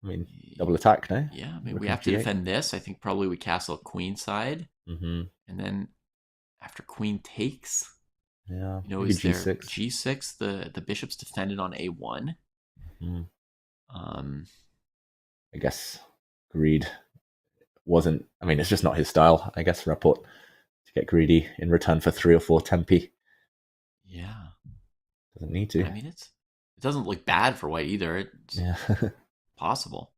I mean, double attack, no? Yeah, I mean, we have to defend this. I think probably we castle queenside. And then after queen takes, is there g6? The bishop's defended on a1. I guess greed wasn't, I mean, it's just not his style, I guess, Rapport, to get greedy in return for 3 or 4 tempi. Yeah. Doesn't need to. I mean, it doesn't look bad for white either. It's possible.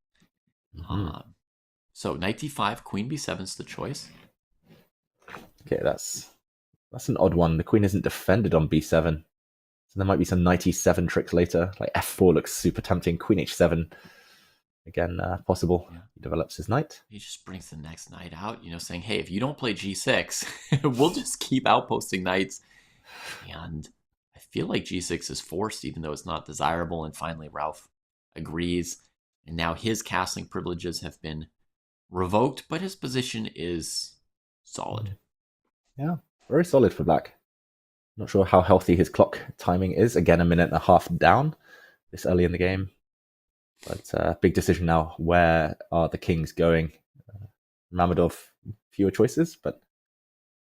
So knight d5, queen b7 is the choice. Okay, that's an odd one. The queen isn't defended on b7. So there might be some knight e7 tricks later. Like f4 looks super tempting. Queen h7, again, possible. He develops his knight. He just brings the next knight out, saying, hey, if you don't play g6, we'll just keep outposting knights. And I feel like g6 is forced, even though it's not desirable. And finally, Rauf agrees. And now his castling privileges have been revoked, but his position is solid. Yeah, very solid for black. Not sure how healthy his clock timing is. Again, 1.5 minutes down this early in the game. But big decision now. Where are the kings going? Mamedov, fewer choices, but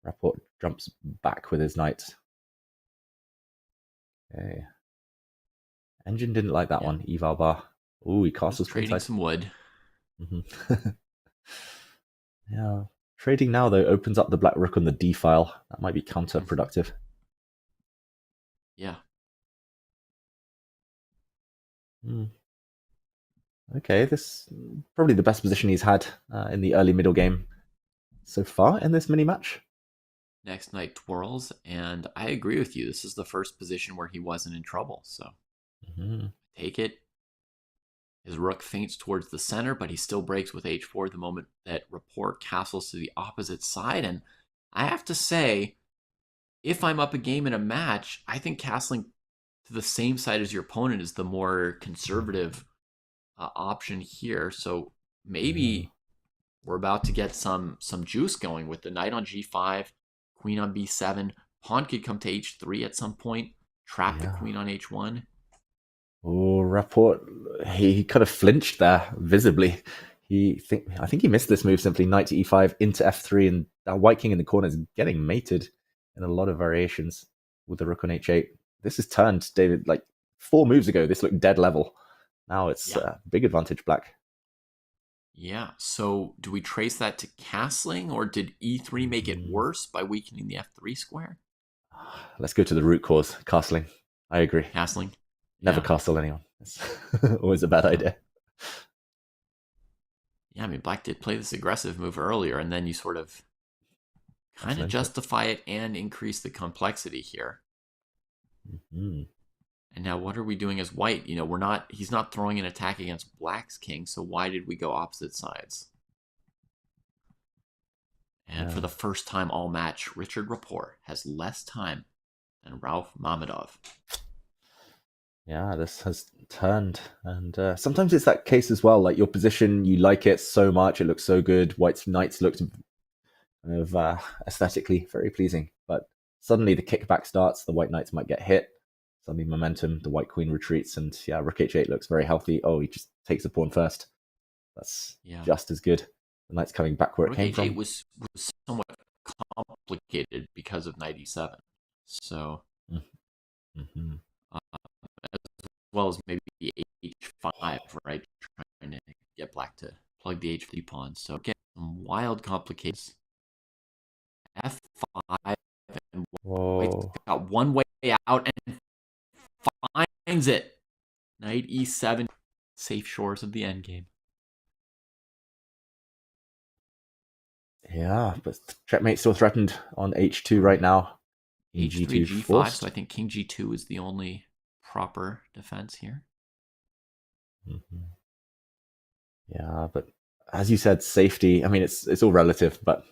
Rapport jumps back with his knight. Okay. Engine didn't like that one. Eval bar. Ooh, he castles trading some wood. Yeah. Trading now, though, opens up the black rook on the d file. That might be counterproductive. Yeah. Okay, this is probably the best position he's had in the early middle game so far in this mini match. Next knight twirls, and I agree with you. This is the first position where he wasn't in trouble, so take it. His rook feints towards the center, but he still breaks with h4 the moment that Rapport castles to the opposite side. And I have to say, if I'm up a game in a match, I think castling to the same side as your opponent is the more conservative option here. So maybe we're about to get some juice going with the knight on g5, queen on b7. Pawn could come to h3 at some point. trap the queen on h1. Oh, Rapport, he kind of flinched there visibly. I think he missed this move simply. Knight to e5 into f3, and that white king in the corner is getting mated in a lot of variations with the rook on h8. This is turned, David, like 4 moves ago, this looked dead level. Now it's big advantage black. Yeah, so do we trace that to castling, or did e3 make it worse by weakening the f3 square? Let's go to the root cause, castling. I agree. Castling? Never castle anyone. It's always a bad idea. Yeah, I mean, black did play this aggressive move earlier, and then you sort of kind of justify it and increase the complexity here. Mm-hmm. And now what are we doing as white? You know, he's not throwing an attack against black's king, so why did we go opposite sides? And for the first time all match, Richard Rapport has less time than Rauf Mamedov. Yeah, this has turned. And sometimes it's that case as well, like your position, you like it so much, it looks so good. White's knights looked kind of aesthetically very pleasing. But suddenly the kickback starts, the white knights might get hit. Suddenly momentum, the white queen retreats, and rook h8 looks very healthy. Oh, he just takes the pawn first. That's just as good. The knight's coming back where it came from. Rook h8 was somewhat complicated because of knight e7. So, as well as maybe h5, right? Trying to get black to plug the h3 pawn. So, again, some wild complications. f5, and white's got one way out and finds it. Knight e7, safe shores of the endgame. Yeah, but checkmate still threatened on h2 right now. h3, g5, forced. So I think king g2 is the only proper defense here. Yeah, but as you said, safety, I mean, it's all relative, but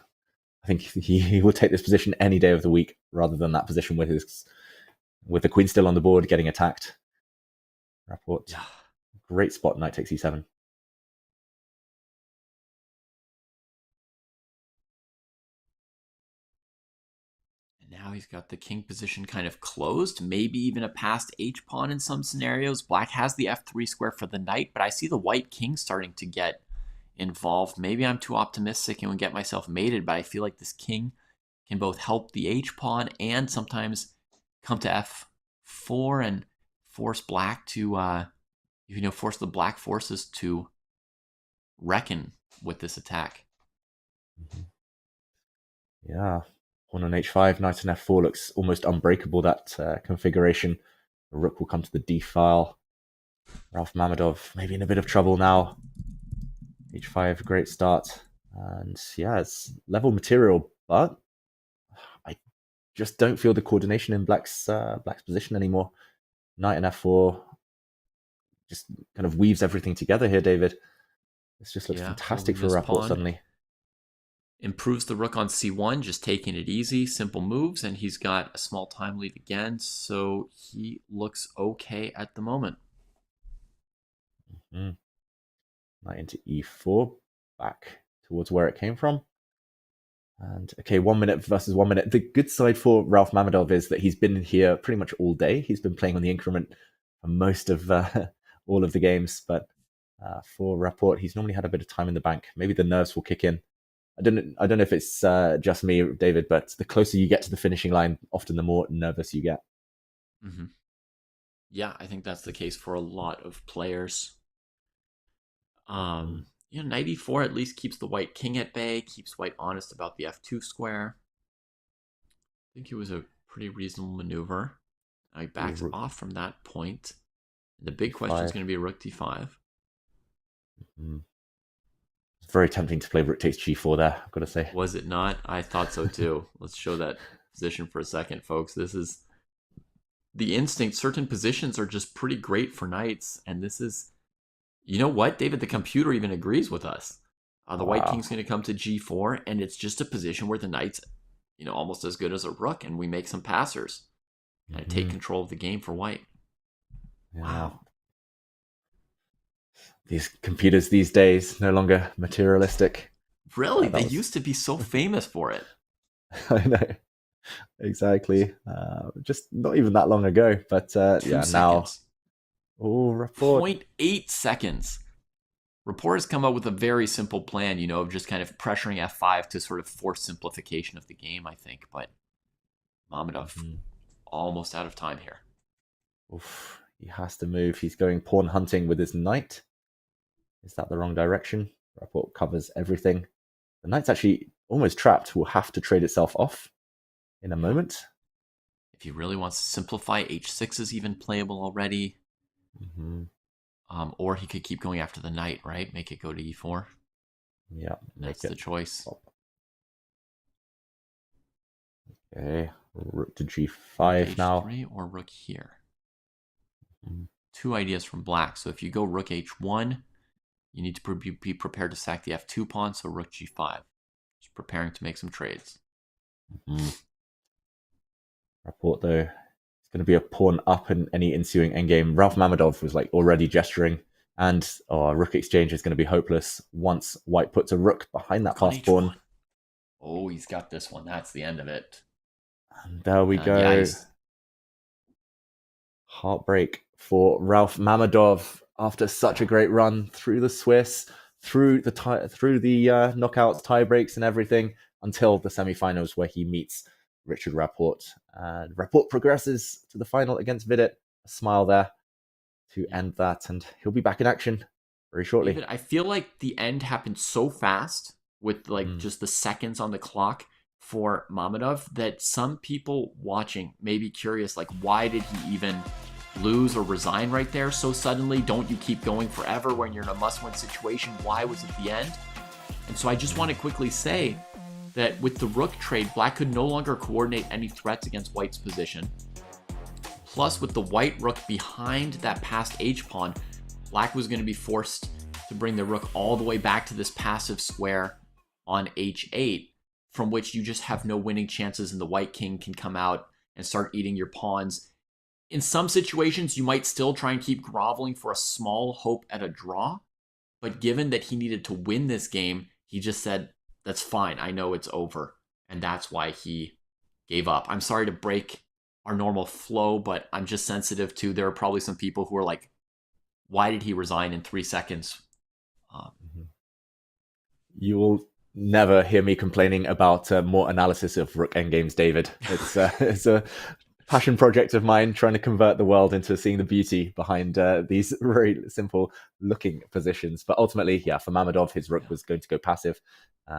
I think he will take this position any day of the week rather than that position with the queen still on the board getting attacked. Rapport. Yeah. Great spot, knight takes e7. Now he's got the king position kind of closed, maybe even a passed h-pawn in some scenarios. Black has the f3 square for the knight, but I see the white king starting to get involved. Maybe I'm too optimistic and would get myself mated, but I feel like this king can both help the h-pawn and sometimes come to f4 and force black to, force the black forces to reckon with this attack. Yeah. Pawn on h5, knight on f4 looks almost unbreakable, that configuration. The rook will come to the d file. Rauf Mamedov maybe in a bit of trouble now. h5, great start. And yeah, it's level material, but I just don't feel the coordination in black's position anymore. Knight and f4 just kind of weaves everything together here, David. This just looks fantastic for Rapport suddenly. Improves the rook on c1, just taking it easy, simple moves, and he's got a small time lead again, so he looks okay at the moment. Knight into e4, back towards where it came from. And okay, 1 minute versus 1 minute. The good side for Rauf Mamedov is that he's been here pretty much all day. He's been playing on the increment for most of all of the games, but for Rapport, he's normally had a bit of time in the bank. Maybe the nerves will kick in. I don't know if it's just me, David, but the closer you get to the finishing line, often the more nervous you get. Yeah, I think that's the case for a lot of players. Knight e4 at least keeps the white king at bay, keeps white honest about the f2 square. I think it was a pretty reasonable maneuver. Now he backs off from that point. The big question is going to be rook d5. It's very tempting to play rook takes g4 there, I've got to say. Was it not? I thought so too. Let's show that position for a second, folks. This is the instinct. Certain positions are just pretty great for knights, and this is, you know what, David? The computer even agrees with us. The white king's going to come to g4, and it's just a position where the knight's, almost as good as a rook, and we make some passers and take control of the game for white. Yeah. Wow. These computers these days, no longer materialistic. Really? They used to be so famous for it. I know. Exactly. Just not even that long ago, but 2 yeah, seconds. now. Oh, Rapport. 0.8 seconds. Rapport has come up with a very simple plan, of just kind of pressuring F5 to sort of force simplification of the game, I think. But Mamedov almost out of time here. Oof, he has to move. He's going pawn hunting with his knight. Is that the wrong direction? Rapport covers everything. The knight's actually almost trapped. Will have to trade itself off in a moment. If he really wants to simplify, H6 is even playable already. Or he could keep going after the knight, right? Make it go to E4. Yeah, that's the choice. Okay, rook to G5 now. H3 or rook here. 2 ideas from black. So if you go rook H1, you need to be prepared to sack the F2 pawn, so rook G5. Just preparing to make some trades. Rapport, though, it's going to be a pawn up in any ensuing endgame. Rauf Mamedov was like already gesturing, and rook exchange is going to be hopeless once white puts a rook behind that passed pawn. Oh, he's got this one. That's the end of it. And there we go. Heartbreak for Rauf Mamedov after such a great run through the Swiss, through the knockout tie breaks and everything until the semifinals where he meets Richard Rapport. And Rapport progresses to the final against Vidit. A smile there to end that, and he'll be back in action very shortly. David, I feel like the end happened so fast with just the seconds on the clock for Mamedov that some people watching may be curious, why did he even lose or resign right there so suddenly? Don't you keep going forever when you're in a must-win situation? Why was it the end? And so I just want to quickly say that with the rook trade, black could no longer coordinate any threats against white's position. Plus, with the white rook behind that passed h-pawn, black was going to be forced to bring the rook all the way back to this passive square on h8, from which you just have no winning chances, and the white king can come out and start eating your pawns. In some situations, you might still try and keep groveling for a small hope at a draw, but given that he needed to win this game, he just said, that's fine, I know it's over, and that's why he gave up. I'm sorry to break our normal flow, but I'm just sensitive to, there are probably some people who are like, why did he resign in 3 seconds? You will never hear me complaining about more analysis of rook endgames, David. It's a passion project of mine, trying to convert the world into seeing the beauty behind these very simple looking positions. But ultimately, yeah, for Mamedov, his rook was going to go passive.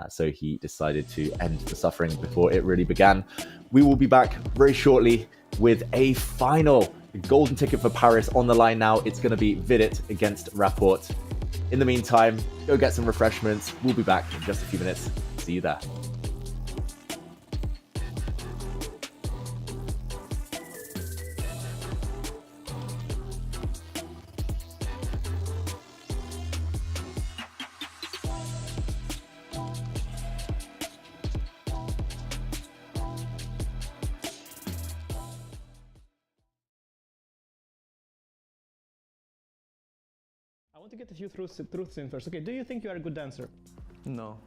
So he decided to end the suffering before it really began. We will be back very shortly with a final golden ticket for Paris on the line now. It's going to be Vidit against Rapport. In the meantime, go get some refreshments. We'll be back in just a few minutes. See you there. I want to get a few truths in first. Okay, do you think you are a good dancer? No.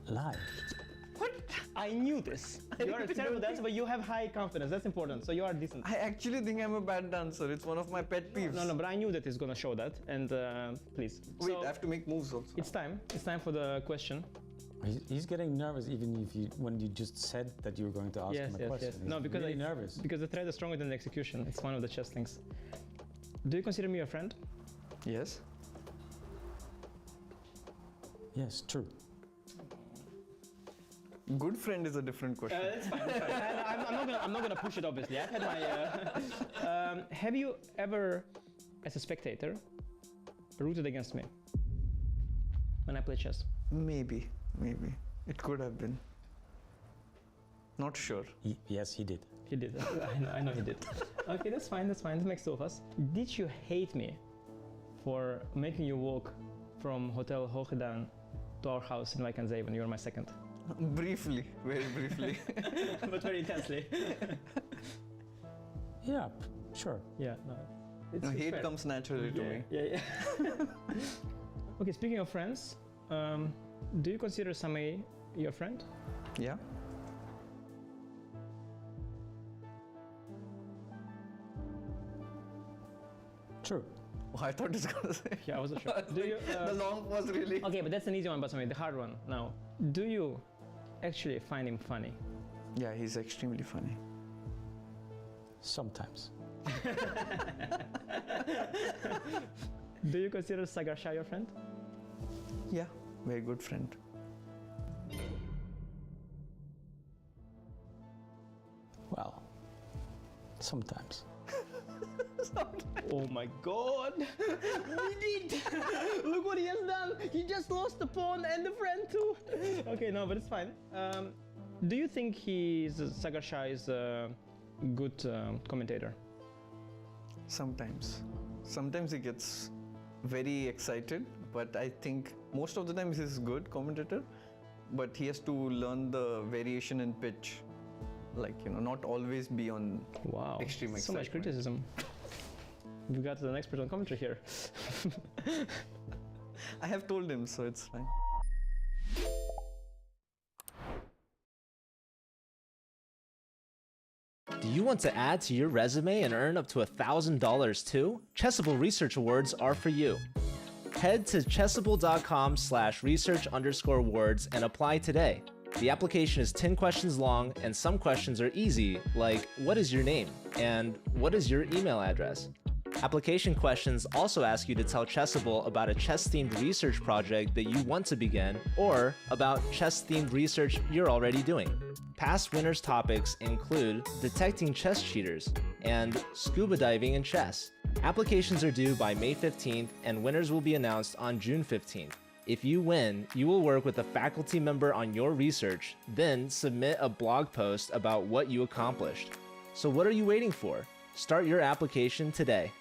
Lie. What? I knew this. You are a terrible dancer, but you have high confidence. That's important. So you are decent. I actually think I'm a bad dancer. It's one of my pet peeves. No, but I knew that it's gonna show that. And please. Wait, so, I have to make moves also. It's time. It's time for the question. He's getting nervous even if when you just said that you were going to ask him a question. Yes. No, because really nervous. Because the thread is stronger than the execution. It's one of the chess things. Do you consider me a friend? Yes. Yes, true. Good friend is a different question. That's fine. That's fine. I'm not gonna push it. Obviously, I've had my. Have you ever, as a spectator, rooted against me when I play chess? Maybe. It could have been. Not sure. Yes, he did. He did. I know he did. Okay, that's fine. That makes two of us. Did you hate me for making you walk from Hotel Hoogedaan to our house in Wijkenzee when you were my second? Briefly, very briefly. But very intensely. Yeah, sure. Yeah, no. No, hate fair. comes naturally to me. Yeah. Okay, speaking of friends, do you consider Samay your friend? Yeah. True. Oh, I thought it was gonna say. Yeah, I wasn't sure. Do you? The long was really. Okay, but that's an easy one, but the hard one now. Do you actually find him funny? Yeah, he's extremely funny. Sometimes. Do you consider Sagar Shah your friend? Yeah, very good friend. Well, sometimes. Oh my god! Vidit! Look what he has done! He just lost the pawn and the friend too! Okay, no, but it's fine. Do you think Sagar Shah is a good commentator? Sometimes. Sometimes he gets very excited, but I think most of the time he's a good commentator, but he has to learn the variation in pitch. Like, not always be on extreme excitement. So much criticism. We got an expert on commentary here. I have told him, so it's fine. Do you want to add to your resume and earn up to $1,000 too? Chessable Research Awards are for you. Head to chessable.com/research_awards and apply today. The application is 10 questions long and some questions are easy, like what is your name and what is your email address? Application questions also ask you to tell Chessable about a chess-themed research project that you want to begin or about chess-themed research you're already doing. Past winners' topics include detecting chess cheaters and scuba diving in chess. Applications are due by May 15th and winners will be announced on June 15th. If you win, you will work with a faculty member on your research, then submit a blog post about what you accomplished. So what are you waiting for? Start your application today.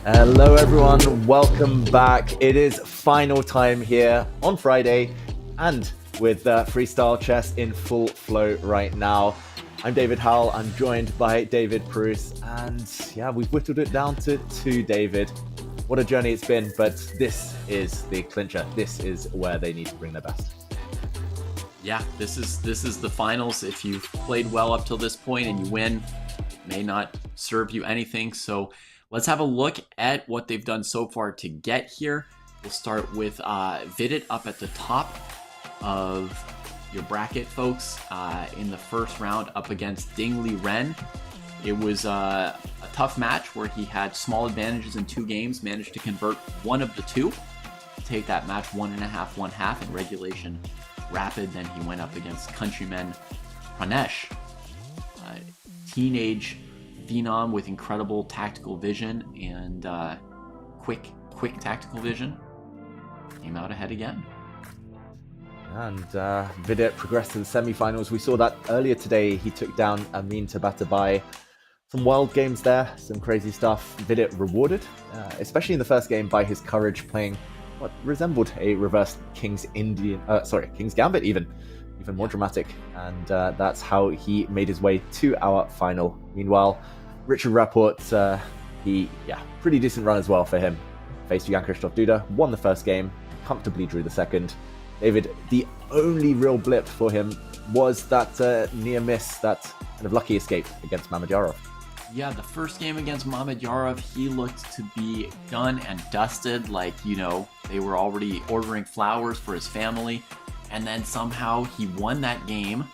Hello everyone, welcome back. It is final time here on Friday and with freestyle chess in full flow right now. I'm David Howell. I'm joined by David Bruce, and yeah, we've whittled it down to 2, David. What a journey it's been, but this is the clincher. This is where they need to bring their best. Yeah, this is the finals. If you've played well up till this point and you win, it may not serve you anything. So let's have a look at what they've done so far to get here. We'll start with Vidit up at the top of your bracket, folks, in the first round up against Dingley Ren. It was a tough match where he had small advantages in 2 games, managed to convert one of the 2 to take that match 1.5, 1/2 in regulation rapid. Then he went up against countryman Pranesh, teenage phenom with incredible tactical vision and quick tactical vision. Came out ahead again. And Vidit progressed to the semi-finals. We saw that earlier today. He took down Amin Tabatabai. Some wild games there, some crazy stuff. Vidit rewarded, especially in the first game, by his courage, playing what resembled a reversed King's Gambit, even more dramatic. And that's how he made his way to our final. Meanwhile, Richard Rapport, pretty decent run as well for him. Faced Jan-Krzysztof Duda, won the first game, comfortably drew the second. David, the only real blip for him was that near miss, that kind of lucky escape against Mamedyarov. Yeah, the first game against Mamedyarov, he looked to be done and dusted, like, they were already ordering flowers for his family. And then somehow he won that game,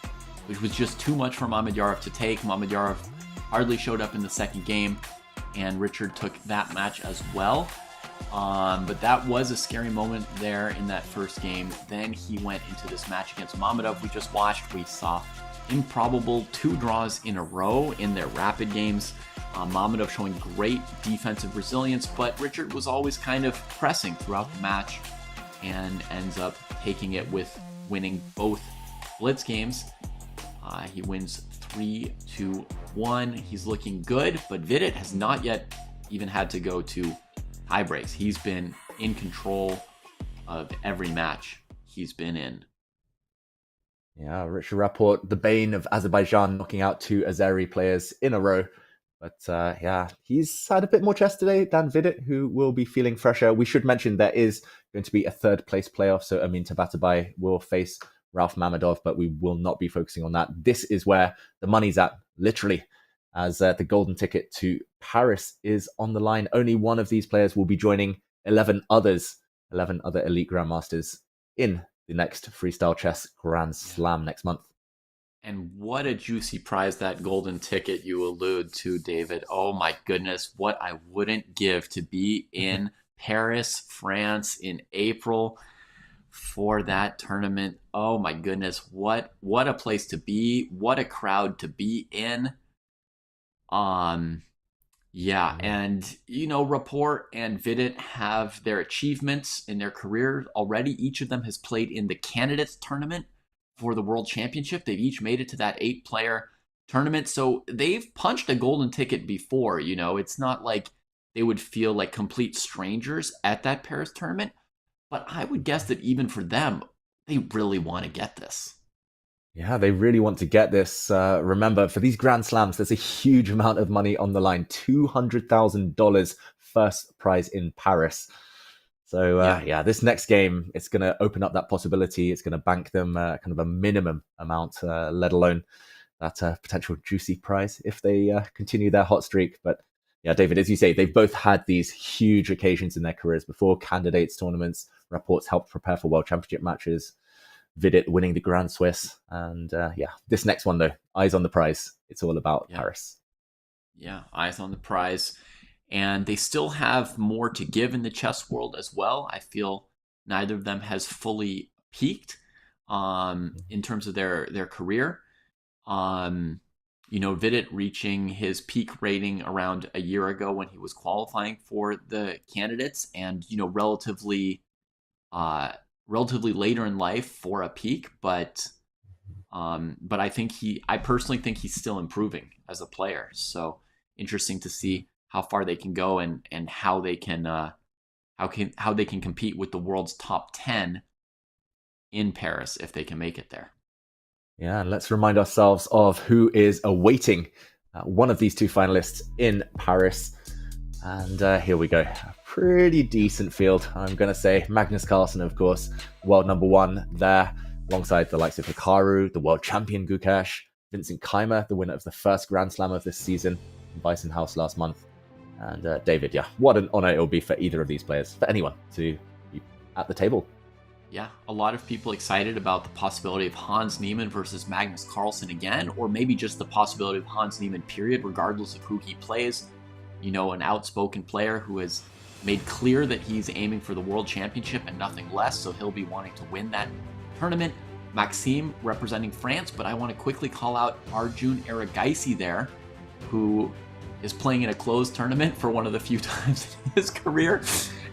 which was just too much for Mamedyarov to take. Mamedyarov hardly showed up in the second game, and Richard took that match as well. But that was a scary moment there in that first game. Then he went into this match against Mamedov we just watched. We saw improbable 2 draws in a row in their rapid games. Mamedov showing great defensive resilience, but Richard was always kind of pressing throughout the match and ends up taking it with winning both Blitz games. He wins 3-1. He's looking good, but Vidit has not yet even had to go to tie breaks. He's been in control of every match he's been in. Yeah, Richard Rapport, the bane of Azerbaijan, knocking out 2 Azeri players in a row. But he's had a bit more chess today than Vidit, who will be feeling fresher. We should mention there is going to be a 3rd place playoff, so Amin Tabatabai will face Rauf Mamedov, but we will not be focusing on that. This is where the money's at, literally, as the golden ticket to Paris is on the line. Only one of these players will be joining 11 other elite grandmasters in the next Freestyle Chess Grand Slam next month. And what a juicy prize that golden ticket you allude to, David. Oh my goodness, what I wouldn't give to be in Paris, France in April for that tournament. Oh my goodness, what a place to be, what a crowd to be in. Yeah, and Rapport and Vidit have their achievements in their career already. Each of them has played in the candidates tournament for the World Championship. They've each made it to that 8-player tournament, so they've punched a golden ticket before. It's not like they would feel like complete strangers at that Paris tournament, but I would guess that even for them, they really want to get this. Yeah, they really want to get this. Remember, for these Grand Slams, there's a huge amount of money on the line. $200,000 first prize in Paris. So, this next game, it's going to open up that possibility. It's going to bank them kind of a minimum amount, let alone that potential juicy prize if they continue their hot streak. But yeah, David, as you say, they've both had these huge occasions in their careers before. Candidates tournaments, Rapport's helped prepare for World Championship matches. Vidit winning the Grand Swiss. And this next one, though, eyes on the prize. It's all about Paris. Yeah, eyes on the prize. And they still have more to give in the chess world as well. I feel neither of them has fully peaked in terms of their career. Vidit reaching his peak rating around a year ago when he was qualifying for the candidates, and relatively later in life for a peak, but I personally think he's still improving as a player. So interesting to see how far they can go and how they can compete with the world's top 10 in Paris if they can make it there. Yeah, and let's remind ourselves of who is awaiting one of these two finalists in Paris. And here we go. A pretty decent field, I'm going to say. Magnus Carlsen, of course, world number one there, alongside the likes of Hikaru, the world champion Gukesh, Vincent Keymer, the winner of the first Grand Slam of this season, in Bison House last month. And David, yeah, what an honor it will be for either of these players, for anyone to be at the table. Yeah, a lot of people excited about the possibility of Hans Niemann versus Magnus Carlsen again, or maybe just the possibility of Hans Niemann, period, regardless of who he plays. You know, an outspoken player who has made clear that he's aiming for the world championship and nothing less, so he'll be wanting to win that tournament. Maxime representing France, but I want to quickly call out Arjun Erigaisi there, who is playing in a closed tournament for one of the few times in his career.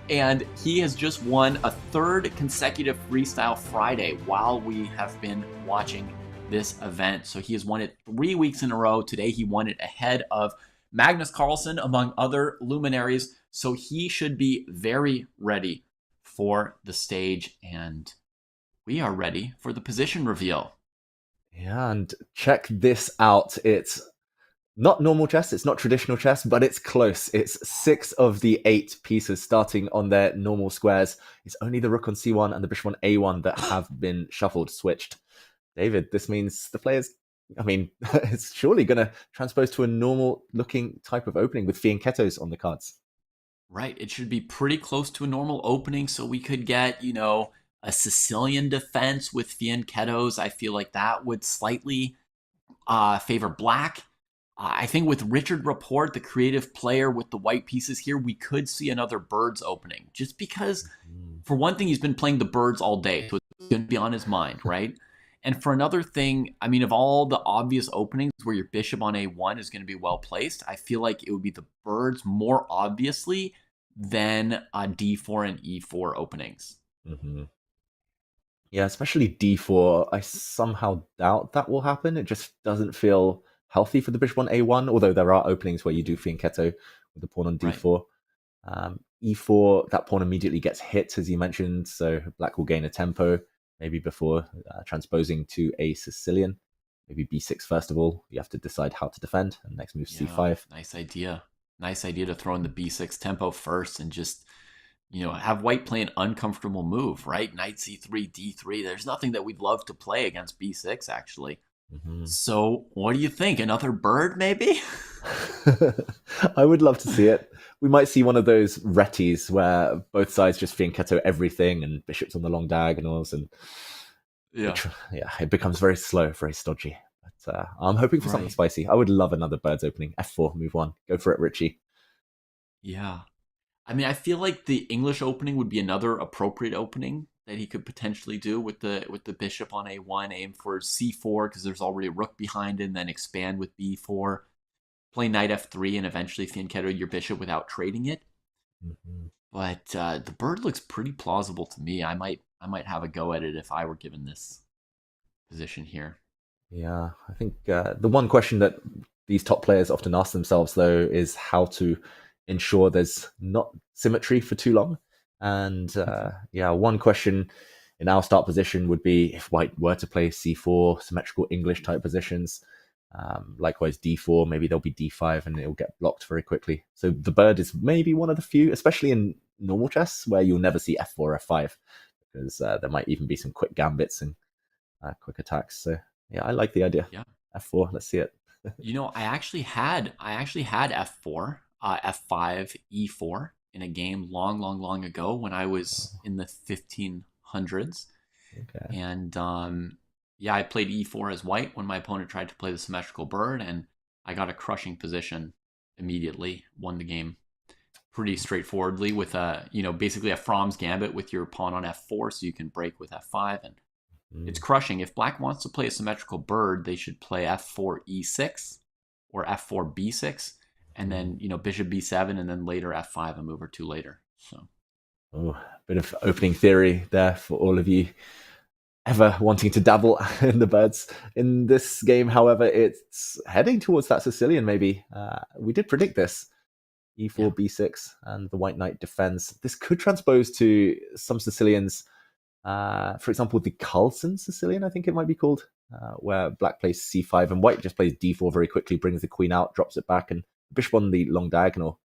And he has just won a third consecutive Freestyle Friday while we have been watching this event. So he has won it 3 weeks in a row. Today he won it ahead of Magnus Carlsen, among other luminaries. So he should be very ready for the stage. And we are ready for the position reveal. Yeah, and check this out. It's not normal chess, it's not traditional chess, but it's close. It's 6 of the 8 pieces starting on their normal squares. It's only the rook on c1 and the bishop on a1 that have been shuffled, switched. David, this means the players, I mean, it's surely going to transpose to a normal looking type of opening with fianchettos on the cards. Right, it should be pretty close to a normal opening, so we could get, you know, a Sicilian defense with fianchettos. I feel like that would slightly favor black. I think with Richard Rapport, the creative player with the white pieces here, we could see another birds opening. Just because, for one thing, he's been playing the birds all day, so it's going to be on his mind, right? And for another thing, I mean, of all the obvious openings where your bishop on a1 is going to be well placed, I feel like it would be the birds more obviously than d4 and e4 openings. Mm-hmm. Yeah, especially d4. I somehow doubt that will happen. It just doesn't feel healthy for the bishop on a1, although there are openings where you do fianchetto with the pawn on d4. Right. E4, that pawn immediately gets hit, as you mentioned, so black will gain a tempo, maybe before transposing to a Sicilian. Maybe b6 first of all. You have to decide how to defend, and next move c5. Nice idea. Nice idea to throw in the b6 tempo first and just, you know, have white play an uncomfortable move, right? Knight c3, d3. There's nothing that we'd love to play against b6, actually. Mm-hmm. So what do you think? Another bird, maybe? I would love to see it. We might see one of those retties where both sides just fianchetto everything and bishops on the long diagonals, and it becomes very slow, very stodgy. But I'm hoping for something spicy. I would love another birds opening. F4, move 1. Go for it, Richie. Yeah. I mean, I feel like the English opening would be another appropriate opening that he could potentially do with the bishop on a1, aim for c4 because there's already a rook behind it, and then expand with b4, play knight f3, and eventually fianchetto your bishop without trading it. Mm-hmm. But the bird looks pretty plausible to me. I might have a go at it if I were given this position here. Yeah, I think the one question that these top players often ask themselves, though, is how to ensure there's not symmetry for too long. And one question in our start position would be if white were to play c4, symmetrical English type positions. Likewise, d4, maybe there'll be d5 and it'll get blocked very quickly. So the bird is maybe one of the few, especially in normal chess, where you'll never see f4, f5, because there might even be some quick gambits and quick attacks. So yeah, I like the idea. Yeah, f4, let's see it. You know, I actually had f4, f5, e4 in a game long ago when I was in the 1500s. Okay. And I played e4 as white when my opponent tried to play the symmetrical bird, and I got a crushing position immediately, won the game pretty straightforwardly with basically a Fromm's gambit with your pawn on f4, so you can break with f5, and it's crushing. If black wants to play a symmetrical bird, they should play f4 e6 or f4 b6, and then, you know, bishop b7, and then later f5, a move or two later. So, a bit of opening theory there for all of you ever wanting to dabble in the birds. In this game, however, it's heading towards that Sicilian, maybe. We did predict this. E4, b6, and the white knight defends. This could transpose to some Sicilians. For example, the Carlsen Sicilian, I think it might be called. where black plays c5 and white just plays d4 very quickly, brings the queen out, drops it back, and bishop on the long diagonal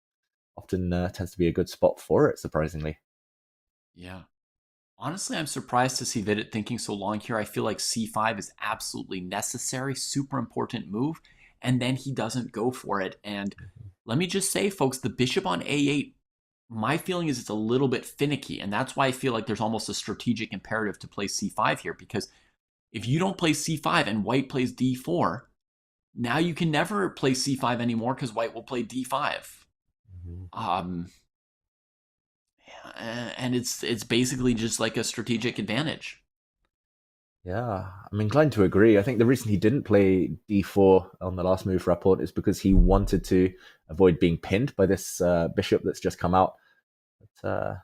often tends to be a good spot for it, surprisingly. Yeah. Honestly, I'm surprised to see Vidit thinking so long here. I feel like c5 is absolutely necessary, super important move, and then he doesn't go for it. And let me just say, folks, the bishop on a8, my feeling is it's a little bit finicky, and that's why I feel like there's almost a strategic imperative to play c5 here, because if you don't play c5 and white plays d4, now you can never play c5 anymore because white will play d5. And it's basically just like a strategic advantage. Yeah, I'm inclined to agree. I think the reason he didn't play d4 on the last move Rapport is because he wanted to avoid being pinned by this bishop that's just come out. But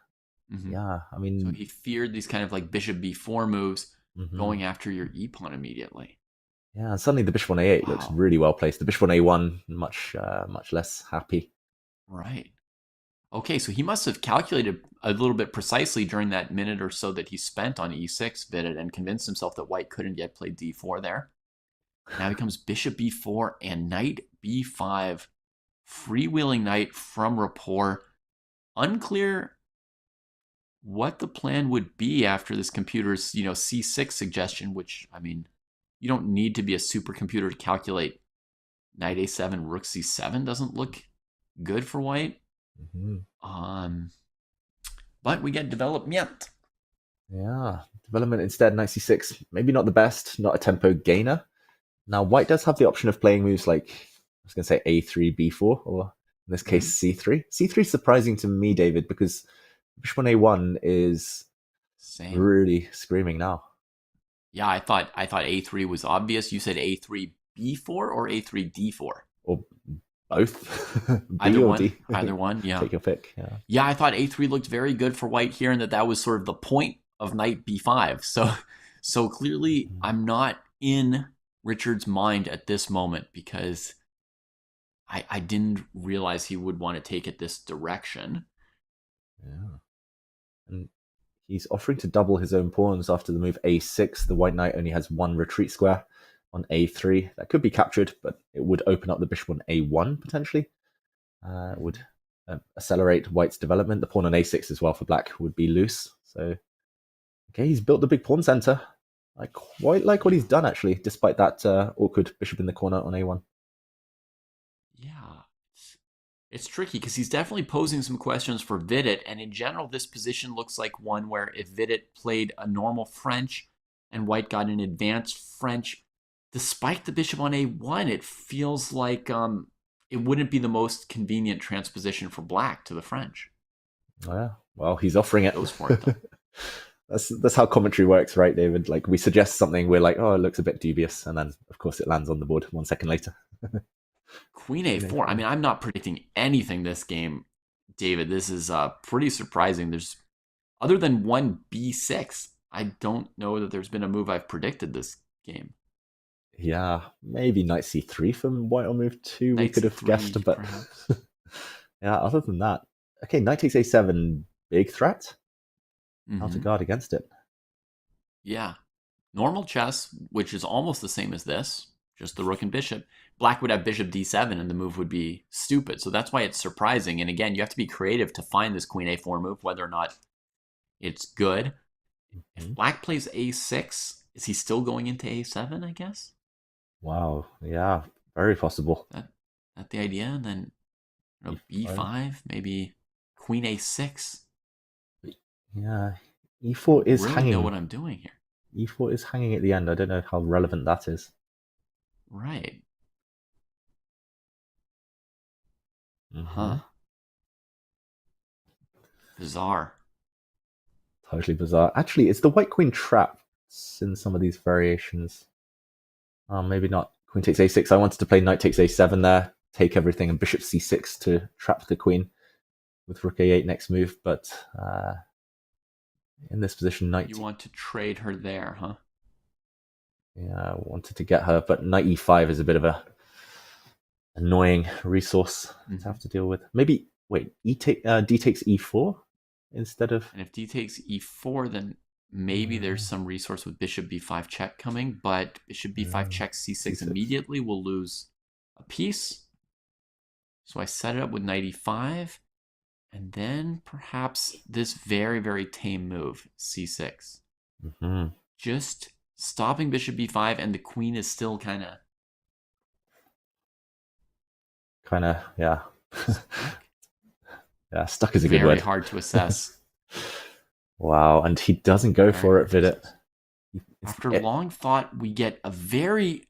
yeah, I mean... So he feared these kind of like bishop b4 moves going after your e-pawn immediately. Yeah, and suddenly the bishop on a8 looks really well placed. The bishop on a1, much less happy. Right. Okay, so he must have calculated a little bit precisely during that minute or so that he spent on e6, Vidit, and convinced himself that white couldn't yet play d4 there. Now he comes bishop b4 and knight b5. Freewheeling knight from Rapport. Unclear what the plan would be after this computer's, c6 suggestion, which, I mean, you don't need to be a supercomputer to calculate knight a7, rook c7 doesn't look good for white. But we get development. Yeah, development instead, knight c6. Maybe not the best, not a tempo gainer. Now, white does have the option of playing moves like, I was going to say a3, b4, or in this case, c3. c3 is surprising to me, David, because bishop on a1 is really screaming now. Yeah, I thought a3 was obvious. You said a3, b4 or a3, d4? Or both. Either or one. D. Either one, yeah. Take your pick. Yeah, I thought a3 looked very good for white here, and that was sort of the point of knight b5. So clearly, I'm not in Richard's mind at this moment because I didn't realize he would want to take it this direction. Yeah. And he's offering to double his own pawns after the move a6. The white knight only has one retreat square on a3. That could be captured, but it would open up the bishop on a1 potentially. It would accelerate white's development. The pawn on a6 as well for black would be loose. So, okay, he's built the big pawn center. I quite like what he's done, actually, despite that awkward bishop in the corner on a1. Yeah, it's tricky because he's definitely posing some questions for Vidit, and in general, this position looks like one where if Vidit played a normal French and white got an advanced French, despite the bishop on a1, it feels like it wouldn't be the most convenient transposition for black to the French. Oh, yeah. Well, he's offering it. Goes for it, though. That's how commentary works, right, David? Like, we suggest something, we're like, oh, it looks a bit dubious, and then, of course, it lands on the board 1 second later. Queen a4. I mean, I'm not predicting anything this game, David. This is pretty surprising. There's, other than one b6, I don't know that there's been a move I've predicted this game. Yeah, maybe knight c3 from white on move 2 we could have guessed, but yeah, other than that. Okay, knight takes a7, big threat. How to guard against it. Yeah. Normal chess, which is almost the same as this, just the rook and bishop. Black would have bishop d7 and the move would be stupid. So that's why it's surprising. And again, you have to be creative to find this queen a4 move, whether or not it's good. If black plays a6, is he still going into a7, I guess? Wow, yeah, very possible. That the idea? And then b5, maybe queen a6. Yeah, e4 is really hanging. Know what I'm doing here. E4 is hanging at the end. I don't know how relevant that is. Right. Bizarre. Totally bizarre. Actually, it's the white queen trap in some of these variations. Maybe not. Queen takes a6. I wanted to play knight takes a7 there, take everything, and bishop c6 to trap the queen with rook a8 next move, but in this position, knight... You want to trade her there, huh? Yeah, I wanted to get her, but knight e5 is a bit of a annoying resource to have to deal with. Maybe, wait, d takes e4 instead of... And if d takes e4, then Maybe there's some resource with bishop b5 check coming, but bishop b5 check c6 immediately will lose a piece. So I set it up with knight e5, and then perhaps this very, very tame move, c6. Just stopping bishop b5, and the queen is still kind of, yeah. Yeah, stuck is a good word. Very hard to assess. Wow, and he doesn't go for it, Vidit. After long thought, we get a very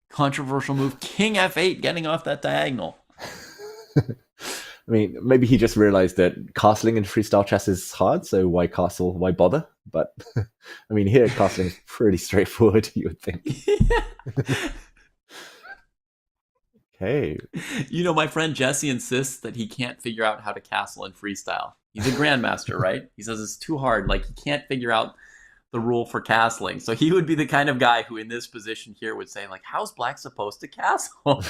controversial move, king f8, getting off that diagonal. I mean, maybe he just realized that castling in freestyle chess is hard, so why castle, why bother? But, I mean, here castling is pretty straightforward, you would think. Okay. You know, my friend Jesse insists that he can't figure out how to castle in freestyle. He's a grandmaster, right? He says it's too hard. Like, he can't figure out the rule for castling. So he would be the kind of guy who in this position here would say, like, how's black supposed to castle?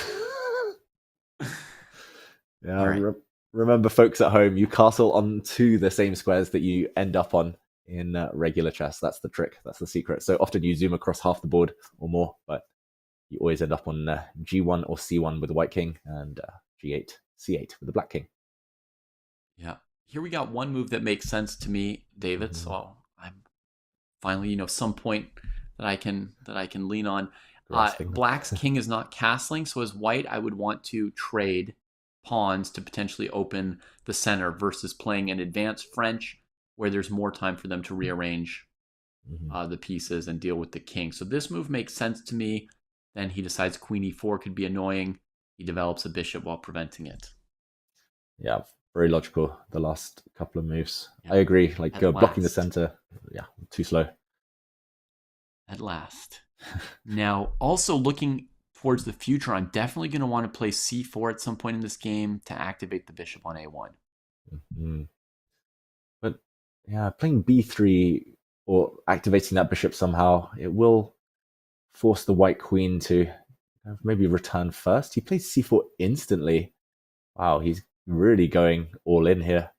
Yeah, right. Remember, folks at home, you castle onto the same squares that you end up on in regular chess. That's the trick. That's the secret. So often you zoom across half the board or more, but you always end up on G1 or C1 with the white king and G8, C8 with the black king. Yeah. Here we got one move that makes sense to me, David. So I'm finally, some point that I can lean on. Black's king is not castling, so as white, I would want to trade pawns to potentially open the center versus playing an advanced French where there's more time for them to rearrange the pieces and deal with the king. So this move makes sense to me. Then he decides queen e4 could be annoying. He develops a bishop while preventing it. Yeah, very logical, the last couple of moves. Yeah. I agree, like blocking the center, too slow. At last. Now, also looking towards the future, I'm definitely going to want to play c4 at some point in this game to activate the bishop on a1. But yeah, playing b3 or activating that bishop somehow, it will force the white queen to maybe return first. He plays c4 instantly. Wow, he's really going all in here.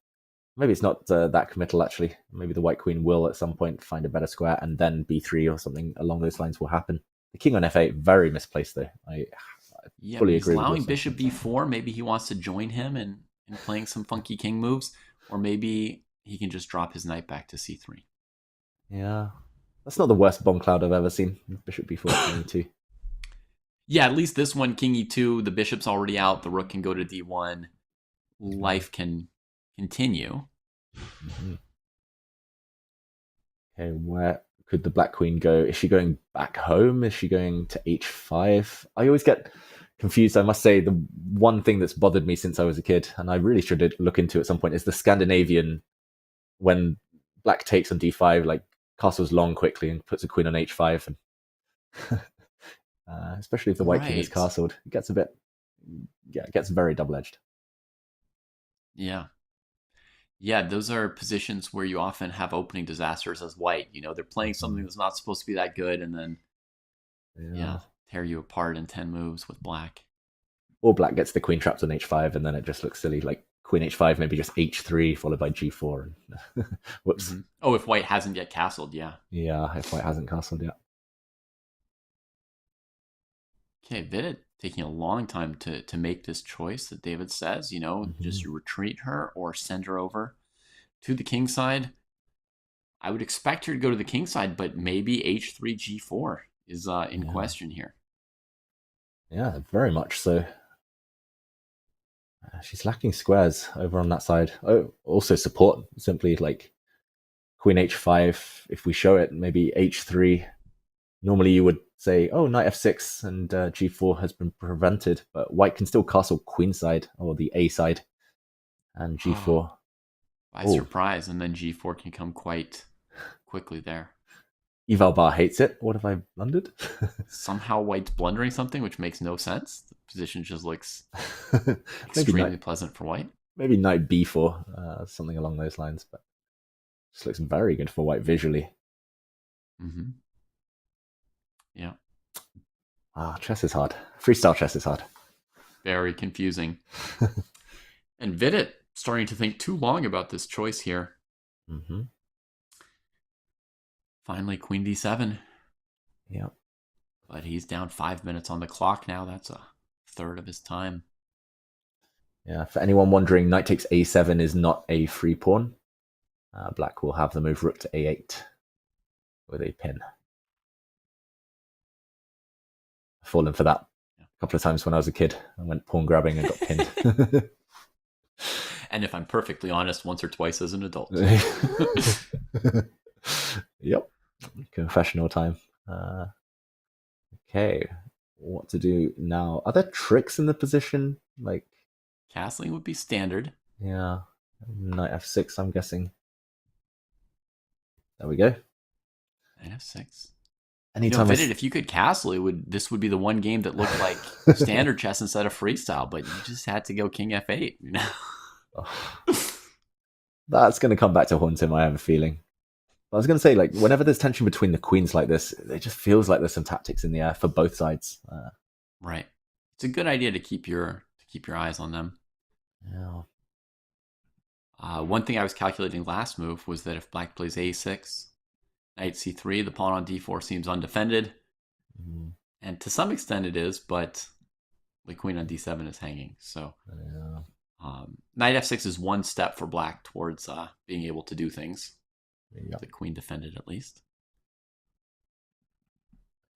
Maybe it's not that committal, actually. Maybe the white queen will at some point find a better square, and then b3 or something along those lines will happen. The king on f8, very misplaced, though. I fully agree. He's allowing bishop b4. Maybe he wants to join him in playing some funky king moves, or maybe he can just drop his knight back to c3. Yeah. That's not the worst bomb cloud I've ever seen. Bishop b4, king e2. Yeah, at least this one, king e2, the bishop's already out, the rook can go to d1. Life can continue. Okay, where could the black queen go? Is she going back home? Is she going to h5? I always get confused. I must say, the one thing that's bothered me since I was a kid, and I really should look into at some point, is the Scandinavian, when black takes on d5, like castles long quickly and puts a queen on h5, and especially if the white king is castled, it gets it gets very double-edged. Yeah, those are positions where you often have opening disasters as white. They're playing something that's not supposed to be that good, and then tear you apart in 10 moves with black. Or black gets the queen trapped on h5, and then it just looks silly, like queen h5, maybe just h3 followed by g4. And whoops. Oh, if white hasn't yet castled, yeah. Yeah, if white hasn't castled yet. Okay, Vidit taking a long time to make this choice that David says, just retreat her or send her over to the king side. I would expect her to go to the king side, but maybe h3, g4 is in question here. Yeah, very much so. She's lacking squares over on that side. Oh, also support, simply like queen h5. If we show it, maybe h3. Normally you would say, oh, knight f6 and g4 has been prevented, but white can still castle queenside or the a side and g4. By surprise, and then g4 can come quite quickly there. Eval Bar hates it. What have I blundered? Somehow white's blundering something, which makes no sense. The position just looks extremely pleasant for white. Maybe knight b4, something along those lines, but just looks very good for white visually. Yeah. Chess is hard. Freestyle chess is hard. Very confusing. And Vidit starting to think too long about this choice here. Finally, queen d7. Yeah. But he's down 5 minutes on the clock now. That's a third of his time. Yeah, for anyone wondering, knight takes a7 is not a free pawn. Black will have the move rook to a8 with a pin. I've fallen for that a couple of times when I was a kid. I went pawn grabbing and got pinned. And if I'm perfectly honest, once or twice as an adult. Yep. Confessional time. Okay. What to do now? Are there tricks in the position? Like castling would be standard. Yeah. Knight f6, I'm guessing. There we go. Knight f6. Anytime Vidit, if you could castle, this would be the one game that looked like standard chess instead of freestyle, but you just had to go king f8. You know? That's going to come back to haunt him, I have a feeling. I was going to say, like, whenever there's tension between the queens like this, it just feels like there's some tactics in the air for both sides. Right. It's a good idea to keep your eyes on them. Yeah. One thing I was calculating last move was that if black plays a6, knight c3, the pawn on d4 seems undefended. And to some extent it is, but the queen on d7 is hanging. So knight f6 is one step for black towards being able to do things. The queen defended at least.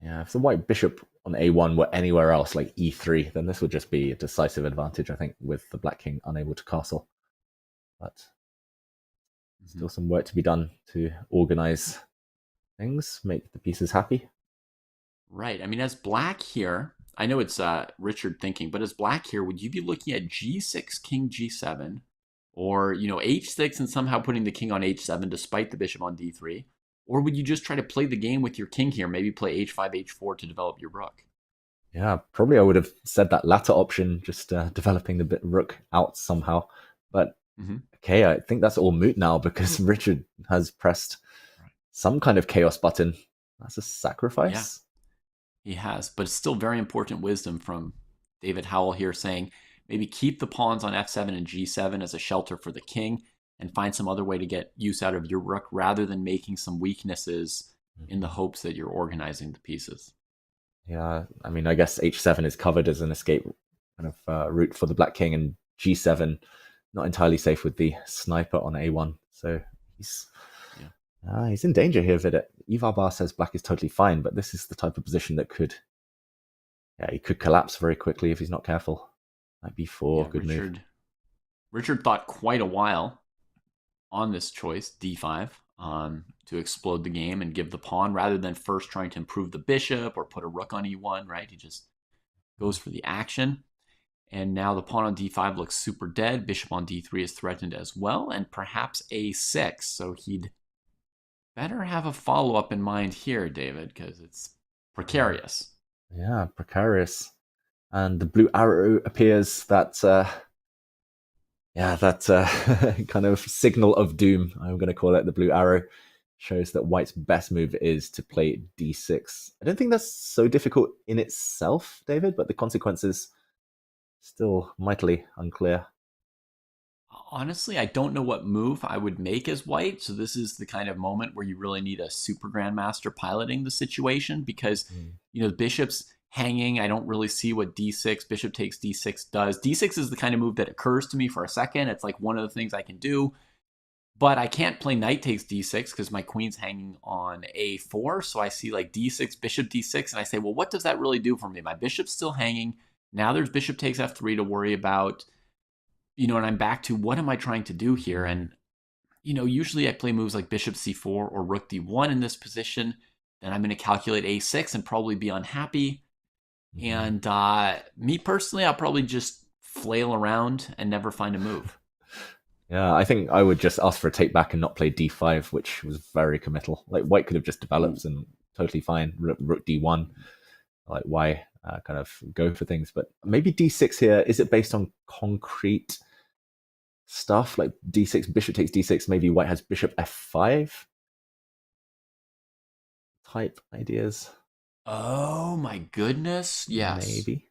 Yeah, if the white bishop on a1 were anywhere else, like e3, then this would just be a decisive advantage, I think, with the black king unable to castle. But still some work to be done to organize things, make the pieces happy. Right. I mean, as black here, I know it's Richard thinking, but as black here, would you be looking at g6, king g7, or, h6 and somehow putting the king on h7 despite the bishop on d3? Or would you just try to play the game with your king here, maybe play h5, h4 to develop your rook? Yeah, probably I would have said that latter option, just developing the rook out somehow. But okay, I think that's all moot now because Richard has pressed some kind of chaos button. That's a sacrifice. Yeah, he has, but it's still very important wisdom from David Howell here saying, maybe keep the pawns on f7 and g7 as a shelter for the king and find some other way to get use out of your rook rather than making some weaknesses in the hopes that you're organizing the pieces. Yeah, I mean, I guess h7 is covered as an escape kind of route for the black king, and g7 not entirely safe with the sniper on a1. So he's in danger here, Vidit. Ivar says black is totally fine, but this is the type of position that he could collapse very quickly if he's not careful. Knight b4, good move. Richard thought quite a while on this choice, d5, to explode the game and give the pawn rather than first trying to improve the bishop or put a rook on e1, right? He just goes for the action. And now the pawn on d5 looks super dead. Bishop on d3 is threatened as well, and perhaps a6. So he'd better have a follow-up in mind here, David, because it's precarious. Yeah, precarious. And the blue arrow appears that kind of signal of doom, I'm going to call it. The blue arrow shows that white's best move is to play d6. I don't think that's so difficult in itself, David, but the consequences still mightily unclear. Honestly, I don't know what move I would make as white. So this is the kind of moment where you really need a super grandmaster piloting the situation because, the bishop's hanging. I don't really see what d6, bishop takes d6 does. d6 is the kind of move that occurs to me for a second. It's like one of the things I can do. But I can't play knight takes d6 because my queen's hanging on a4. So I see like d6, bishop d6, and I say, well, what does that really do for me? My bishop's still hanging. Now there's bishop takes f3 to worry about, and I'm back to what am I trying to do here? And, usually I play moves like bishop c4 or rook d1 in this position. Then I'm going to calculate a6 and probably be unhappy. And me personally, I'll probably just flail around and never find a move. Yeah, I think I would just ask for a take back and not play d5, which was very committal. Like white could have just developed and totally fine. Rook d1, like why kind of go for things? But maybe d6 here, is it based on concrete stuff? Like d6, bishop takes d6, maybe white has bishop f5 type ideas. Oh my goodness, yes. Maybe.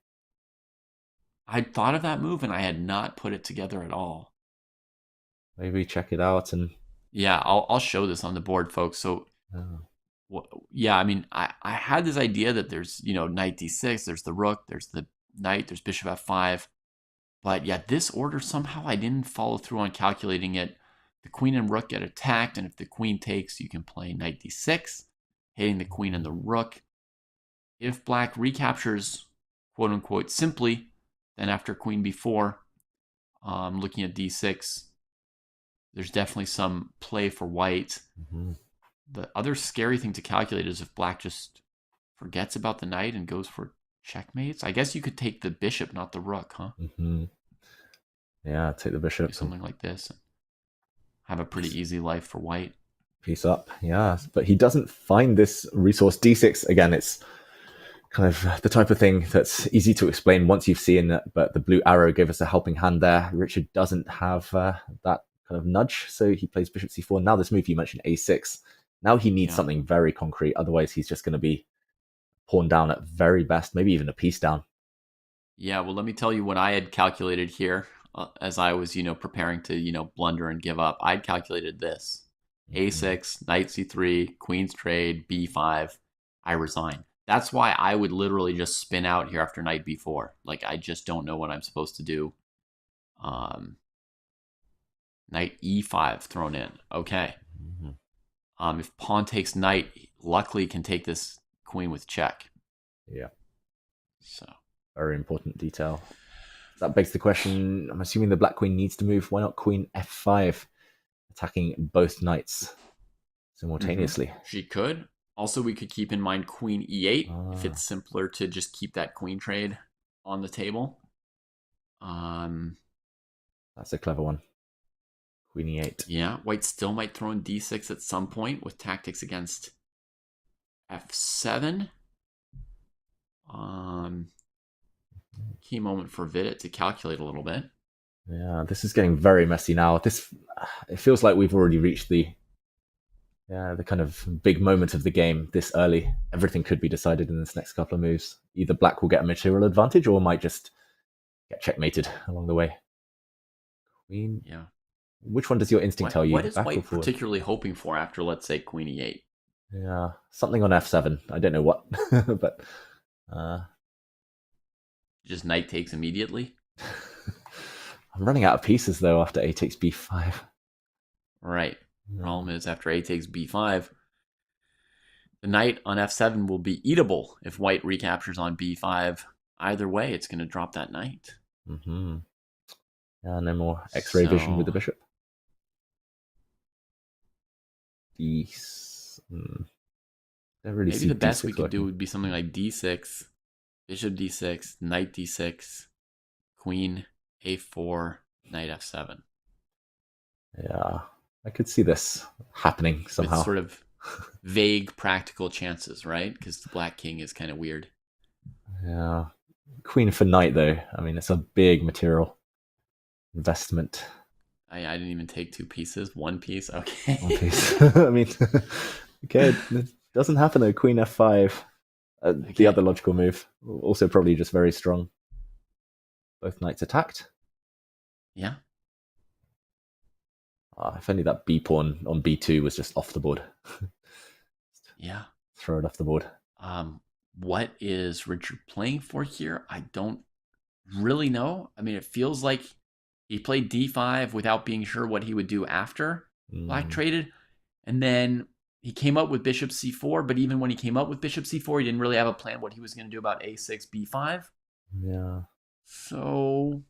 I'd thought of that move and I had not put it together at all. Maybe check it out and... Yeah, I'll show this on the board, folks. So Yeah, I mean, I had this idea that there's, knight d6, there's the rook, there's the knight, there's bishop f5. But yeah, this order, somehow I didn't follow through on calculating it. The queen and rook get attacked, and if the queen takes, you can play knight d6, hitting the queen and the rook. If black recaptures, quote unquote, simply, then after queen b4, looking at d6, there's definitely some play for white. The other scary thing to calculate is if black just forgets about the knight and goes for checkmates. I guess you could take the bishop, not the rook, huh? Yeah, take the bishop. Do something like this. Have a pretty easy life for white. Piece up, yeah. But he doesn't find this resource. D6, again, it's kind of the type of thing that's easy to explain once you've seen it, but the blue arrow gave us a helping hand there. Richard doesn't have that kind of nudge, so he plays bishop c4. Now this move you mentioned, a6. Now he needs something very concrete, otherwise he's just going to be pawn down at very best, maybe even a piece down. Yeah, well, let me tell you what I had calculated here as I was, preparing to, blunder and give up. I'd calculated this. A6, knight c3, queen's trade, b5, I resign. That's why I would literally just spin out here after knight b4. Like, I just don't know what I'm supposed to do. Knight e5 thrown in. Okay. If pawn takes knight, luckily can take this queen with check. Yeah. So very important detail. That begs the question, I'm assuming the black queen needs to move. Why not queen f5, attacking both knights simultaneously? She could. Also, we could keep in mind queen e8 if it's simpler to just keep that queen trade on the table. That's a clever one. Queen e8. Yeah, white still might throw in d6 at some point with tactics against f7. Key moment for Vidit to calculate a little bit. Yeah, this is getting very messy now. It feels like we've already reached the kind of big moment of the game this early. Everything could be decided in this next couple of moves. Either black will get a material advantage or might just get checkmated along the way. Queen. Yeah. Which one does your instinct tell you? What is white particularly hoping for after, let's say, queen e8? Yeah, something on f7. I don't know what, but just knight takes immediately. I'm running out of pieces though after a takes b5. Right. Problem is, after a takes b5, the knight on f7 will be eatable if white recaptures on b5. Either way, it's going to drop that knight. Yeah, no more X-ray vision with the bishop. Don't really Maybe see the best we could working. do would be something like d6, bishop d6, knight d6, queen a4, knight f7. Yeah, I could see this happening somehow. With sort of vague practical chances, right? Because the black king is kind of weird. Yeah. Queen for knight, though. I mean, it's a big material investment. I didn't even take two pieces. One piece? Okay. One piece. I mean, okay, it doesn't happen, though. Queen f5. The other logical move. Also probably just very strong. Both knights attacked. Yeah. If only that b pawn on b2 was just off the board. Yeah. Throw it off the board. What is Richard playing for here? I don't really know. I mean, it feels like he played d5 without being sure what he would do after black traded. And then he came up with bishop c4, but even when he came up with bishop c4, he didn't really have a plan what he was going to do about a6, b5. Yeah. So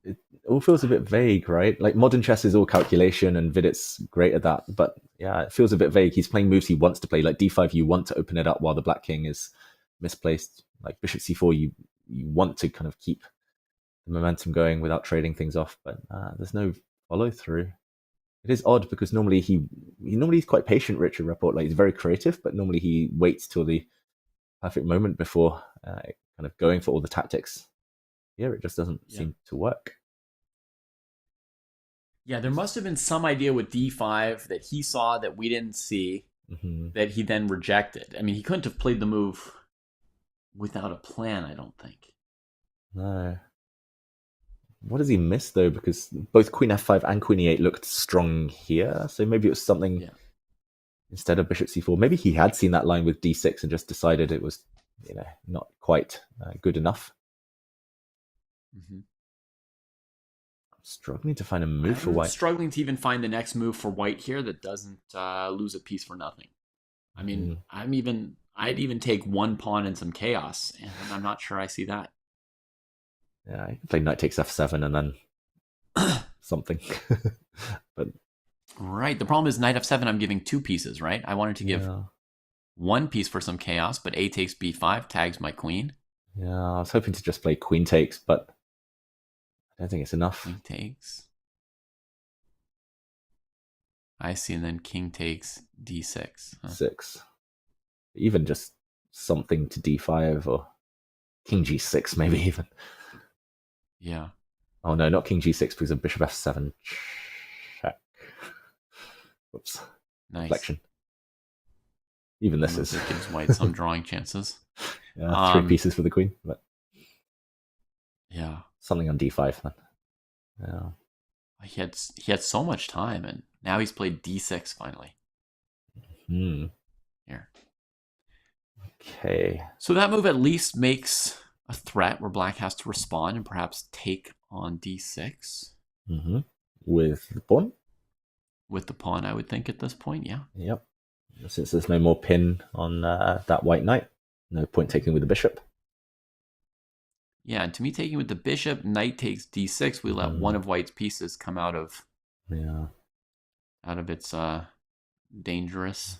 it all feels a bit vague, right? Like modern chess is all calculation and Vidit's great at that. But yeah, it feels a bit vague. He's playing moves he wants to play. Like d5, you want to open it up while the black king is misplaced. Like bishop c4, you want to kind of keep the momentum going without trading things off. But there's no follow through. It is odd because normally he's quite patient, Richard Rapport. Like he's very creative, but normally he waits till the perfect moment before kind of going for all the tactics. Here it just doesn't seem to work. Yeah, there must have been some idea with d5 that he saw that we didn't see, that he then rejected. I mean, he couldn't have played the move without a plan, I don't think. No. What does he miss, though? Because both queen f5 and queen e8 looked strong here, so maybe it was something instead of bishop c4. Maybe he had seen that line with d6 and just decided it was, not quite good enough. Mm-hmm. I'm struggling to find a move for white. Struggling to even find the next move for white here that doesn't lose a piece for nothing. I mean, I'd even take one pawn and some chaos, and I'm not sure I see that. Yeah, you can play knight takes f7 and then something. But right, the problem is knight f7, I'm giving 2 pieces, right? I wanted to give 1 piece for some chaos, but a takes b5 tags my queen. Yeah, I was hoping to just play queen takes, but I don't think it's enough. Queen takes. I see, and then king takes d6. Huh? 6. Even just something to d5 or king g6 maybe even. Yeah. Oh no, not king g6 because of bishop f7 check. Whoops. Nice. Reflection. Even this is... It gives white some drawing chances. Yeah, 3 pieces for the queen. But yeah. Something on d5 then. Yeah. He had so much time, and now he's played d6 finally. Here. Okay. So that move at least makes a threat where black has to respond and perhaps take on d6. With the pawn? With the pawn, I would think at this point, yeah. Yep. Since there's no more pin on that white knight, no point taking with the bishop. Yeah, and to me, taking with the bishop, knight takes d6, we let one of white's pieces come out of its dangerous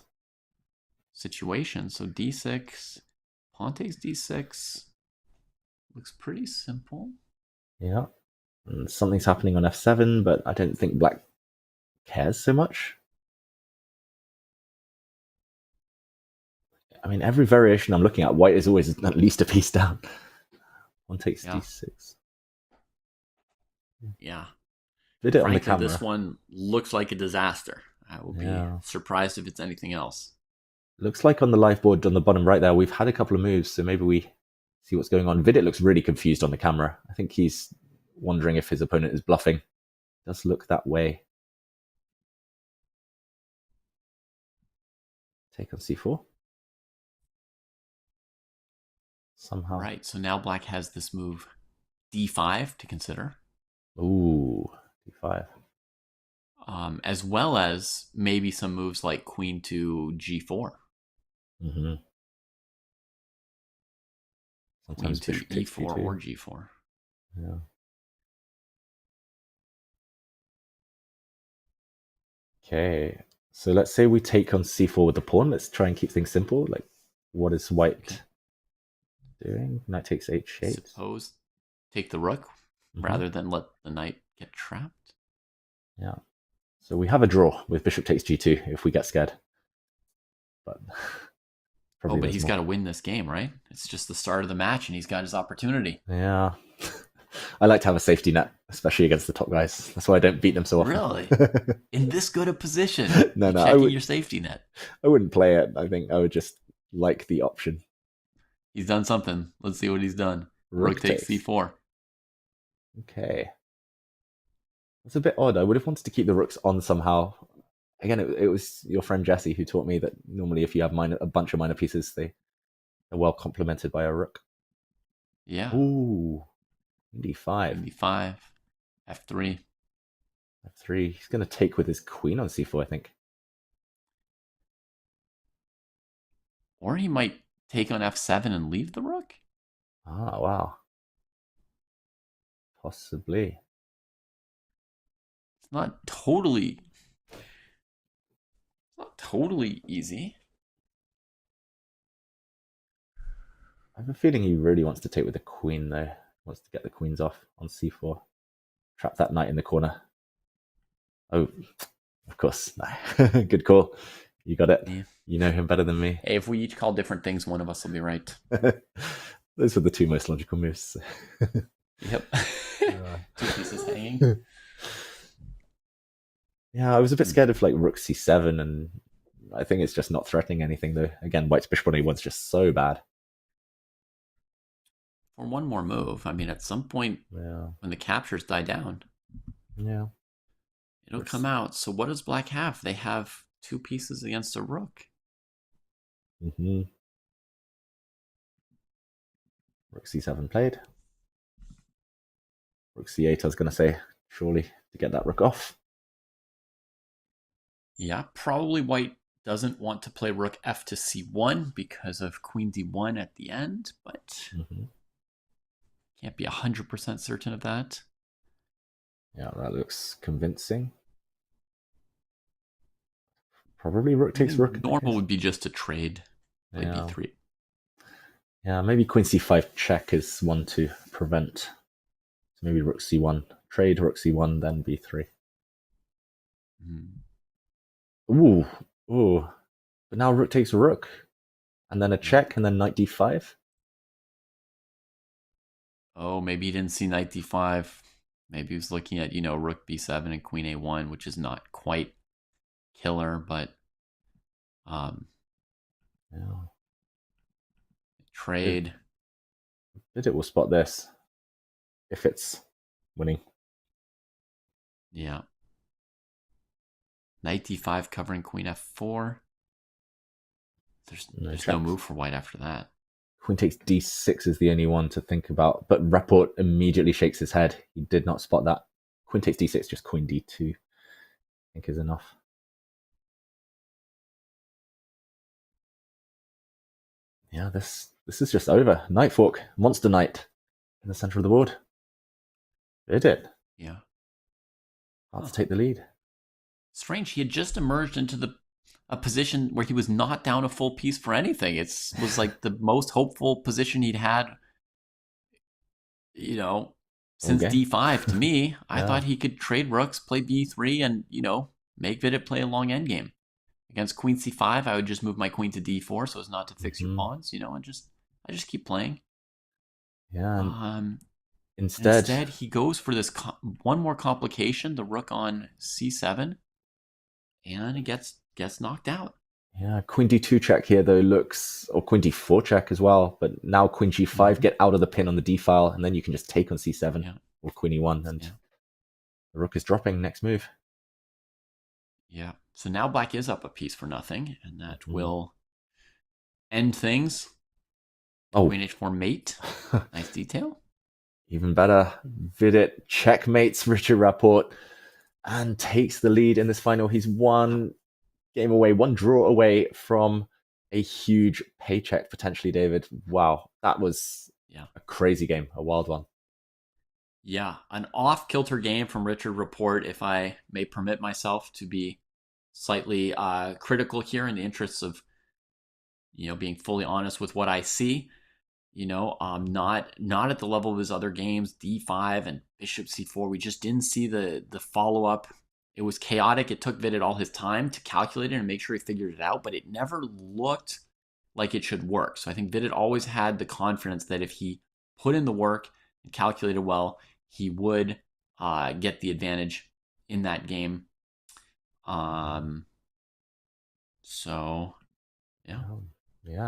situation. So d6, pawn takes d6, looks pretty simple. Yeah, and something's happening on f7, but I don't think black cares so much. I mean, every variation I'm looking at, white is always at least a piece down. One takes d6. Yeah. Did it Frankly, on the camera. This one looks like a disaster. I will be surprised if it's anything else. Looks like on the live board on the bottom right there, we've had a couple of moves, so maybe we see what's going on. Vidit looks really confused on the camera. I think he's wondering if his opponent is bluffing. Does look that way. Take on c4. Somehow. Right, so now black has this move d5 to consider. Ooh, d5. As well as maybe some moves like queen to g4. Sometimes queen to e4 or g4. Yeah. Okay, so let's say we take on c4 with the pawn. Let's try and keep things simple. Like, what is white doing? Knight takes h8. Suppose take the rook rather than let the knight get trapped. Yeah. So we have a draw with bishop takes g2 if we get scared. But probably but he's got to win this game, right? It's just the start of the match and he's got his opportunity. Yeah. I like to have a safety net, especially against the top guys. That's why I don't beat them so often. Really? In this good a position? No, checking your safety net. I wouldn't play it. I think I would just like the option. He's done something. Let's see what he's done. Rook takes c4. Okay. It's a bit odd. I would have wanted to keep the rooks on somehow. Again, it was your friend Jesse who taught me that normally if you have a bunch of minor pieces, they are well complemented by a rook. Yeah. Ooh. d5. d5. f3. f3. He's going to take with his queen on c4, I think. Or he might take on f7 and leave the rook. Ah, wow. Possibly. It's not totally easy. I have a feeling he really wants to take with the queen, though. Wants to get the queens off on c4. Trap that knight in the corner. Oh, of course. No. Good call. You got it. Yeah. You know him better than me. Hey, if we each call different things, one of us will be right. Those were the two most logical moves. Yep. 2 pieces hanging. Yeah, I was a bit scared of like rook c7, and I think it's just not threatening anything, though. Again, white's bishop on a1's just so bad. For one more move, I mean, at some point, when the captures die down, it'll come out. So what does black have? They have 2 pieces against a rook. Mm-hmm. Rook c7 played. Rook c8, I was going to say, surely, to get that rook off. Yeah, probably white doesn't want to play rook f to c1 because of queen d1 at the end, but can't be 100% certain of that. Yeah, that looks convincing. Probably rook takes rook. Normal would be just to trade, play b3. Yeah, maybe queen c5 check is one to prevent. So maybe rook c1, trade rook c1, then b3. Ooh. But now rook takes rook, and then a check, and then knight d5. Oh, maybe he didn't see knight d5. Maybe he was looking at, rook b7 and queen a1, which is not quite killer, but trade. Vidit will spot this if it's winning. Yeah. Knight d5 covering queen f4. There's no move for white after that. Queen takes d6 is the only one to think about, but Rapport immediately shakes his head. He did not spot that. Queen takes d6, just queen d2, I think is enough. Yeah, this is just over. Knight fork, monster knight in the center of the board. Did it? Yeah. Hard to take the lead. Strange. He had just emerged into a position where he was not down a full piece for anything. It was like the most hopeful position he'd had, since d5 to me. I thought he could trade rooks, play b3, and, make Vidit play a long endgame. Against queen c5, I would just move my queen to d4 so as not to fix your pawns, and I just keep playing. Yeah. Instead, he goes for this one more complication, the rook on c7, and it gets knocked out. Yeah, queen d2 check here though looks, or queen d4 check as well, but now queen g5 get out of the pin on the d file, and then you can just take on c7 or queen e1, and the rook is dropping next move. Yeah, so now black is up a piece for nothing, and that will end things. Queen h4 mate. Nice detail. Even better, Vidit checkmates Richard Rapport and takes the lead in this final. He's one game away, one draw away from a huge paycheck potentially, David. Wow, that was a crazy game, a wild one. Yeah, an off-kilter game from Richard Rapport, if I may permit myself to be slightly critical here in the interests of, being fully honest with what I see. Not at the level of his other games, d5 and bishop c4. We just didn't see the follow-up. It was chaotic. It took Vidit all his time to calculate it and make sure he figured it out, but it never looked like it should work. So I think Vidit always had the confidence that if he put in the work and calculated well, he would get the advantage in that game. Yeah,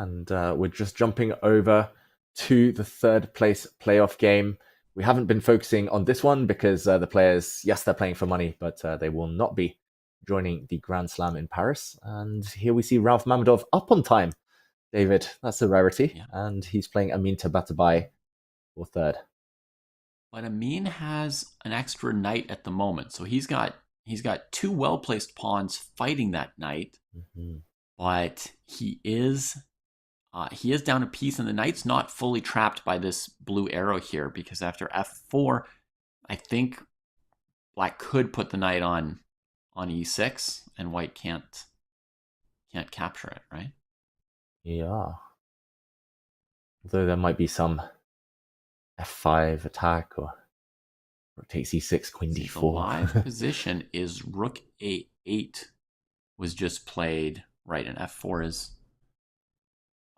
and we're just jumping over to the third place playoff game. We haven't been focusing on this one because the players, yes, they're playing for money, but they will not be joining the Grand Slam in Paris. And here we see Rauf Mamedov up on time. David, that's a rarity. Yeah. And he's playing Amin Tabatabai for third. But Amin has an extra knight at the moment. So he's got 2 well-placed pawns fighting that knight. But he is down a piece, and the knight's not fully trapped by this blue arrow here, because after f4, I think black could put the knight on e6, and white can't capture it, right? Yeah. Although there might be some f5 attack, or rook takes e6, queen d4. The live position is rook a8 was just played, right, and f4 is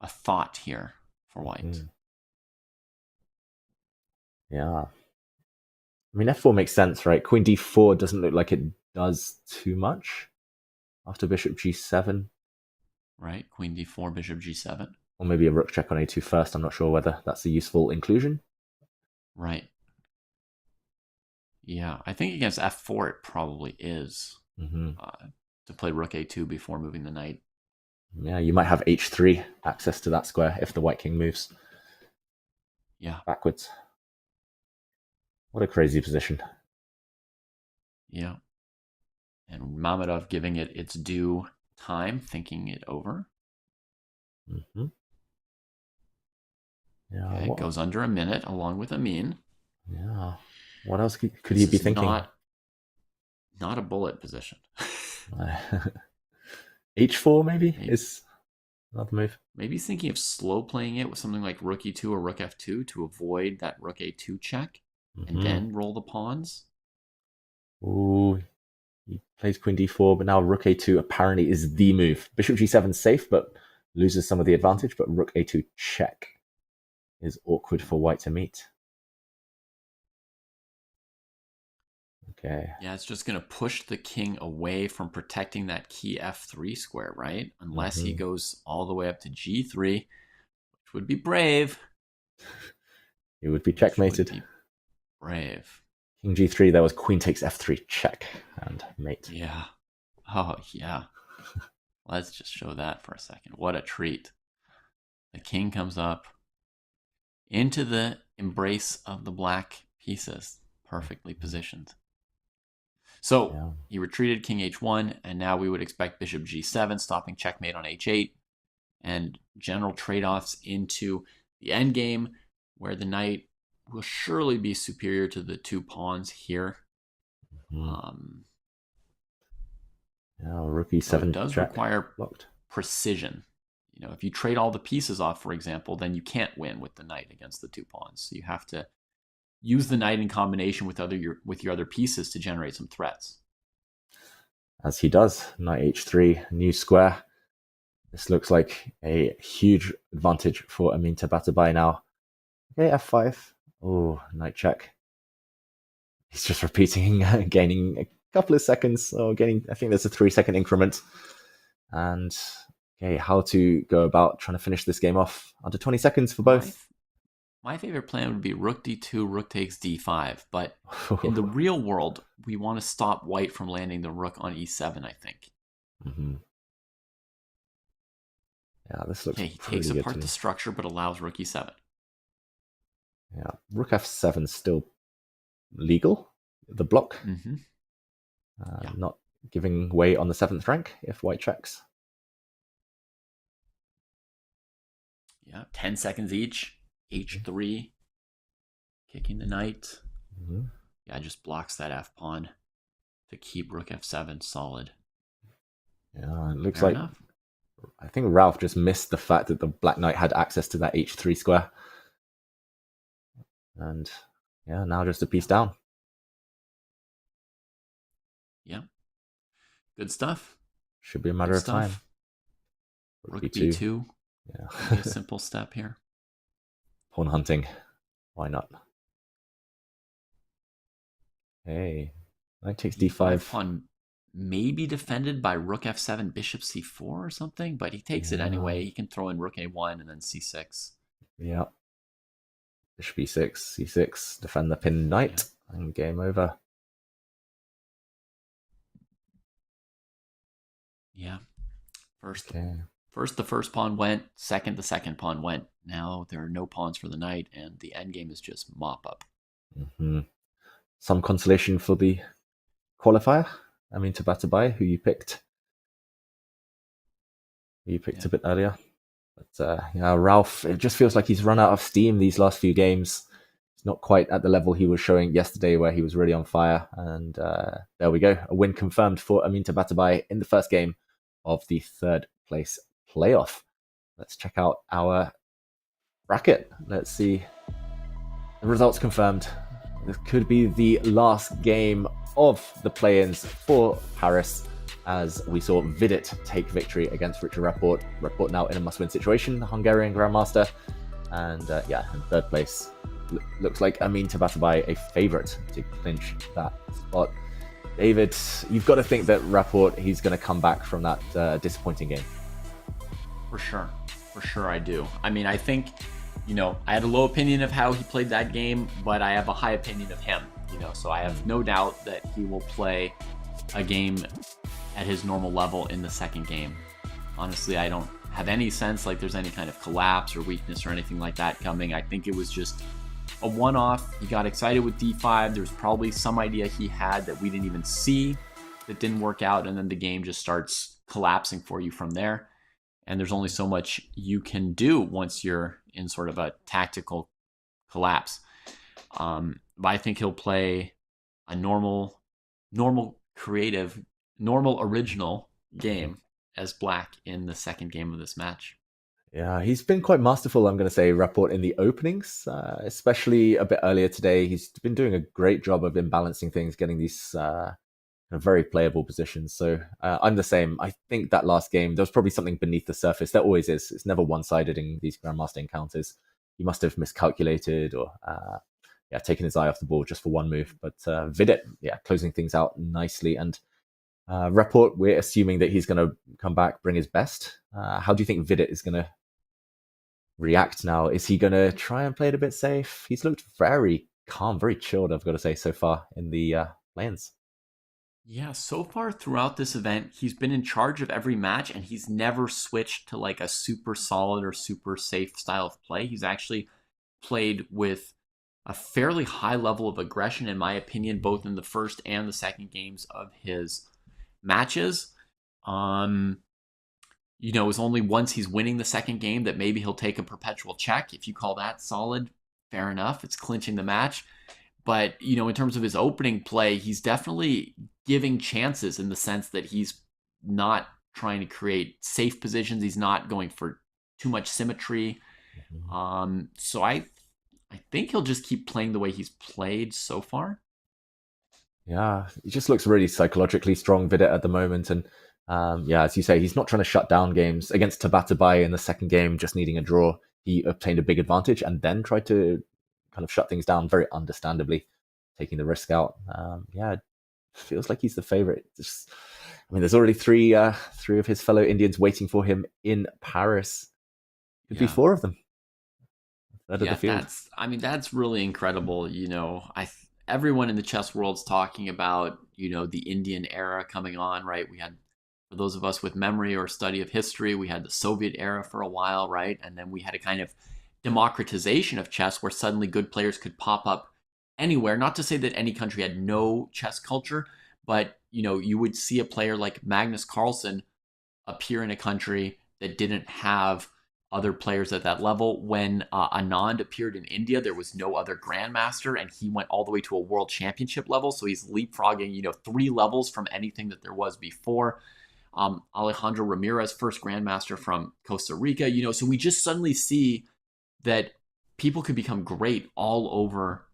a thought here for white. Yeah. I mean, f4 makes sense, right? Queen d4 doesn't look like it does too much after bishop g7. Right, queen d4, bishop g7. Or maybe a rook check on a2 first. I'm not sure whether that's a useful inclusion. Right. Yeah, I think against f4 it probably is. to play rook a2 before moving the knight. Yeah, you might have h3 access to that square if the white king moves. Yeah. Backwards. What a crazy position. Yeah. And Mamedov giving it its due time, thinking it over. Mm-hmm. Yeah, Okay, it goes under a minute along with Amin. Yeah. What else could he be thinking? Not a bullet position. H4 maybe is another move. Maybe he's thinking of slow playing it with something like rook e2 or rook f2 to avoid that rook a2 check and then roll the pawns. Ooh, he plays queen d4, but now rook a2 apparently is the move. Bishop g7 safe, but loses some of the advantage, but rook a2 check is awkward for white to meet. Okay. Yeah, it's just going to push the king away from protecting that key f3 square, right? Unless he goes all the way up to g3, which would be brave. It would be checkmated. Would be brave. King g3, there was queen takes f3 check and mate. Yeah. Oh, yeah. Let's just show that for a second. What a treat. The king comes up into the embrace of the black pieces, perfectly positioned. So he retreated king h1, and now we would expect bishop g7, stopping checkmate on h8, and general trade-offs into the endgame, where the knight will surely be superior to the two pawns here. Rook e7 so it does check. require Blocked. precision. You know, if you trade all the pieces off, for example, then you can't win with the knight against the two pawns. So you have to use the knight in combination with your other pieces to generate some threats. As he does, knight h3, new square. This looks like a huge advantage for Amin Tabatabai now. Okay, f5. Oh, knight check. He's just repeating, gaining a couple of seconds, or gaining, I think there's a 3-second increment. And okay, how to go about trying to finish this game off. Under 20 seconds for both. My favorite plan would be rook d2, rook takes d5. But in the real world, we want to stop white from landing the rook on e7, I think. Yeah, this looks he takes apart the structure, but allows rook e7. Yeah, rook f7 still legal, the block. Not giving way on the 7th rank if white checks. Yeah, 10 seconds each. h3, kicking the knight. Yeah, just blocks that f pawn to keep rook f7 solid. Yeah, it looks Fair like enough. I think Rauf just missed the fact that the black knight had access to that h3 square. And yeah, now just a piece down. Yeah. Good stuff. Should be a matter of time. Rook b2. Yeah. Be a simple step here. Pawn hunting. Why not? Hey, knight takes d5. Pawn may be defended by rook f7, bishop c4 or something, but he takes it anyway. He can throw in rook a1 and then c6. Yeah. Bishop e6, c6, defend the pinned knight, and game over. Yeah. First the first pawn went, second the second pawn went. Now there are no pawns for the knight, and the endgame is just mop up. Some consolation for the qualifier. I mean, Tabatabai, who you picked. A bit earlier. But Rauf, it just feels like he's run out of steam these last few games. He's not quite at the level he was showing yesterday where he was really on fire. And there we go. A win confirmed for Amin Tabatabai in the first game of the 3rd place playoff. Let's check out our bracket. Let's see the results confirmed. This could be the last game of the play-ins for Paris, as we saw Vidit take victory against Richard Rapport. Rapport now in a must-win situation, the Hungarian Grandmaster. And in 3rd place, looks like Amin Tabatabai a favourite to clinch that spot. David, you've got to think that Rapport, he's going to come back from that disappointing game. For sure I do. I mean, I think, I had a low opinion of how he played that game, but I have a high opinion of him, so I have no doubt that he will play a game at his normal level in the second game. Honestly, I don't have any sense like there's any kind of collapse or weakness or anything like that coming. I think it was just a one-off. He got excited with d5. There's probably some idea he had that we didn't even see that didn't work out, and then the game just starts collapsing for you from there. And there's only so much you can do once you're in sort of a tactical collapse. But I think he'll play a normal, creative, normal, original game as black in the second game of this match. Yeah, he's been quite masterful, I'm going to say, Rapport in the openings, especially a bit earlier today. He's been doing a great job of imbalancing things, getting these very playable positions. So I'm the same. I think that last game, there was probably something beneath the surface. There always is. It's never one-sided in these Grandmaster encounters. He must have miscalculated or taken his eye off the ball just for one move. But Vidit, closing things out nicely. And Rapport, we're assuming that he's going to come back, bring his best. How do you think Vidit is going to react now? Is he going to try and play it a bit safe? He's looked very calm, very chilled, I've got to say, so far in the play-ins. Yeah, so far throughout this event, he's been in charge of every match, and he's never switched to like a super solid or super safe style of play. He's actually played with a fairly high level of aggression, in my opinion, both in the first and the second games of his matches. It was only once he's winning the second game that maybe he'll take a perpetual check. If you call that solid, fair enough. It's clinching the match. But, in terms of his opening play, he's definitely giving chances in the sense that he's not trying to create safe positions. He's not going for too much symmetry. So I think he'll just keep playing the way he's played so far. Yeah, he just looks really psychologically strong, Vidit, at the moment. And as you say, he's not trying to shut down games. Against Tabatabai in the second game, just needing a draw, he obtained a big advantage and then tried to kind of shut things down very understandably, taking the risk out. It feels like he's the favorite. There's already three of his fellow Indians waiting for him in Paris. Could be four of them. Third of the field. That's really incredible. Everyone in the chess world's talking about, the Indian era coming on, right? We had, for those of us with memory or study of history, we had the Soviet era for a while, right? And then we had a kind of democratization of chess where suddenly good players could pop up anywhere. Not to say that any country had no chess culture, but you would see a player like Magnus Carlsen appear in a country that didn't have other players at that level. When Anand appeared in India, there was no other grandmaster, and he went all the way to a world championship level. So he's leapfrogging 3 levels from anything that there was before. Alejandro Ramirez, first grandmaster from Costa Rica. So we just suddenly see that people could become great all over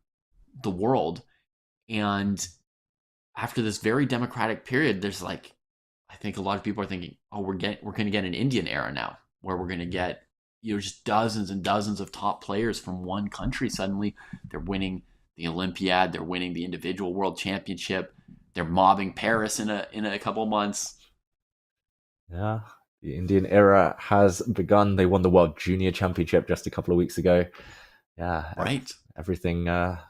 the world. And after this very democratic period, there's I think a lot of people are thinking, we're going to get an Indian era now, where we're going to get just dozens and dozens of top players from one country. Suddenly they're winning the Olympiad, they're winning the individual world championship, they're mobbing Paris in a couple of months. Yeah, the Indian era has begun. They won the World Junior Championship just a couple of weeks ago. Yeah, right. Everything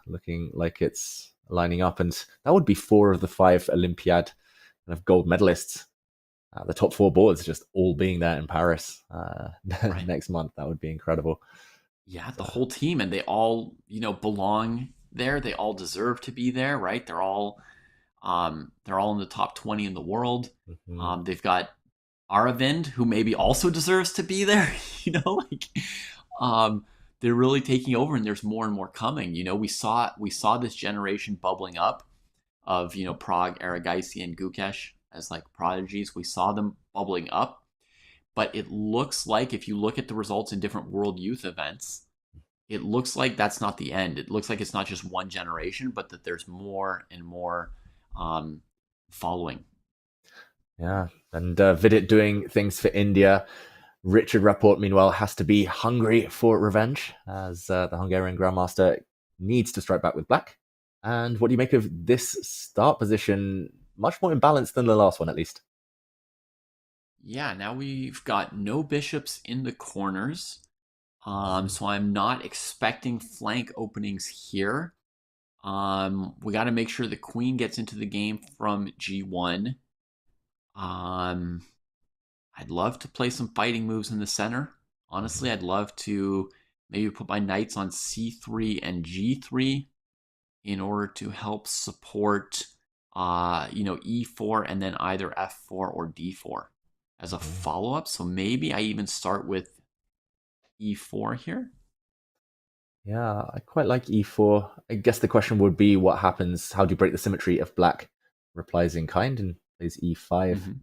looking like it's lining up, and that would be 4 of the 5 Olympiad kind of gold medalists. The top 4 boards just all being there in Paris next month. That would be incredible. Yeah, the whole team, and they all belong there. They all deserve to be there, right? They're all in the top 20 in the world. Mm-hmm. They've got Aravind, who maybe also deserves to be there. They're really taking over, and there's more and more coming. We saw this generation bubbling up of Prague, Aragaisi, and Gukesh as prodigies. We saw them bubbling up, but it looks like, if you look at the results in different World Youth events, it looks like that's not the end. It looks like it's not just one generation, but that there's more and more following. Yeah, and Vidit doing things for India. Richard Rapport, meanwhile, has to be hungry for revenge, as the Hungarian Grandmaster needs to strike back with black. And what do you make of this start position? Much more imbalanced than the last one, at least. Yeah, now we've got no bishops in the corners. So I'm not expecting flank openings here. We got to make sure the queen gets into the game from G1. I'd love to play some fighting moves in the center. Honestly, I'd love to maybe put my knights on c3 and g3 in order to help support, e4 and then either f4 or d4 as a follow-up. So maybe I even start with e4 here. Yeah, I quite like e4. I guess the question would be what happens, how do you break the symmetry if black replies in kind and plays e5?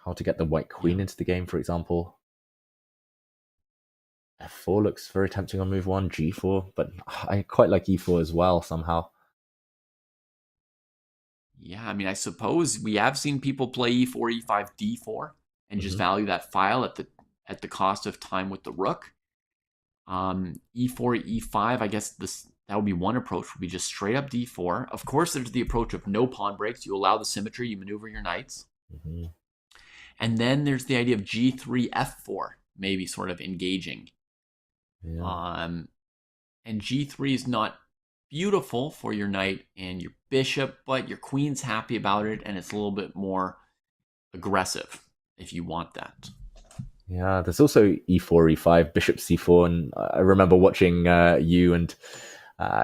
How to get the white queen into the game, for example. f4 looks very tempting on move 1, g4, but I quite like e4 as well somehow. Yeah, I mean, I suppose we have seen people play e4, e5, d4 and just value that file at the cost of time with the rook. E4, e5, I guess that would be one approach, would be just straight up d4. Of course, there's the approach of no pawn breaks. You allow the symmetry, you maneuver your knights. And then there's the idea of g3, f4, maybe sort of engaging. And g3 is not beautiful for your knight and your bishop, but your queen's happy about it, and it's a little bit more aggressive if you want that. Yeah, there's also e4, e5, bishop c4, and I remember watching you and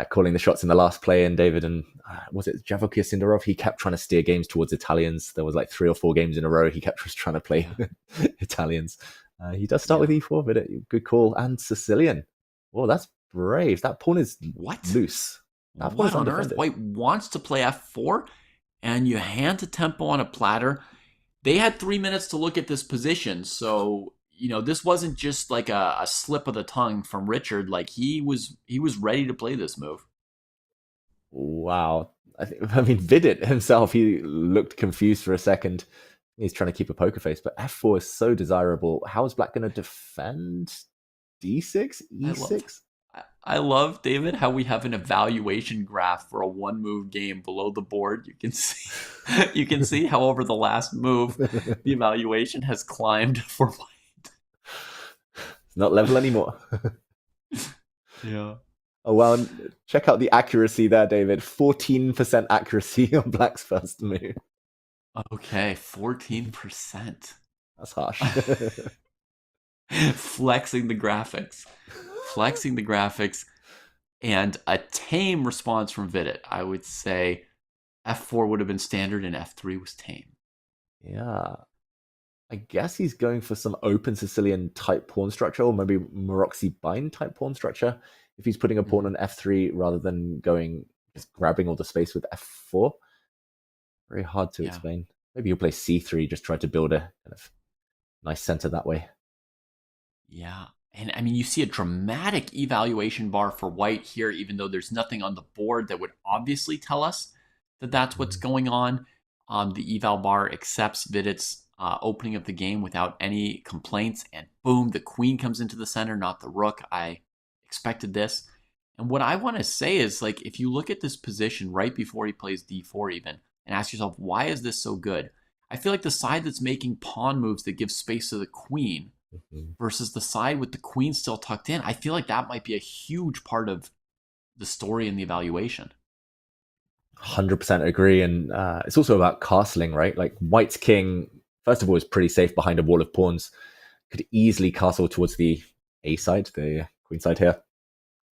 calling the shots in the last play, and David, and was it Javokia Sindarov? He kept trying to steer games towards Italians. There was like 3 or 4 games in a row he kept just trying to play Italians. He does start with e4, but good call. And Sicilian. Oh, that's brave. That pawn is loose. That What on earth? White wants to play f4, and you hand to tempo on a platter. They had 3 minutes to look at this position, so this wasn't just like a slip of the tongue from Richard. Like he was ready to play this move. Wow. I mean, Vidit himself, he looked confused for a second. He's trying to keep a poker face, but f4 is so desirable. How is black going to defend d6, e6? I love, David, how we have an evaluation graph for a one-move game below the board. You can see how over the last move, the evaluation has climbed for white. It's not level anymore. Yeah. Oh, well, check out the accuracy there, David. 14% accuracy on black's first move. Okay, 14%. That's harsh. Flexing the graphics. And a tame response from Vidit. I would say f4 would have been standard and f3 was tame. Yeah. I guess he's going for some open Sicilian type pawn structure, or maybe Maroczy bind type pawn structure, if he's putting a pawn on f3 rather than just grabbing all the space with f4. Very hard to explain. Maybe he'll play c3, just try to build a kind of nice center that way. Yeah. And I mean, you see a dramatic evaluation bar for white here, even though there's nothing on the board that would obviously tell us that that's what's going on. The eval bar accepts Vidit's opening of the game without any complaints, and boom, the queen comes into the center, not the rook. I expected this. And what I want to say is, like, if you look at this position right before he plays d4 even, and ask yourself, why is this so good? I feel like the side that's making pawn moves that give space to the queen versus the side with the queen still tucked in, I feel like that might be a huge part of the story and the evaluation. 100% agree. And it's also about castling, right? Like white's king, first of all, is pretty safe behind a wall of pawns. Could easily castle towards the A side, the queen side here.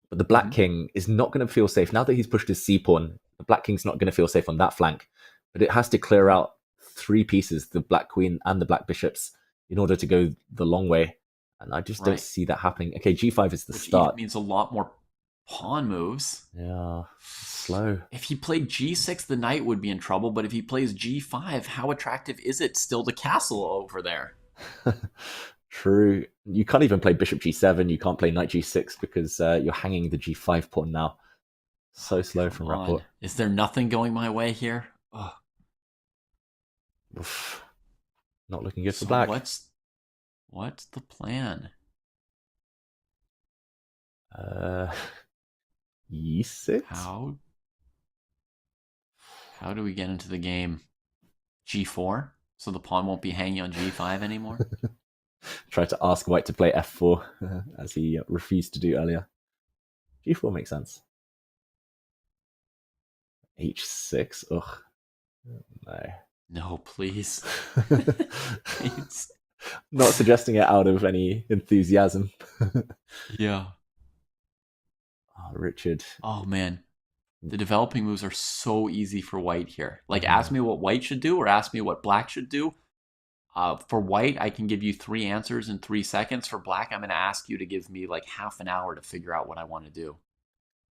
But the black king is not going to feel safe. Now that he's pushed his c pawn, the black king's not going to feel safe on that flank. But it has to clear out 3 pieces, the black queen and the black bishops, in order to go the long way. And I just don't see that happening. Okay, g5 is the start. Which means a lot more pawn moves. Yeah, slow. If he played g6, the knight would be in trouble. But if he plays g5, how attractive is it still to castle over there? True. You can't even play bishop g7. You can't play knight g6 because you're hanging the g5 pawn now. So slow from Rapport. Is there nothing going my way here? Oh. Oof. Not looking good for black. What's the plan? E6? How do we get into the game? G4? So the pawn won't be hanging on g5 anymore? Try to ask white to play f4, as he refused to do earlier. G4 makes sense. H6, ugh. No. No, please. Please. Not suggesting it out of any enthusiasm. Yeah. Oh, Richard. Oh, man. The developing moves are so easy for white here. Like, ask me what white should do or ask me what black should do. For white, I can give you 3 answers in 3 seconds. For black, I'm going to ask you to give me like half an hour to figure out what I want to do.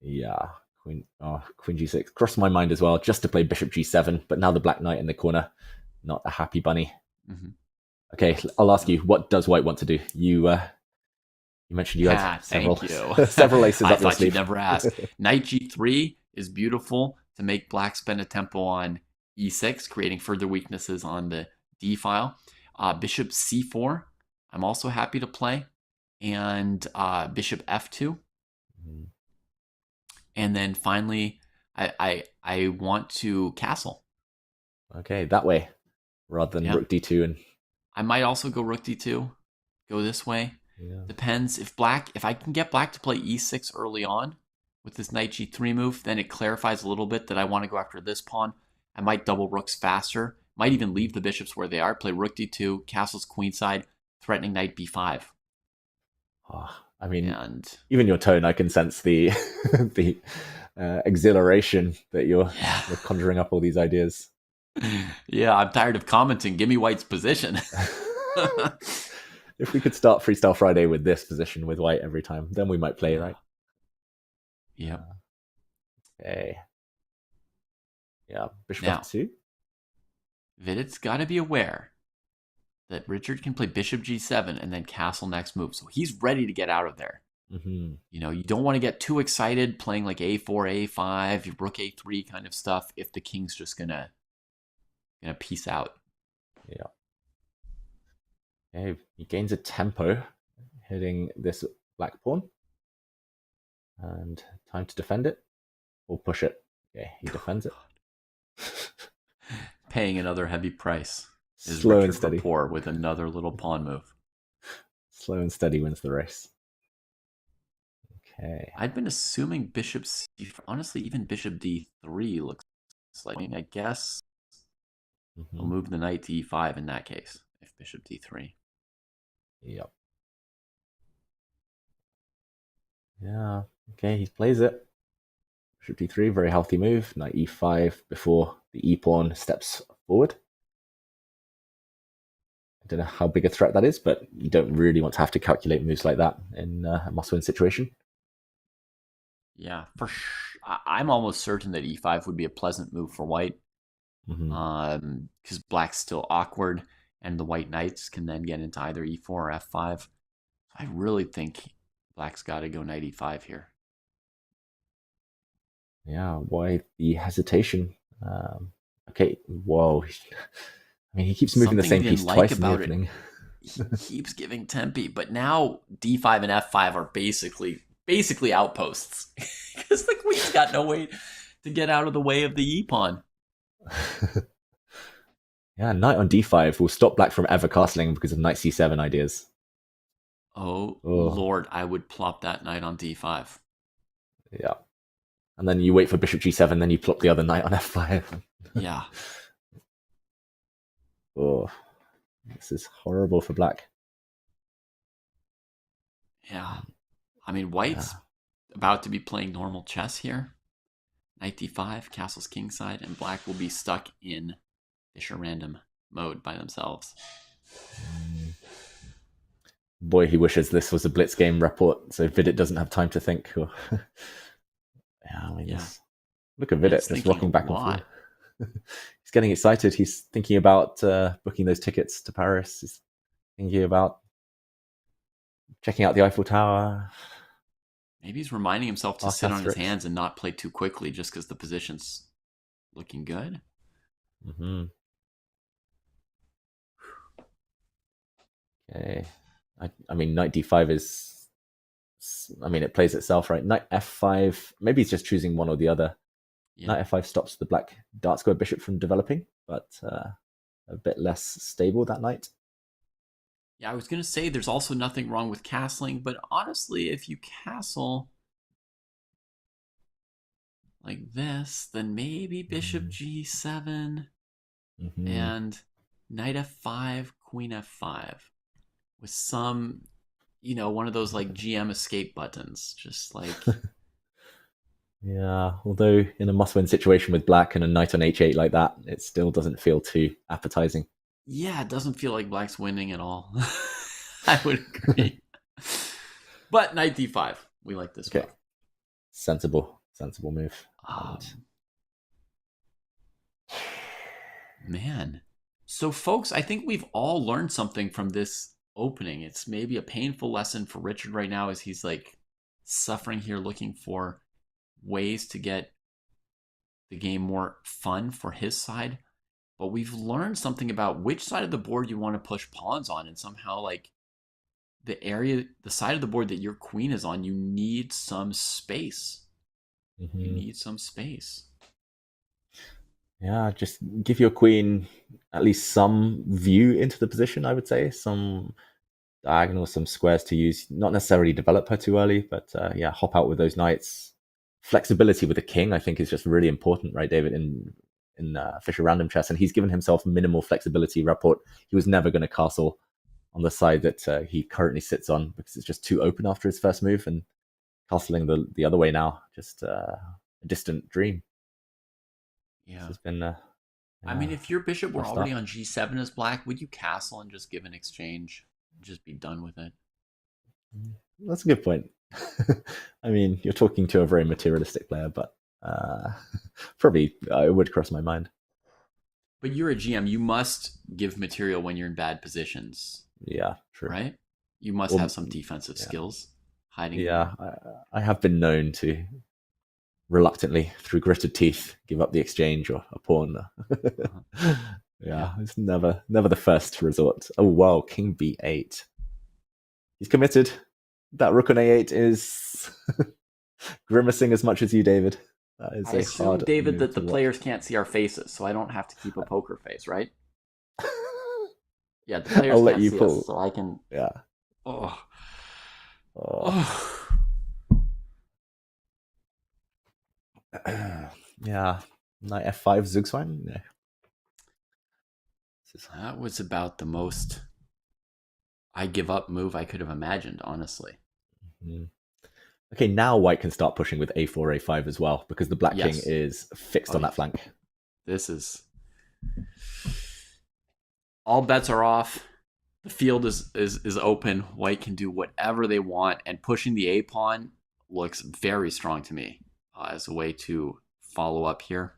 Yeah. Queen G6. Crossed my mind as well, just to play Bishop G7, but now the black knight in the corner. Not a happy bunny. Mm-hmm. Okay, I'll ask you, what does white want to do? You mentioned you had several, several aces I up your thought sleeve. you'd never ask. Knight G3 is beautiful to make black spend a tempo on E6, creating further weaknesses on the D file. Bishop C4, I'm also happy to play. And Bishop F2. Mm-hmm. And then finally, I want to castle. Okay, that way, rather than Rook D2. And I might also go Rook D2, go this way. Yeah. Depends. If I can get black to play E6 early on with this Knight G3 move, then it clarifies a little bit that I want to go after this pawn. I might double rooks faster. Might even leave the bishops where they are. Play Rook D2, castles queenside, threatening Knight B5. Oh, I mean, even your tone, I can sense the the exhilaration that you're conjuring up all these ideas. Yeah, I'm tired of commenting. Give me white's position. If we could start Freestyle Friday with this position with white every time, then we might play, right? Yeah. Okay. Yeah, Bishop Now, F2. Vidit's got to be aware that Richard can play Bishop G7 and then castle next move. So he's ready to get out of there. Mm-hmm. You know, you don't want to get too excited playing like A4, A5, Rook A3 kind of stuff if the king's just gonna peace out. Yeah. Okay, he gains a tempo hitting this black pawn. And time to defend it or push it. Okay, he defends it. Paying another heavy price is Slow and Richard steady. Rapport with another little pawn move. Slow and steady wins the race. Okay. I'd been assuming Bishop C. Honestly, even Bishop D3 looks like. I mean, I guess we'll move the knight to E5 in that case. If Bishop D3. Yep. Yeah. Okay, he plays it. Bishop D3, very healthy move. Knight E5 before the E pawn steps forward. I don't know how big a threat that is, but you don't really want to have to calculate moves like that in a must-win situation. Yeah, for sure. I'm almost certain that E5 would be a pleasant move for white. Because black's still awkward, and the white knights can then get into either E4 or F5. I really think black's got to go knight E5 here. Yeah, why the hesitation? Okay, whoa. I mean, he keeps moving the same piece twice in the opening. He keeps giving tempi, but now D5 and F5 are basically outposts because the queen's got no way to get out of the way of the E pawn. Yeah, knight on D5 will stop black from ever castling because of knight C7 ideas. Oh, Lord, I would plop that knight on D5. Yeah. And then you wait for Bishop G7, then you plop the other knight on F5. Yeah. Oh, this is horrible for black. Yeah. I mean, white's about to be playing normal chess here. Knight D5, castle's kingside, and black will be stuck in Fischer random mode by themselves. Boy, he wishes this was a Blitz game Rapport, so Vidit doesn't have time to think. Look at Vidit, just rocking back and forth. He's getting excited. He's thinking about booking those tickets to Paris. He's thinking about checking out the Eiffel Tower. Maybe he's reminding himself to sit on his hands and not play too quickly just because the position's looking good. Okay. I mean, knight D5 is... I mean, it plays itself, right? Knight F5, maybe he's just choosing one or the other. Yeah. Knight F5 stops the black dart square bishop from developing, but a bit less stable that knight. Yeah, I was going to say there's also nothing wrong with castling, but honestly, if you castle like this, then maybe Bishop G7. And knight f5, queen f5 with some, you know, one of those like GM escape buttons, just like... Yeah, although in a must-win situation with black and a knight on h8 like that, it still doesn't feel too appetizing. Yeah, it doesn't feel like black's winning at all. I would agree. But knight d5, we like this move. Sensible move. Man. So folks, I think we've all learned something from this opening. It's maybe a painful lesson for Richard right now as he's like suffering here, looking for ways to get the game more fun for his side. But we've learned something about which side of the board you want to push pawns on, and somehow like the side of the board that your queen is on, you need some space. You need some space. Yeah, just give your queen at least some view into the position, I would say. Some diagonal, some squares to use. Not necessarily develop her too early, but yeah, hop out with those knights. Flexibility with the king, I think, is just really important, right, David, in Fischer Random Chess. And he's given himself minimal flexibility. Rapport, he was never going to castle on the side that he currently sits on because it's just too open after his first move, and castling the other way now, just a distant dream. Yeah. It's been, I mean, if your bishop were already on g7 as black, would you castle and just give an exchange and just be done with it? That's a good point. I mean, you're talking to a very materialistic player, but probably it would cross my mind. But you're a GM. You must give material when you're in bad positions. Yeah, true. Right? You must have some defensive skills hiding. Yeah, I have been known to reluctantly, through gritted teeth, give up the exchange or a pawn. Yeah, it's never the first resort. Oh wow, king b8. He's committed. That rook on a8 is grimacing as much as you, David. That is I assume, David, that the players can't see our faces, so I don't have to keep a poker face, right? Yeah, the players I'll let can't you see pull. us, so I can... Yeah. Yeah. Knight f5, Zugzwang? No. That was about the most I give up move I could have imagined, honestly. Okay, now white can start pushing with a4, a5 as well, because the black king is fixed on that flank. This is... All bets are off. The field is open. White can do whatever they want, and pushing the a pawn looks very strong to me as a way to follow up here.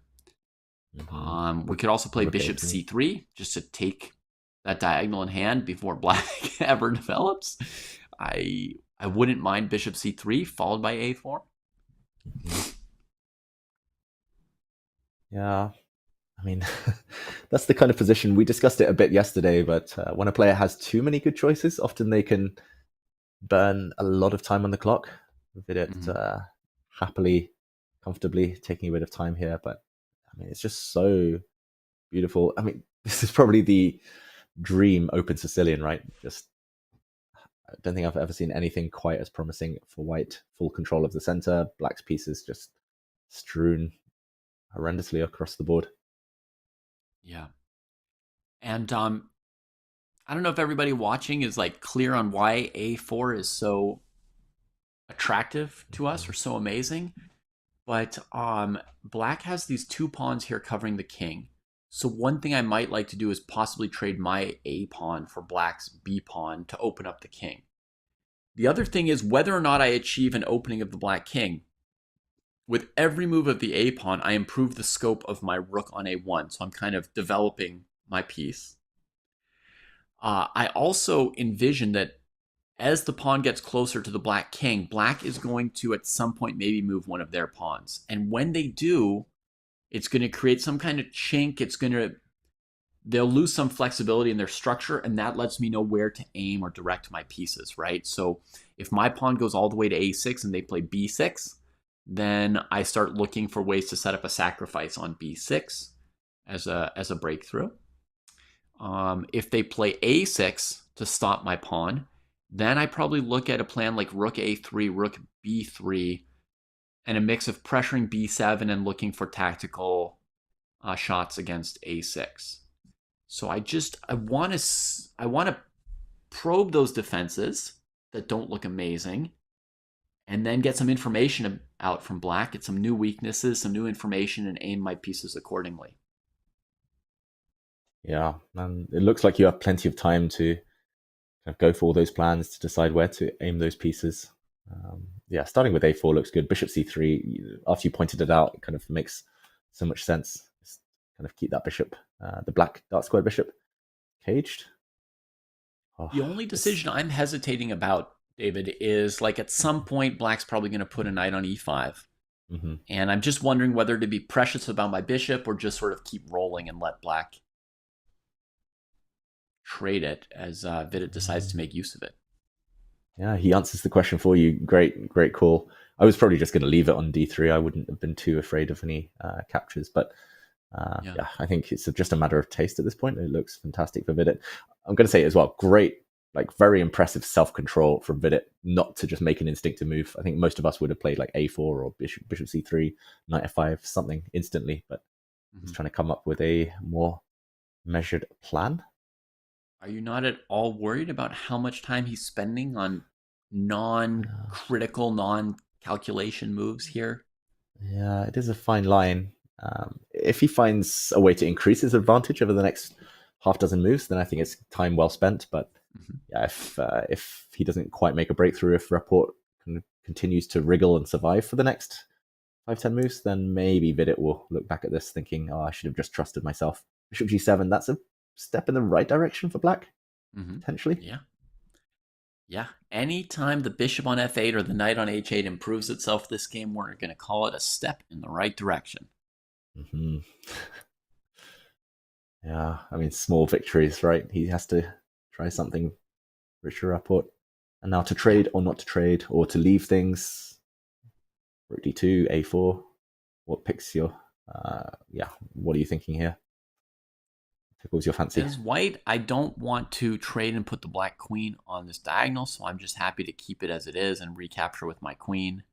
We could also play bishop c3 just to take that diagonal in hand before black ever develops. I wouldn't mind bishop c3 followed by a4. Yeah, I mean, that's the kind of position we discussed it a bit yesterday, but when a player has too many good choices, often they can burn a lot of time on the clock. Vidit happily, comfortably taking a bit of time here, but I mean, it's just so beautiful. I mean, this is probably the dream open Sicilian, right? Just, I don't think I've ever seen anything quite as promising for white. Full control of the center, black's pieces just strewn horrendously across the board. Yeah. And I don't know if everybody watching is like clear on why a4 is so attractive to us or so amazing. But black has these two pawns here covering the king. So one thing I might like to do is possibly trade my a pawn for black's b pawn to open up the king. The other thing is whether or not I achieve an opening of the black king. With every move of the a pawn, I improve the scope of my rook on a1. So I'm kind of developing my piece. I also envision that as the pawn gets closer to the black king, black is going to at some point maybe move one of their pawns. And when they do, it's going to create some kind of chink. They'll lose some flexibility in their structure, and that lets me know where to aim or direct my pieces, right? So if my pawn goes all the way to a6 and they play b6, then I start looking for ways to set up a sacrifice on b6 as a breakthrough. If they play a6 to stop my pawn, then I probably look at a plan like rook a3, rook b3, and a mix of pressuring b7 and looking for tactical shots against a6. So I want to probe those defenses that don't look amazing, and then get some information out from black, get some new weaknesses, some new information, and aim my pieces accordingly. Yeah, and it looks like you have plenty of time to kind of go for all those plans to decide where to aim those pieces. Yeah, starting with a4 looks good. Bishop c3, after you pointed it out, it kind of makes so much sense. Just kind of keep that bishop, the black dark square bishop, caged. Oh, the only decision I'm hesitating about, David, is like at some point black's probably going to put a knight on e5. Mm-hmm. And I'm just wondering whether to be precious about my bishop or just sort of keep rolling and let black trade it as Vidit decides to make use of it. Yeah, he answers the question for you. Great call. I was probably just going to leave it on d3. I wouldn't have been too afraid of any captures, but yeah, I think it's just a matter of taste at this point. It looks fantastic for Vidit. I'm going to say it as well. Great, like very impressive self-control from Vidit, not to just make an instinctive move. I think most of us would have played like a4 or bishop c3, knight f5, something instantly, but he's trying to come up with a more measured plan. Are you not at all worried about how much time he's spending on non-critical, non-calculation moves here? Yeah, it is a fine line. If he finds a way to increase his advantage over the next half dozen moves, then I think it's time well spent. But yeah, if he doesn't quite make a breakthrough, if Rapport continues to wriggle and survive for the next 5-10 moves, then maybe Vidit will look back at this thinking, oh, I should have just trusted myself. Bishop g7, that's a step in the right direction for black, potentially. Yeah. Anytime the bishop on f8 or the knight on h8 improves itself this game, we're going to call it a step in the right direction. Yeah, I mean, small victories, right? He has to try something, Richard Rapport. And now to trade or not to trade, or to leave things. Rook d2, a4. What picks your... yeah, what are you thinking here? Tickles your fancy. As white, I don't want to trade and put the black queen on this diagonal, so I'm just happy to keep it as it is and recapture with my queen.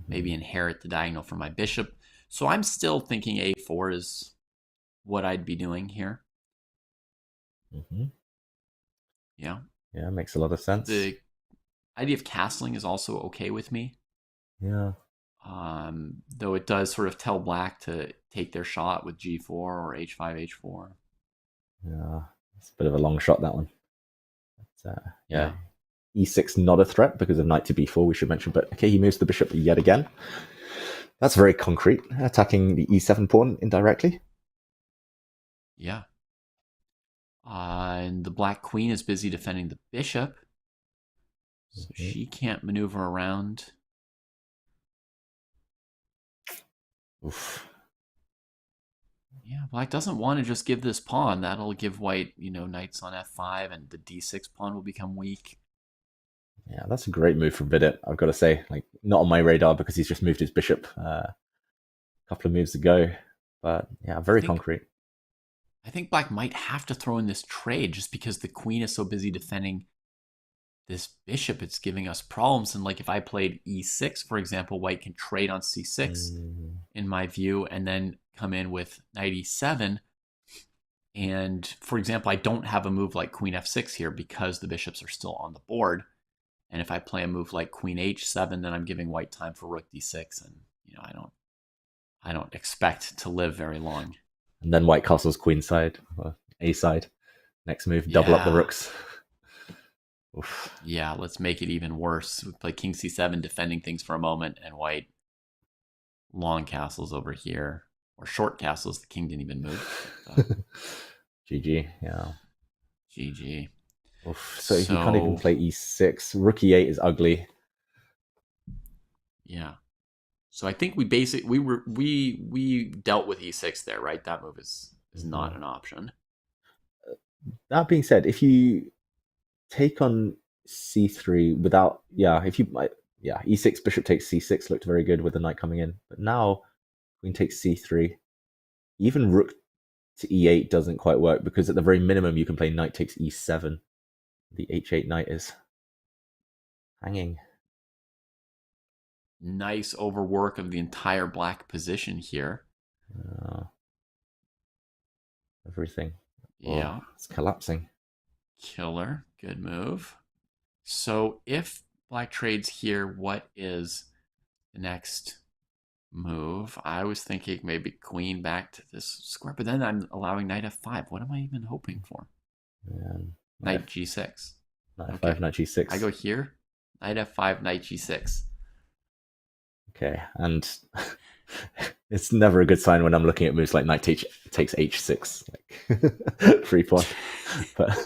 Maybe inherit the diagonal from my bishop. So I'm still thinking a4 is what I'd be doing here. Yeah. Yeah, makes a lot of sense. The idea of castling is also okay with me. Yeah. Though it does sort of tell black to take their shot with g4 or h5, h4. Yeah, it's a bit of a long shot, that one. But, yeah. E6 not a threat because of knight to b4, we should mention. But okay, he moves the bishop yet again. That's very concrete, attacking the e7 pawn indirectly. Yeah. And the black queen is busy defending the bishop. So she can't maneuver around. Oof. Yeah, black doesn't want to just give this pawn. That'll give white, knights on f5, and the d6 pawn will become weak. Yeah, that's a great move from Vidit, I've got to say. Like, not on my radar because he's just moved his bishop a couple of moves ago. But yeah, very concrete. I think black might have to throw in this trade just because the queen is so busy defending this bishop. It's giving us problems. And like if I played e6, for example, white can trade on c6 in my view, and then come in with knight e7. And for example, I don't have a move like queen f6 here because the bishops are still on the board. And if I play a move like queen h7, then I'm giving white time for rook d6, and I don't expect to live very long. And then white castles queen side, or a side. Next move, double up the rooks. Oof. Yeah, let's make it even worse. We play king c7, defending things for a moment, and white long castles over here, or short castles. The king didn't even move. So. GG, yeah. GG. Oof. So you can't even play e6. Rook e8 is ugly. Yeah. So I think we dealt with e6 there, right? That move is not an option. That being said, if you take on c3 without, e6 bishop takes c6 looked very good with the knight coming in, but now queen takes c3. Even rook to e8 doesn't quite work because at the very minimum you can play knight takes e7. The h8 knight is hanging. Nice overwork of the entire black position here. Everything. Yeah. It's collapsing. Killer. Good move. So if black trades here, what is the next move? I was thinking maybe queen back to this square, but then I'm allowing knight f5. What am I even hoping for? Knight g6. Knight f5, knight g6. I go here. Knight f5, knight g6. Okay, and it's never a good sign when I'm looking at moves like knight takes h6, like free pawn. But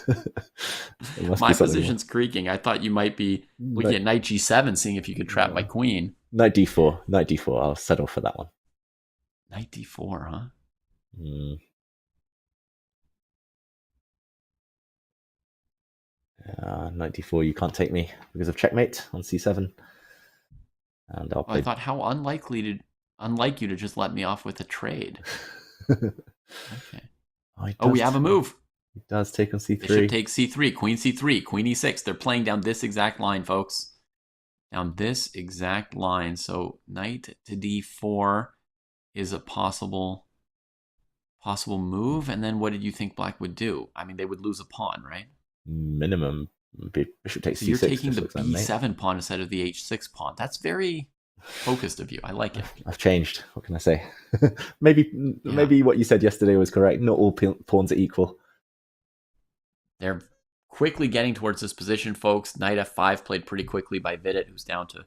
my position's creaking. I thought you might be looking at knight g7, seeing if you could trap my queen. Knight d4, knight d4. I'll settle for that one. Knight d4, huh? Knight d4. You can't take me because of checkmate on c7. And I'll play... I thought, how unlike you to just let me off with a trade. Okay. We have a move. He does take on c3. Bishop takes c3, queen c3, queen e6. They're playing down this exact line, folks. Down this exact line. So knight to d4 is a possible move. And then what did you think black would do? I mean, they would lose a pawn, right? Minimum. Bishop takes c6. You're taking the b7 pawn instead of the h6 pawn. That's very focused of you. I like it. I've changed. What can I say? Maybe what you said yesterday was correct. Not all pawns are equal. They're quickly getting towards this position, folks. Knight f5 played pretty quickly by Vidit, who's down to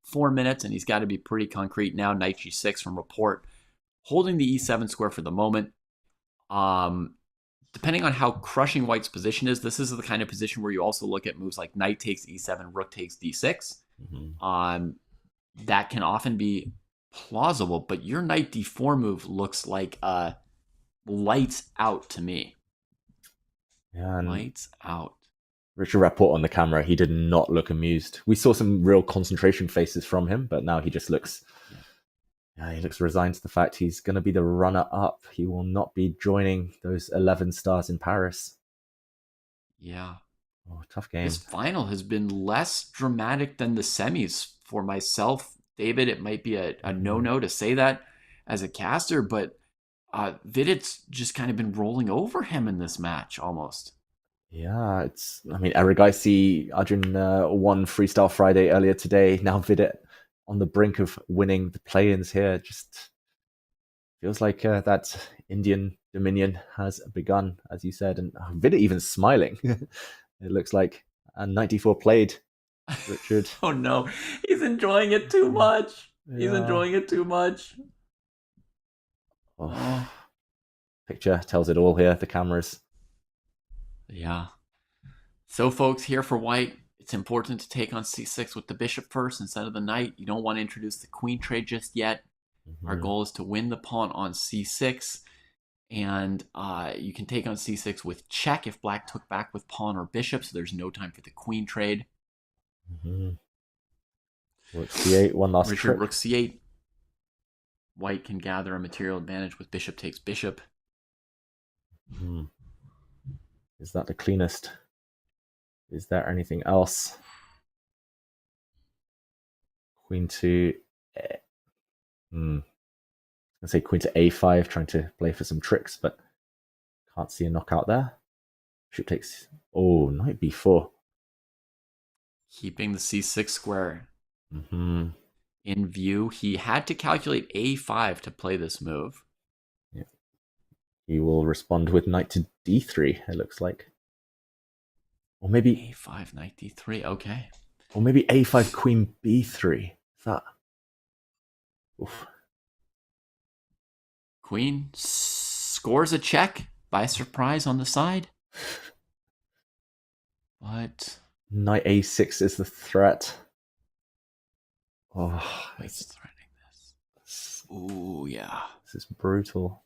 4 minutes, and he's got to be pretty concrete now. Knight g6 from Rapport, holding the e7 square for the moment. Depending on how crushing white's position is, this is the kind of position where you also look at moves like knight takes e7, rook takes d6. That can often be plausible, but your knight d4 move looks like lights out to me. Yeah, lights out. Richard Rapport on the camera, he did not look amused. We saw some real concentration faces from him, but now he just looks... he looks resigned to the fact he's going to be the runner-up. He will not be joining those 11 stars in Paris. Yeah. Oh, tough game. This final has been less dramatic than the semis for myself. David, it might be a no-no to say that as a caster, but Vidit's just kind of been rolling over him in this match, almost. Yeah, Erigaisi, Arjun won Freestyle Friday earlier today. Now Vidit on the brink of winning the play-ins here. Just feels like that Indian dominion has begun, as you said. And Vidit even smiling. It looks like. And 94 played, Richard. Oh no, he's enjoying it too much. He's enjoying it too much. Oh. Picture tells it all here, the cameras. Yeah. So folks, here for white, it's important to take on c6 with the bishop first instead of the knight. You don't want to introduce the queen trade just yet. Our goal is to win the pawn on c6. And you can take on c6 with check if black took back with pawn or bishop, so there's no time for the queen trade. Rook c8, one last Richard, trick. rook c8. White can gather a material advantage with bishop takes bishop. Is that the cleanest? Is there anything else? Queen to... I say queen to a5, trying to play for some tricks, but can't see a knockout there. Bishop takes... Oh, knight b4. Keeping the c6 square in view. He had to calculate a5 to play this move. Yeah. He will respond with knight to d3, it looks like. Or maybe... a5, knight d3, okay. Or maybe a5, queen b3. Is that... Oof. Queen scores a check by surprise on the side. But... Knight a6 is the threat. Oh, White's threatening this. Ooh, yeah. This is brutal.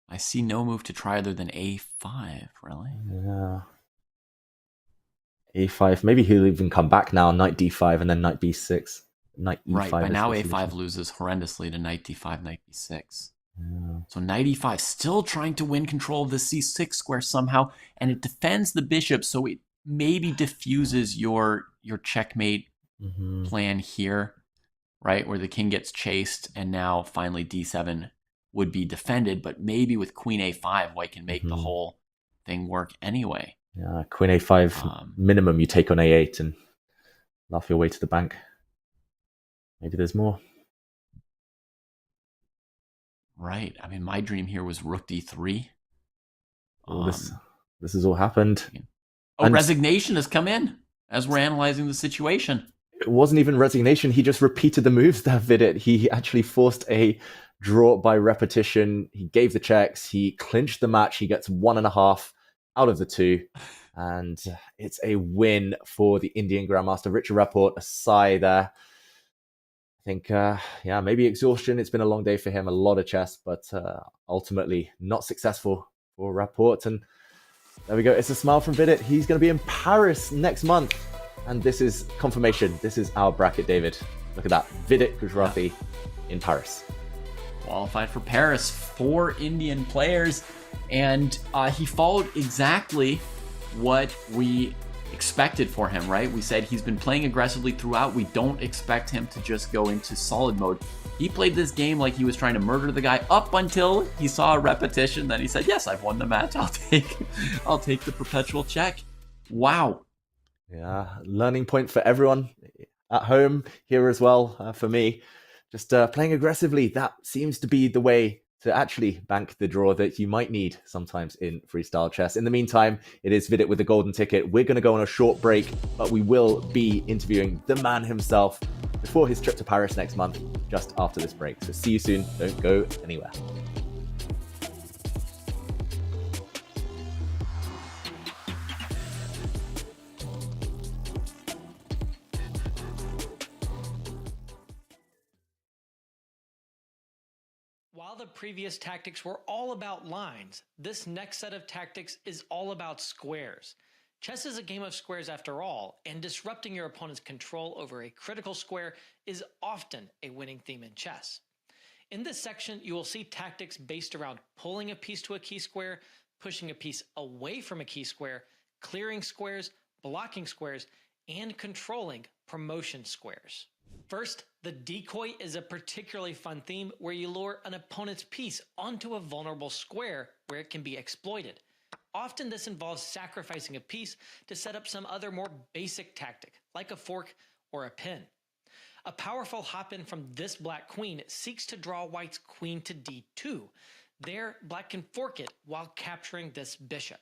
I see no move to try other than a5, really. Yeah. a5. Maybe he'll even come back now. Knight d5 and then knight b6. Knight e5. Right, but now a5 loses horrendously to knight d5, knight b6. Yeah. So knight e5, still trying to win control of the c6 square somehow, and it defends the bishop, so it maybe diffuses your checkmate plan here, right? Where the king gets chased, and now finally d7 would be defended, but maybe with queen a5, white can make the whole thing work anyway. Yeah, Queen A5 minimum, you take on A8 and laugh your way to the bank. Maybe there's more. Right. I mean, my dream here was Rook D3. This has all happened. And resignation has come in as we're analyzing the situation. It wasn't even resignation. He just repeated the moves that Vidit. He actually forced a draw by repetition. He gave the checks. He clinched the match. He gets 1.5 out of the 2. And it's a win for the Indian Grandmaster. Richard Rapport, a sigh there. I think, maybe exhaustion. It's been a long day for him, a lot of chess, but ultimately not successful for Rapport. And there we go. It's a smile from Vidit. He's going to be in Paris next month. And this is confirmation. This is our bracket, David. Look at that. Vidit Gujarati in Paris. Qualified for Paris, 4 Indian players. And he followed exactly what we expected for him, right? We said he's been playing aggressively throughout. We don't expect him to just go into solid mode. He played this game like he was trying to murder the guy up until he saw a repetition. Then he said, yes, I've won the match. I'll take the perpetual check. Wow. Yeah, learning point for everyone at home here as well. For me, just playing aggressively, that seems to be the way to actually bank the draw that you might need sometimes in freestyle chess. In the meantime, it is Vidit with the golden ticket. We're going to go on a short break, but we will be interviewing the man himself before his trip to Paris next month, just after this break. So see you soon. Don't go anywhere. While the previous tactics were all about lines, this next set of tactics is all about squares. Chess is a game of squares after all, and disrupting your opponent's control over a critical square is often a winning theme in chess. In this section, you will see tactics based around pulling a piece to a key square, pushing a piece away from a key square, clearing squares, blocking squares, and controlling promotion squares. First, the decoy is a particularly fun theme where you lure an opponent's piece onto a vulnerable square where it can be exploited. Often this involves sacrificing a piece to set up some other more basic tactic, like a fork or a pin. A powerful hop-in from this black queen seeks to draw white's queen to d2. There, black can fork it while capturing this bishop.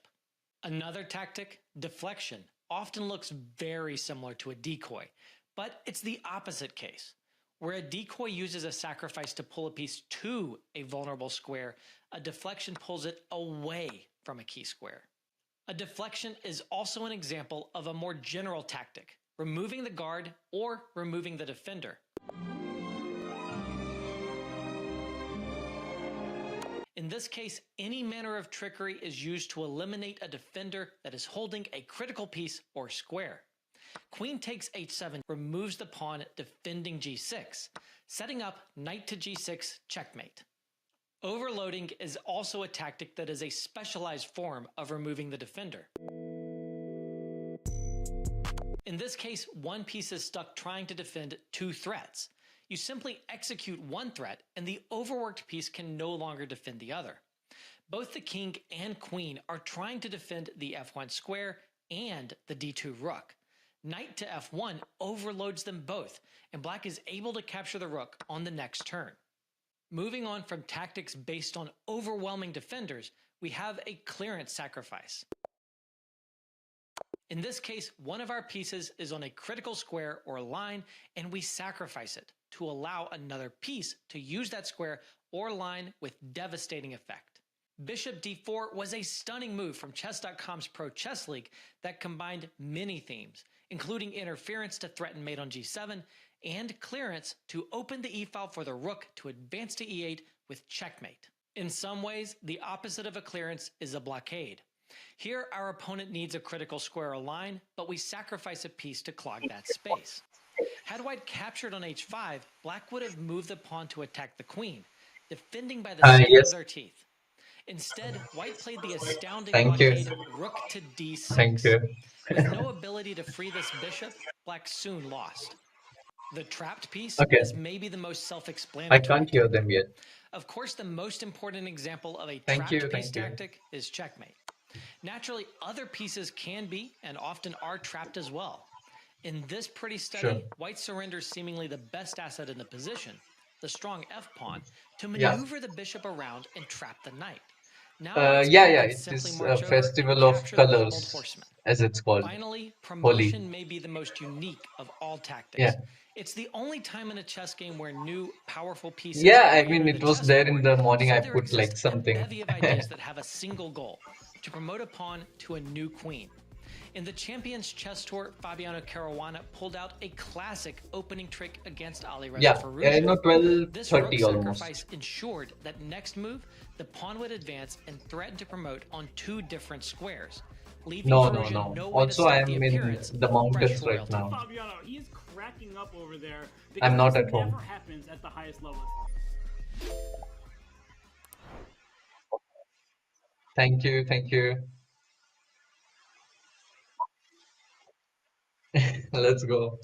Another tactic, deflection, often looks very similar to a decoy. But it's the opposite case, where a decoy uses a sacrifice to pull a piece to a vulnerable square, a deflection pulls it away from a key square. A deflection is also an example of a more general tactic, removing the guard or removing the defender. In this case, any manner of trickery is used to eliminate a defender that is holding a critical piece or square. Queen takes h7 removes the pawn defending g6, setting up knight to g6 checkmate. Overloading is also a tactic that is a specialized form of removing the defender. In this case, one piece is stuck trying to defend 2 threats. You simply execute one threat and the overworked piece can no longer defend the other. Both the king and queen are trying to defend the f1 square and the d2 rook. Knight to f1 overloads them both, and black is able to capture the rook on the next turn. Moving on from tactics based on overwhelming defenders, we have a clearance sacrifice. In this case, one of our pieces is on a critical square or line, and we sacrifice it to allow another piece to use that square or line with devastating effect. Bishop d4 was a stunning move from Chess.com's Pro Chess League that combined many themes, including interference to threaten mate on g7, and clearance to open the e-file for the rook to advance to e8 with checkmate. In some ways, the opposite of a clearance is a blockade. Here, our opponent needs a critical square or line, but we sacrifice a piece to clog that space. Had white captured on h5, black would have moved the pawn to attack the queen, defending by the skin of their teeth. Instead, white played the astounding blockade rook to d6. With no ability to free this bishop, black soon lost. The trapped piece is maybe the most self-explanatory. I can't hear them yet. Of course, the most important example of a trapped piece tactic is checkmate. Naturally, other pieces can be and often are trapped as well. In this pretty study, Sure. white surrenders seemingly the best asset in the position, the strong f-pawn, to Yeah. maneuver the bishop around and trap the knight. Now It is a festival of colors, as it's called. Finally, Holi. promotion may be the most unique of all tactics. Yeah. It's the only time in a chess game where new, powerful pieces. Yeah, I enter mean, the it was there in chessboard, the morning. so I there put like exists a something. bevy of ideas that have a single goal: to promote a pawn to a new queen. In the Champions Chess Tour, Fabiano Caruana pulled out a classic opening trick against Alireza Yeah, Firouzja. no, This rook 12:30 almost. sacrifice ensured that next move, the pawn would advance and threaten to promote on two different squares, leaving No, Firouzja no. way to Also, stop I am the in appearance the of mountains fresh right royalty. now. Fabiano, he is cracking up over there. I'm not this at home. never happens at the highest level. Thank you, thank you. Let's go.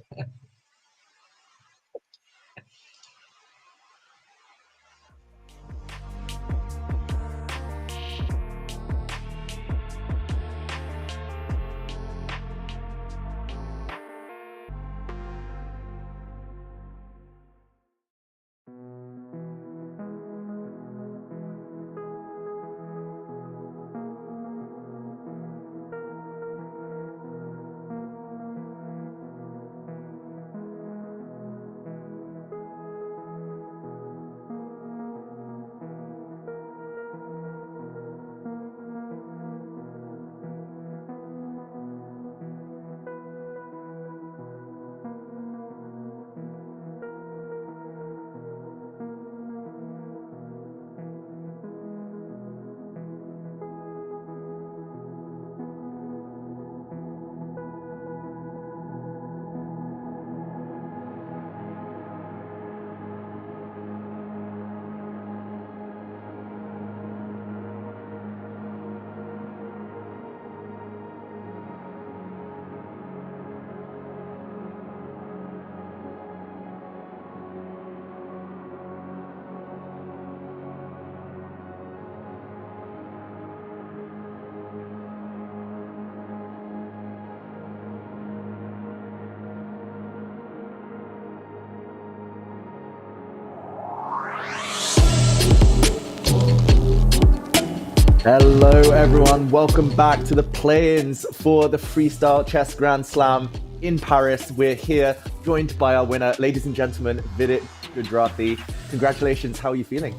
Hello everyone, welcome back to the play-ins for the Freestyle Chess Grand Slam in Paris. We're here joined by our winner, ladies and gentlemen, Vidit Gujarati. Congratulations, how are you feeling?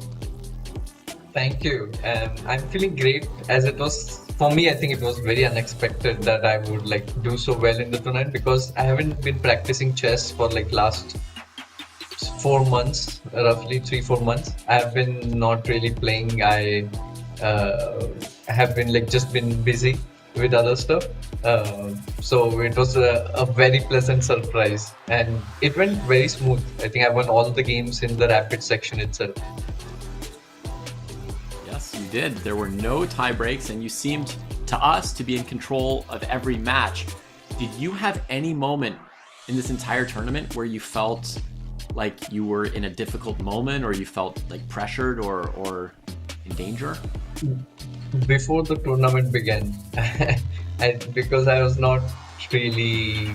Thank you. I'm feeling great, as it was, for me, I think it was very unexpected that I would like do so well in the tournament, because I haven't been practicing chess for like last 4 months, roughly 3-4 months. I have been not really playing. I have been like just been busy with other stuff. So it was a very pleasant surprise, and it went very smooth. I think I won all the games in the rapid section itself. Yes, you did. There were no tie breaks, and you seemed to us to be in control of every match. Did you have any moment in this entire tournament where you felt like you were in a difficult moment, or you felt like pressured or in danger? Before the tournament began, because I was not really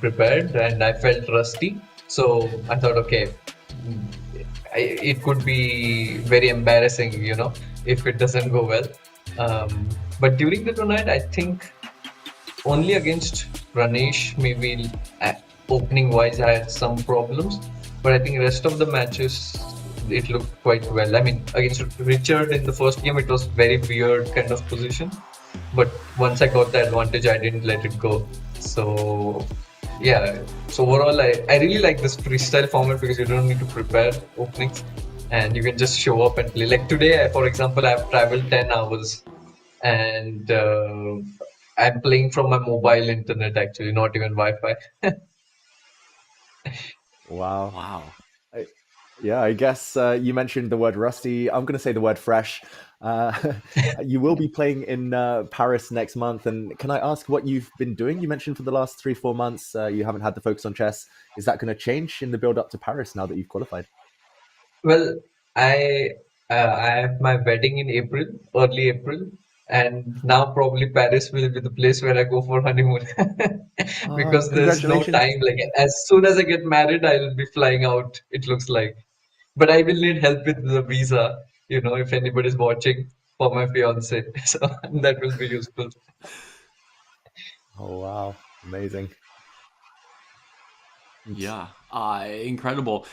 prepared and I felt rusty, so I thought, okay, it could be very embarrassing, you know, if it doesn't go well. But during the tournament, I think only against Ranesh, maybe opening wise, I had some problems, but I think rest of the matches it looked quite well. I mean, against Richard in the first game, it was very weird kind of position, but once I got the advantage, I didn't let it go. So yeah, so overall, I really like this freestyle format because you don't need to prepare openings and you can just show up and play. Like today, for example, I've traveled 10 hours and I'm playing from my mobile internet, actually, not even Wi-Fi. Wow. Yeah, I guess you mentioned the word rusty. I'm going to say the word fresh. You will be playing in Paris next month. And can I ask what you've been doing? You mentioned for the last 3-4 months, you haven't had the focus on chess. Is that going to change in the build up to Paris now that you've qualified? Well, I have my wedding in April, early April. And now probably Paris will be the place where I go for honeymoon because there's no Congratulations. time. Like as soon as I get married, I'll be flying out. It looks like, but I will need help with the visa. You know, if anybody's watching for my fiance, so that will be useful. Oh wow, amazing. Yeah, incredible.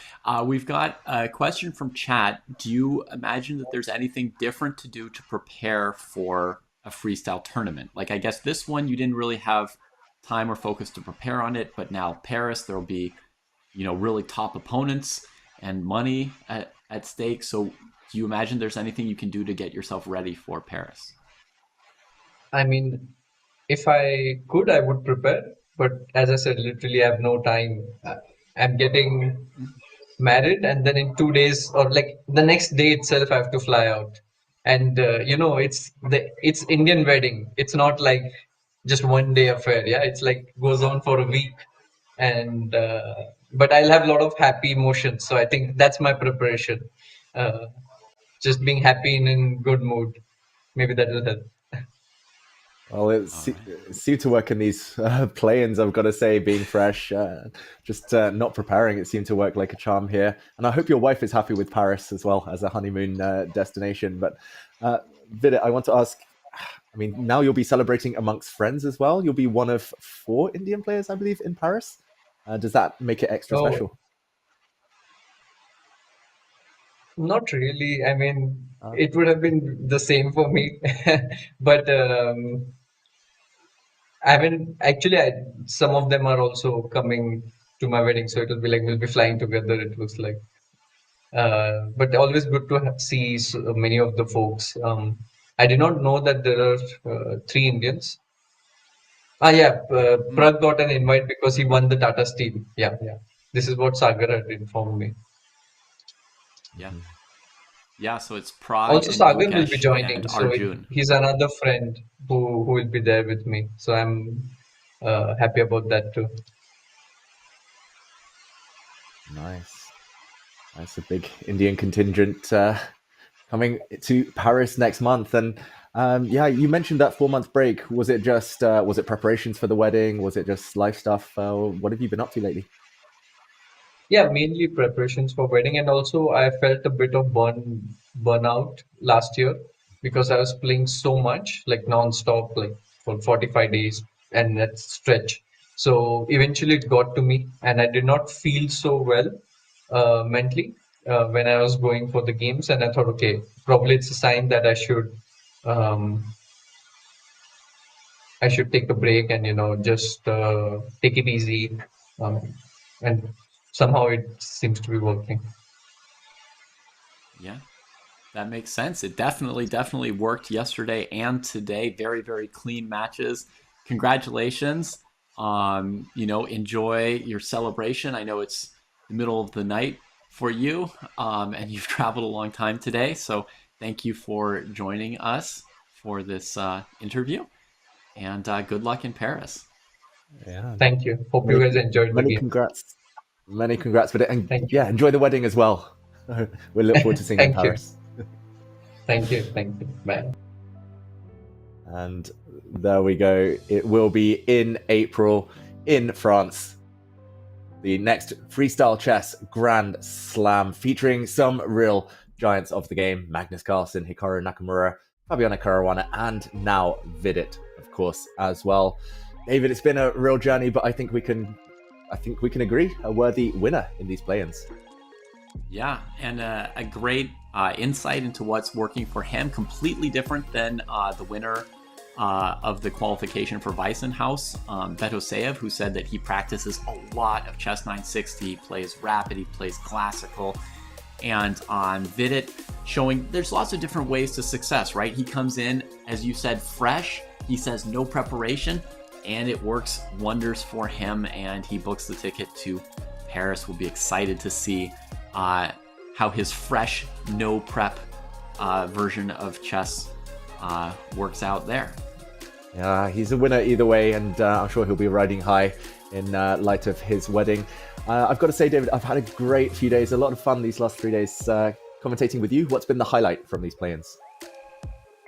We've got a question from chat. Do you imagine that there's anything different to do to prepare for a freestyle tournament? Like, I guess this one you didn't really have time or focus to prepare on it, but now Paris, there'll be, you know, really top opponents and money at stake. So do you imagine there's anything you can do to get yourself ready for Paris? I mean, if I could, I would prepare. But as I said, literally, I have no time. I'm getting married, and then in 2 days, or like the next day itself, I have to fly out. And you know, it's Indian wedding. It's not like just 1 day affair. Yeah, it's like goes on for a week. And but I'll have a lot of happy emotions. So I think that's my preparation. Just being happy and in good mood. Maybe that will help. Well, it seemed to work in these play-ins, I've got to say, being fresh, just not preparing. It seemed to work like a charm here. And I hope your wife is happy with Paris as well as a honeymoon destination. But Vidit, I want to ask, I mean, now you'll be celebrating amongst friends as well. You'll be one of 4 Indian players, I believe, in Paris. Does that make it extra special? Not really. I mean, it would have been the same for me. But I haven't actually. Some of them are also coming to my wedding, so it'll be like we'll be flying together. It looks like, but always good to see so many of the folks. I did not know that there are 3 Indians. Prag got an invite because he won the Tata Steel. Yeah. This is what Sagar had informed me. Yeah, so it's Prague. Also, and Sagar will Gukesh be joining. and So Arjun. he's another friend who will be there with me. So I'm happy about that too. Nice. That's a big Indian contingent coming to Paris next month. And yeah, you mentioned that 4-month break. Was it just was it preparations for the wedding? Was it just life stuff? What have you been up to lately? Yeah, mainly preparations for wedding, and also I felt a bit of burnout last year because I was playing so much, like non-stop, like for 45 days, and that stretch. So eventually it got to me, and I did not feel so well mentally when I was going for the games, and I thought, okay, probably it's a sign that I should take a break and just take it easy, and somehow it seems to be working. Yeah, that makes sense. It definitely worked yesterday and today. Very, very clean matches. Congratulations. Enjoy your celebration. I know it's the middle of the night for you, and you've traveled a long time today. So thank you for joining us for this interview, and good luck in Paris. Yeah. Thank you. Hope you guys enjoyed the game. Many congrats with it, and yeah, enjoy the wedding as well. We look forward to seeing you in Paris. Thank you. Bye. And there we go. It will be in April in France. The next Freestyle Chess Grand Slam, featuring some real giants of the game: Magnus Carlsen, Hikaru Nakamura, Fabiano Caruana, and now Vidit, of course, as well. David, it's been a real journey, but I think we can agree a worthy winner in these play-ins. Yeah, and a great insight into what's working for him. Completely different than the winner of the qualification for Weissenhaus, Betoseyev, who said that he practices a lot of chess 960, he plays rapid, he plays classical. And on Vidit, showing there's lots of different ways to success, right? He comes in, as you said, fresh. He says no preparation, and it works wonders for him, and he books the ticket to Paris. We'll be excited to see how his fresh, no prep version of chess works out there. Yeah, he's a winner either way, and I'm sure he'll be riding high in light of his wedding. I've got to say, David, I've had a great few days, a lot of fun these last 3 days commentating with you. What's been the highlight from these play-ins?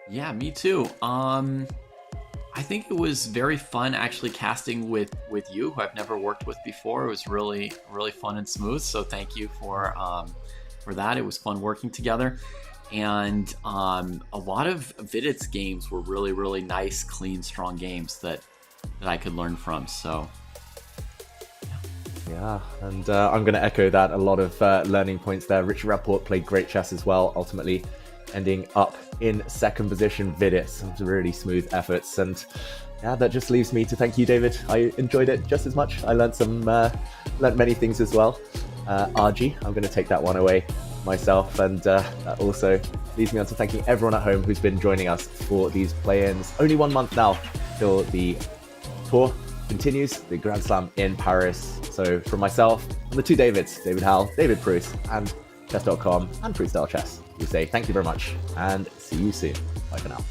Yeah, me too. I think it was very fun actually casting with you, who I've never worked with before. It was really fun and smooth. So thank you for that. It was fun working together. And a lot of Vidit's games were really nice, clean, strong games that I could learn from. So yeah, and I'm going to echo that. A lot of learning points there. Richard Rapport played great chess as well, ultimately ending up in second position. Vidit, some really smooth efforts. And yeah, that just leaves me to thank you, David. I enjoyed it just as much. I learned many things as well. RG, I'm going to take that one away myself, and that also leaves me on to thanking everyone at home who's been joining us for these play-ins. Only 1 month now till the tour continues, the Grand Slam in Paris. So from myself and the two Davids, David Howell, David Bruce, and Chess.com and Freestyle Chess, we say thank you very much and see you soon. Bye for now.